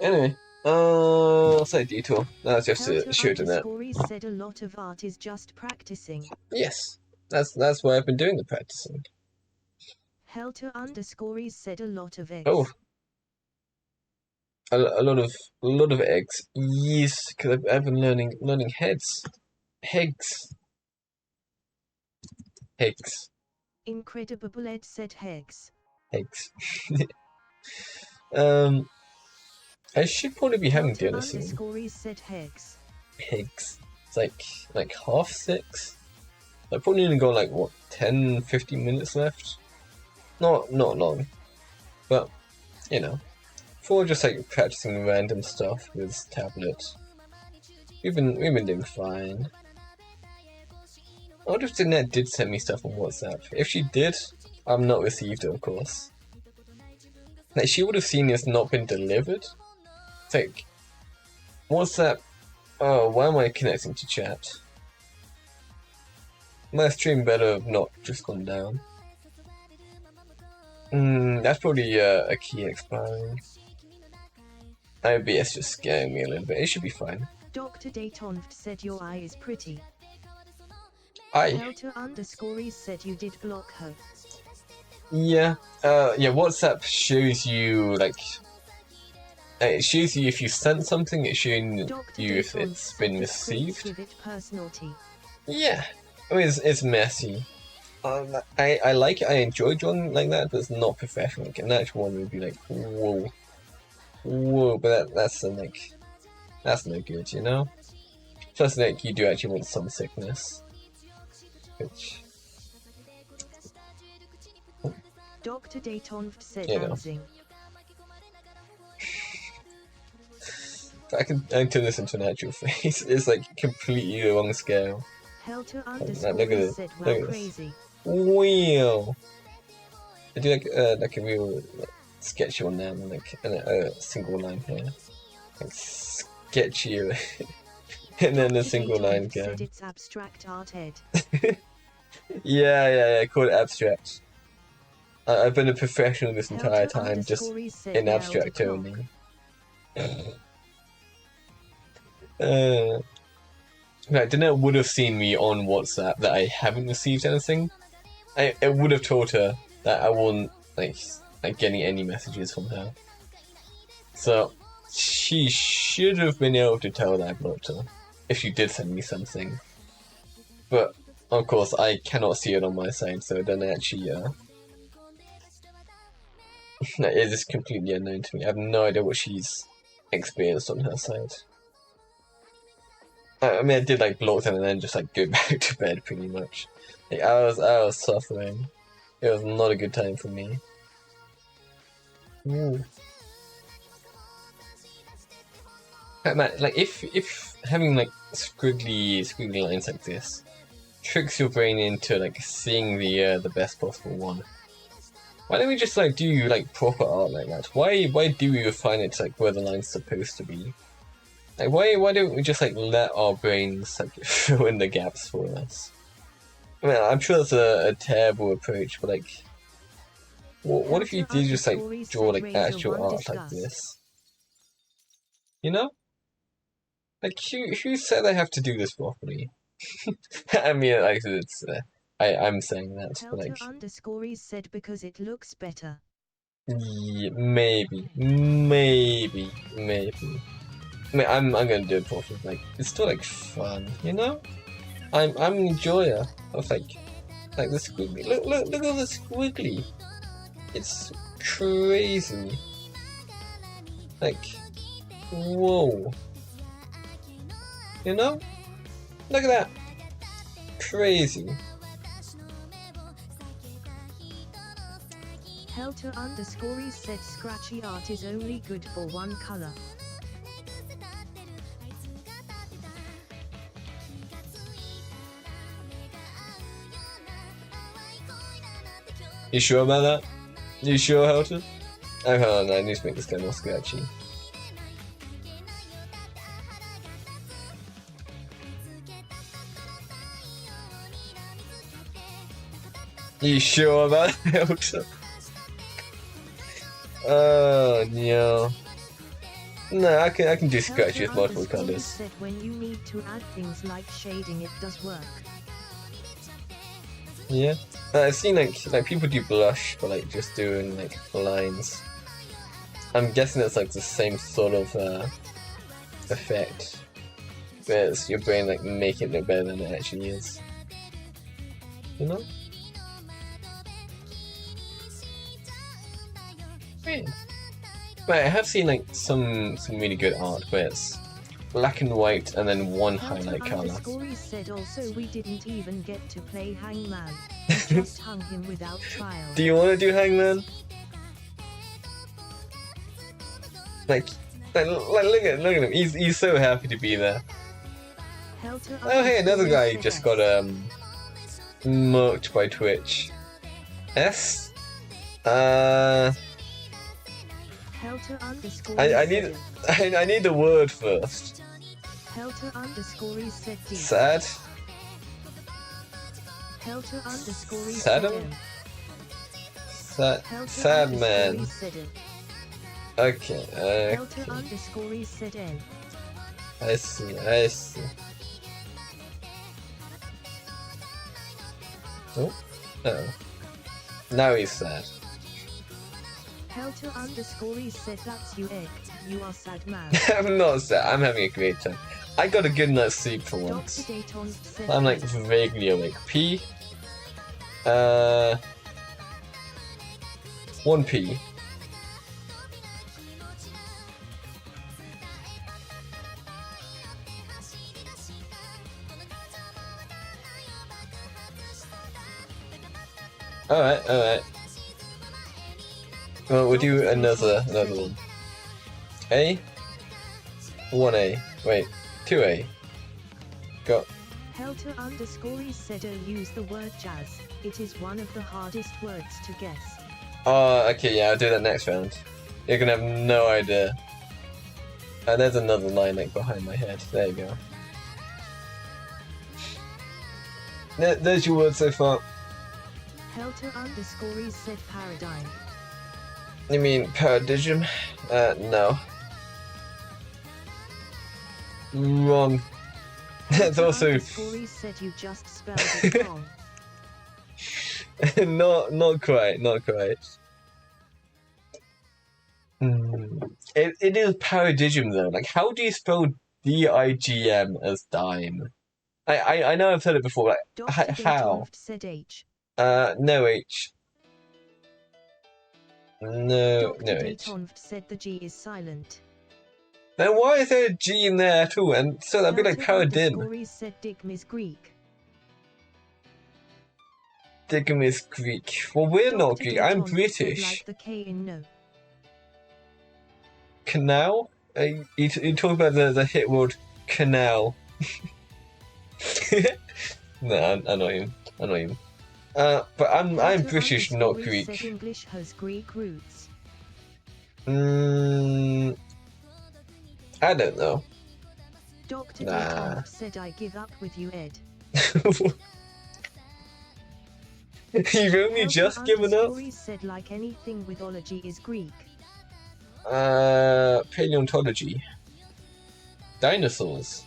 Anyway, slight detour. That's just to shoot in that. Said a lot of art is just practicing. Yes, that's why I've been doing the practicing. Helter_E said a lot of eggs. Oh, a lot of eggs. Yes, because I've been learning heads. Hegs. Hegs. Incredible Ed said hegs. Hegs. I should probably be having dinner soon. Said hegs. Hegs. It's like 6:30. I've probably only got like what 10-15 minutes left. Not long, but you know, for just like practicing random stuff with tablet. we've been doing fine. I wonder if Jeanette did send me stuff on WhatsApp. If she did, I've not received it, of course. Like, she would have seen it's not been delivered. It's like, WhatsApp. Oh, why am I connecting to chat? My stream better have not just gone down. That's probably a key expiring. OBS just scaring me a little bit. It should be fine. Dr. Daytonft said your eye is pretty. Helter_is said you did block her. Yeah. Yeah, WhatsApp shows you, like... It shows you if you sent something, it's showing you if it's been received. Give it personality. Yeah. I mean, it's messy. I like it, I enjoy drawing like that, but it's not professional. Like, an actual one would be like, whoa. Whoa, but that's like... That's no good, you know? Plus, like, you do actually want some sickness. Which... Dr. Daytonft said You know. dancing. I can turn this into an actual face. It's like completely the wrong scale. Helter_is said Look well at crazy. Wow. I do like a real sketchy one now, like a single line here. Like sketchy and then a single line again. Said it's abstract art head. Yeah, call it abstract. I've been a professional this entire time, just in abstract only. Right, Danette would have seen me on WhatsApp that I haven't received anything. I would have told her that I wasn't like getting any messages from her. So she should have been able to tell that I blocked her if she did send me something. But of course, I cannot see it on my side, so it doesn't actually. It is just completely unknown to me. I have no idea what she's experienced on her side. I mean, I did like block them and then just like go back to bed pretty much. Like, I was suffering. It was not a good time for me. Ooh. Like if having like squiggly lines like this tricks your brain into like seeing the best possible one. Why don't we just like do like proper art like that? Why do we refine it to like where the line's supposed to be? Like why don't we just like let our brains like fill in the gaps for us? I mean, I'm sure that's a terrible approach, but like, what if you did just like draw like actual art like this? You know? Like who said I have to do this properly? I mean, like it's I'm saying that, but like. Helter_is said because it looks better. Yeah, maybe. I mean, I'm gonna do it properly. Like, it's still like fun, you know? I'm an enjoyer of like the squiggly. Look at the squiggly. It's crazy. Like, whoa. You know? Look at that. Crazy. Helter_is said scratchy art is only good for one color. You sure about that? You sure, Helter? Oh, hold on, I need to make this guy more scratchy. You sure about that, Helter? Oh no. No, I can do scratchy with multiple colors. Said when you need to add things like shading, it does work. Yeah, I've seen like people do blush for like just doing like lines. I'm guessing it's like the same sort of effect, but it's your brain like making it look better than it actually is. You know? Right. But I have seen like some really good art where it's black and white and then one highlight color. Helter_is said also we didn't even get to play Hangman. We just hung him without trial. Do you want to do Hangman? Like look at him. He's so happy to be there. Helter Oh hey, another guy underscore just S. got murked by Twitch. S? Helter underscore I need I need the word first. Helter underscore said D. Sad? Helter underscore Sad? Sad man. Okay, Helter underscore said N. I see, I see. Oh, uh-oh. Now he's sad. Helter underscore said that's you egg. You are sad man. I'm not sad, I'm having a great time. I got a good night's sleep for once. Dr. Dayton said I'm like vaguely awake. P. 1P. Alright, alright. Well, we'll do another one. A? 1A. Wait, 2A. Go. Helter underscore said use the word jazz. It is one of the hardest words to guess. Oh, okay, yeah, I'll do that next round. You're gonna have no idea. And there's another line like behind my head. There you go. There's your word so far. Helter underscore said paradigm. You mean paradigm? No. Wrong. That's also Underscore said you just spelled it wrong. not quite. It is paradigm though. Like, how do you spell D-I-G-M as dime? I know I've heard it before. Like, how? Said H. No H. No H. Said the G is silent. Then why is there a G in there at all? And so that'd be like paradigm. Said Digm is Greek. Digm is Greek. Well, we're not Greek. I'm British. Like the K in no. Canal? You talk about the hit word canal. No, I'm not even. But I'm British, not Greek. Said English has Greek roots. I don't know. Dr. Nah. Said I give up with you, Ed. You've only just given up? Said like anything with ology is Greek. Paleontology. Dinosaurs.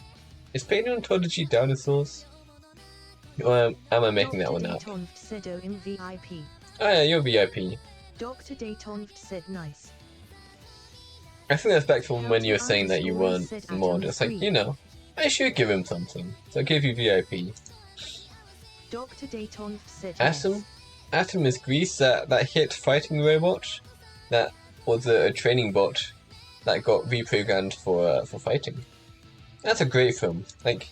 Is paleontology dinosaurs? Or am I making that one up? Said O in VIP. Oh yeah, you're VIP. Dr. Dayton said nice. I think that's back from when you were saying that you weren't mod. It's like, you know, I should give him something. So I gave you VIP. Dr. Dayton said Atom? yes. Atom is Greece, that hit fighting robot. That was a training bot that got reprogrammed for fighting. That's a great film. Like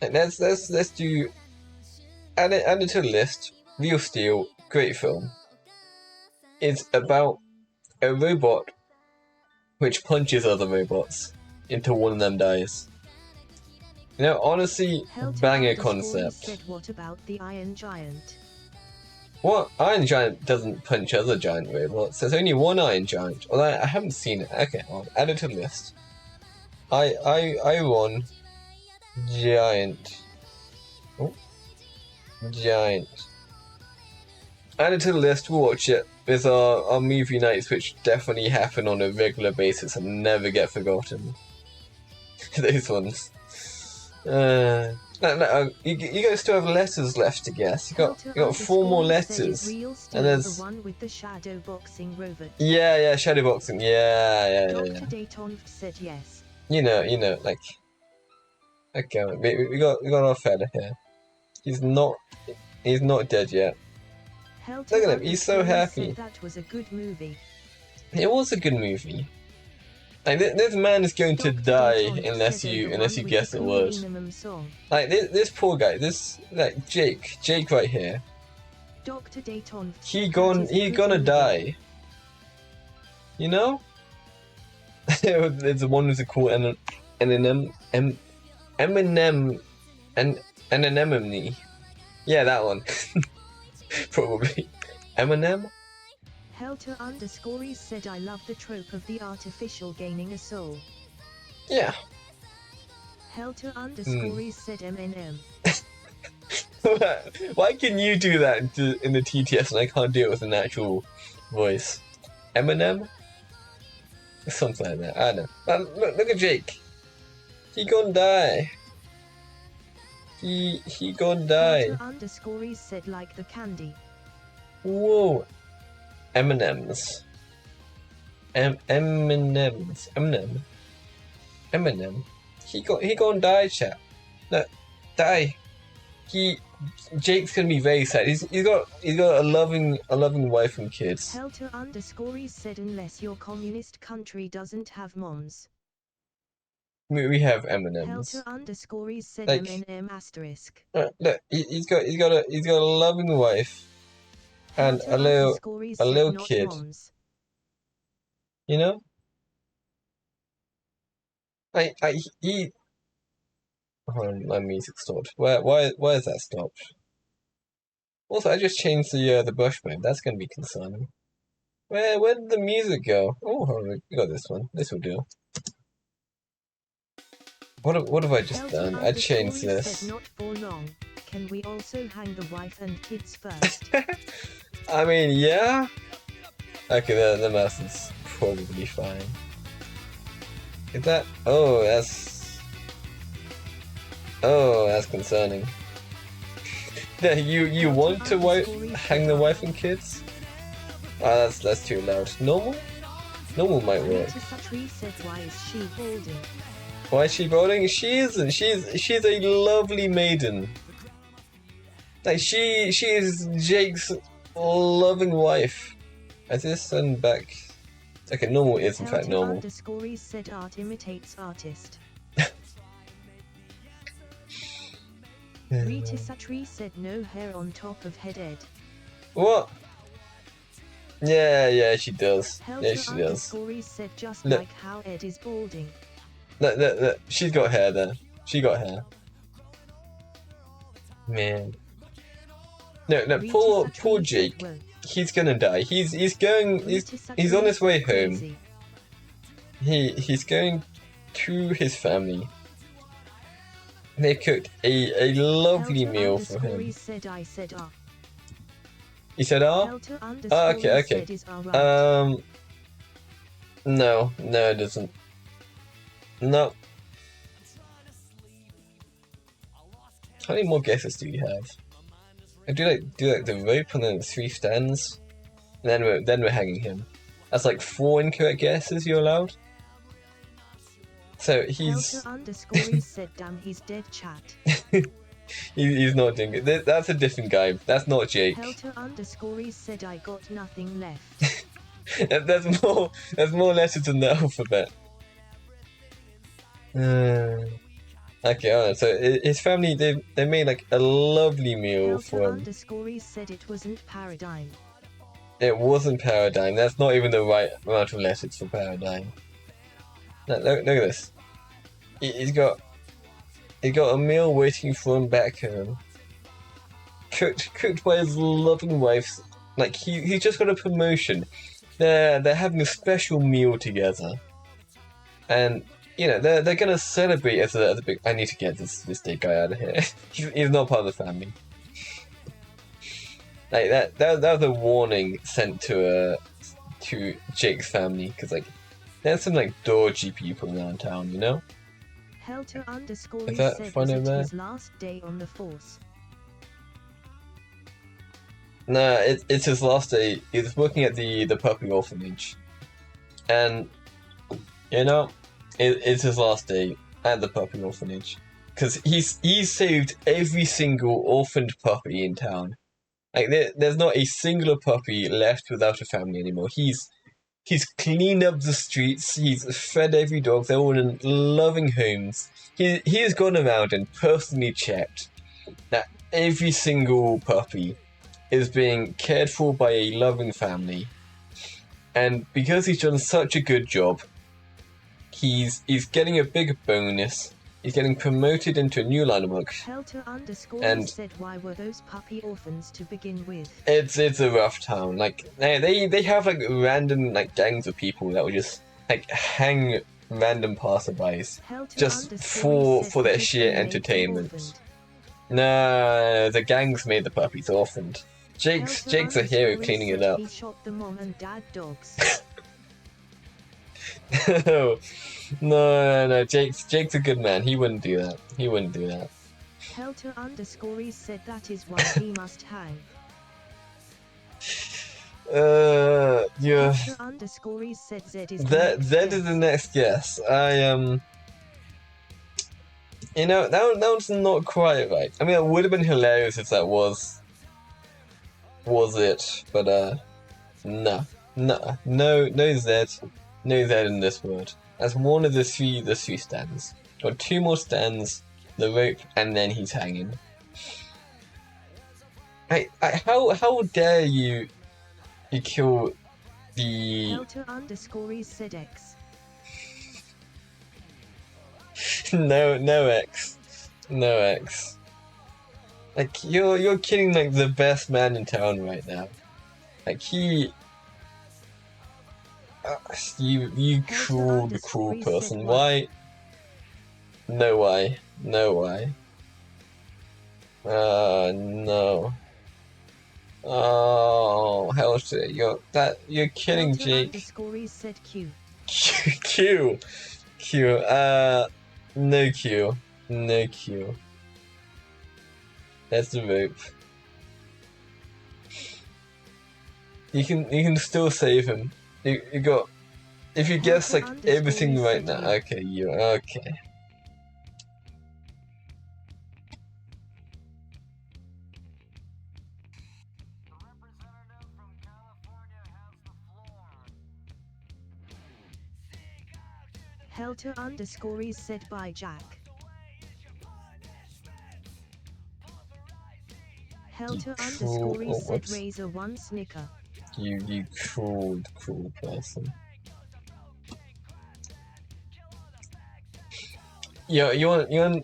let's do add it to the list. Real Steel, great film. It's about a robot which punches other robots until one of them dies. You know, honestly, banger concept. Said, what about the Iron Giant? What? Iron Giant doesn't punch other giant robots. There's only one Iron Giant. Although I haven't seen it. Okay, I'll add it to the list. Iron Giant. Oh. Giant. Add it to the list, we'll watch it. There's our movie nights, which definitely happen on a regular basis and never get forgotten. Those ones. You guys still have letters left to guess. You got 4 more letters. And there's the one with the shadow boxing robot. Yeah, shadow boxing. Yeah. Dr. Dayton said yes. You know, like. Okay, we got our fella here. He's not dead yet. Look at him, he's so happy. That was a good movie. It was a good movie. Like this man is going to die unless you guess the word. Like this poor guy, Jake right here. Dr. Dayton. He's gonna die. You know? There's the one who's called Eminem. Eminem and an anemone. Yeah, that one. Probably. Eminem? Helter_is said I love the trope of the artificial gaining a soul. Yeah. Helter_is said Eminem. Why can you do that in the TTS and I can't do it with an actual voice? Eminem? Something like that. I don't know. Look at Jake. He gonna die. He gonna die. Helter_is said like the candy. Whoa. M&M's. M&M's. Eminem. He gonna die, chat. No, die. Jake's gonna be very sad. He's got a loving wife and kids. Helter_is said unless your communist country doesn't have moms. We have M&M's. Helter_is said Like, M&M asterisk. Look, he's got a loving wife and a little kid. Moms. You know? Hold on, my music stopped. Why is that stopped? Also, I just changed the brush mode. That's gonna be concerning. Where did the music go? Oh, hold on, we got this one. This will do. What have I just done? I changed this. Said not for long. Can we also hang the wife and kids first? I mean, yeah. Okay, the mouse is probably fine. Is that? Oh, that's concerning. Yeah, you want to hang the wife and kids? Ah, that's too loud. Normal might work. Why is she balding? Why is she balding? She isn't. She's a lovely maiden. Like she is Jake's loving wife. Is this and back? Okay, normal is in fact normal. Helter_is said art imitates artist. Rita_Satri said no hair on top of head Ed. What? Yeah, she does. Yeah, she does. Helter_is said just like how Ed is balding. Look. She's got hair there. She got hair. Man. No, poor Jake. He's gonna die. He's on his way home. He's going to his family. They cooked a lovely meal for him. He said ah? Ah, okay. No, it doesn't. No. How many more guesses do you have? I do like the rope and then 3 stands. And then we're hanging him. That's like 4 incorrect guesses you're allowed. So he's Helter_is said damn he's dead chat. he's not doing it. That's a different guy. That's not Jake. Helter_is said I got nothing left. There's more letters in the alphabet. Okay, alright, so his family, they made like a lovely meal for him. Helter_is said it wasn't Paradigm. It wasn't Paradigm. That's not even the right amount of letters for Paradigm. Look at this. He's got a meal waiting for him back home. Cooked by his loving wife. Like he just got a promotion. They're having a special meal together, and you know they're gonna celebrate as a big. I need to get this dead guy out of here. He's not part of the family. Like that was a warning sent to Jake's family because like there's some like dodgy people around town, you know. Helter_is said it was his last day on the force. Nah, it's his last day. He's working at the puppy orphanage, and you know, it's his last day at the puppy orphanage because he's saved every single orphaned puppy in town. Like there's not a single puppy left without a family anymore. He's cleaned up the streets. He's fed every dog. They're all in loving homes. He has gone around and personally checked that every single puppy is being cared for by a loving family. And because he's done such a good job, he's getting a big bonus. He's getting promoted into a new line of work. Helter underscore And said, why were those puppy orphans to begin with? It's a rough town. Like they have like random like gangs of people that will just like hang random passerbys Helter just underscore said for their because sheer they made them entertainment. orphaned. No, the gangs made the puppies orphaned. Jake's a hero Helter cleaning it said up. he shot the mom and dad dogs. No. Jake's a good man. He wouldn't do that. He wouldn't do that. Helter underscore said that is why he must hang. Yeah. Helter underscore said Z is the That next is the guess. next guess. You know, that one's not quite right. I mean, it would have been hilarious if that was it, but no Z in this word. That's one of the three stands. Got two more stands, the rope, and then he's hanging. How dare you kill the Helter underscore said X. no X. Like you're killing like the best man in town right now. Like he you cruel person. Why? No why. No. Oh, Helter, you're killing Helter Jake. underscore said Q. Q. No Q. That's the rope. You can still save him. You got. If you guess like everything right now, okay, okay. Helter underscore said by Jack. Helter underscore said Razor 1 Snicker. You cruel person. Yeah, you want to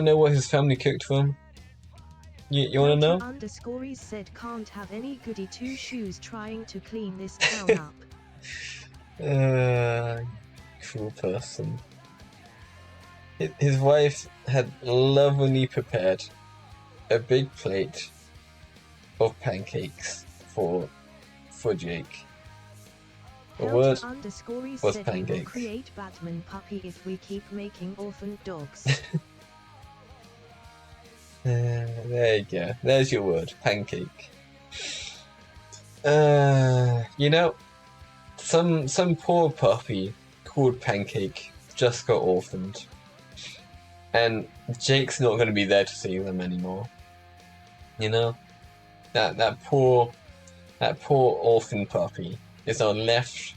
know what his family cooked for him? You want to know? Underscore said can't have any goody two shoes trying to clean this town up. Cruel person. His wife had lovingly prepared a big plate of pancakes for Jake. The word was said pancakes. We will create Batman puppy if we keep making orphaned dogs. There you go. There's your word, pancake. You know, some poor puppy called Pancake just got orphaned, and Jake's not going to be there to save them anymore. You know, that poor orphan puppy is now left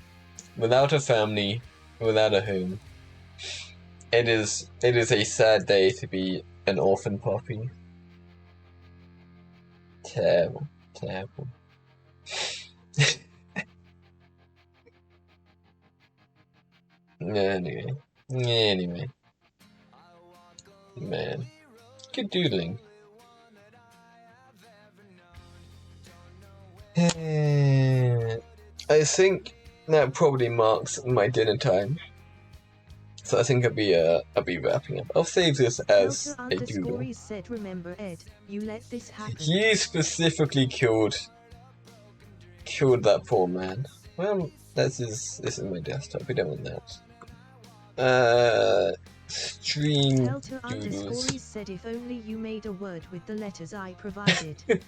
without a family, without a home. It is a sad day to be an orphan puppy. Terrible. Anyway. Man. Good doodling. I think that probably marks my dinner time. So I think I'll be wrapping up. I'll save this as a doodle. Said, remember Ed, you let this happen. You specifically killed that poor man. Well, this is my desktop. We don't want that. Stream Helter doodles. said if only you made a word with the letters I provided.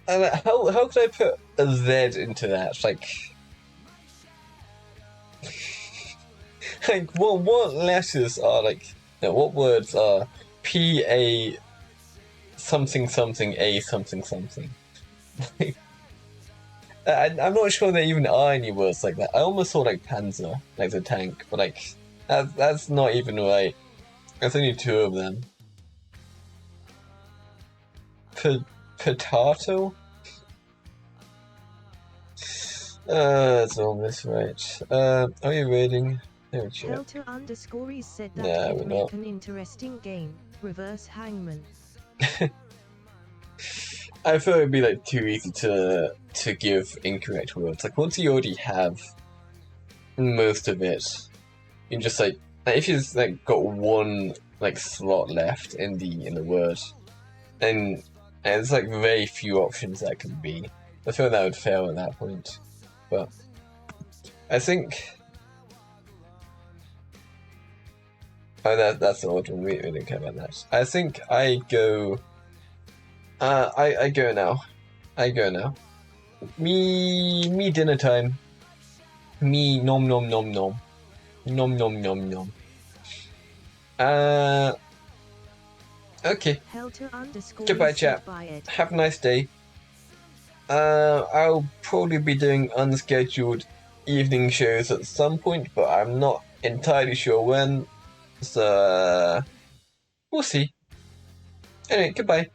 How could I put a Z into that? Like what letters are like? No, what words are P-A something A something? I'm not sure there even are any words like that. I almost saw like Panzer, like the tank, but like that's not even right. There's only two of them. Potato? It's almost right. Are you reading? Here, chat. Helter__ said that Nah, would we're make not. an interesting game. Reverse Hangman. I feel it'd be like too easy to give incorrect words. Like once you already have most of it, you just like if you've like got one like slot left in the word, and there's like very few options that can be. I feel that would fail at that point. But I think that's the odd one. We didn't care about that. I think I go. I go now. I go now. Me dinner time. Me nom nom nom nom. Nom nom nom nom. Okay. Helter__ Goodbye, said chat. buy it. Have a nice day. I'll probably be doing unscheduled evening shows at some point, but I'm not entirely sure when. So, we'll see. Anyway, goodbye.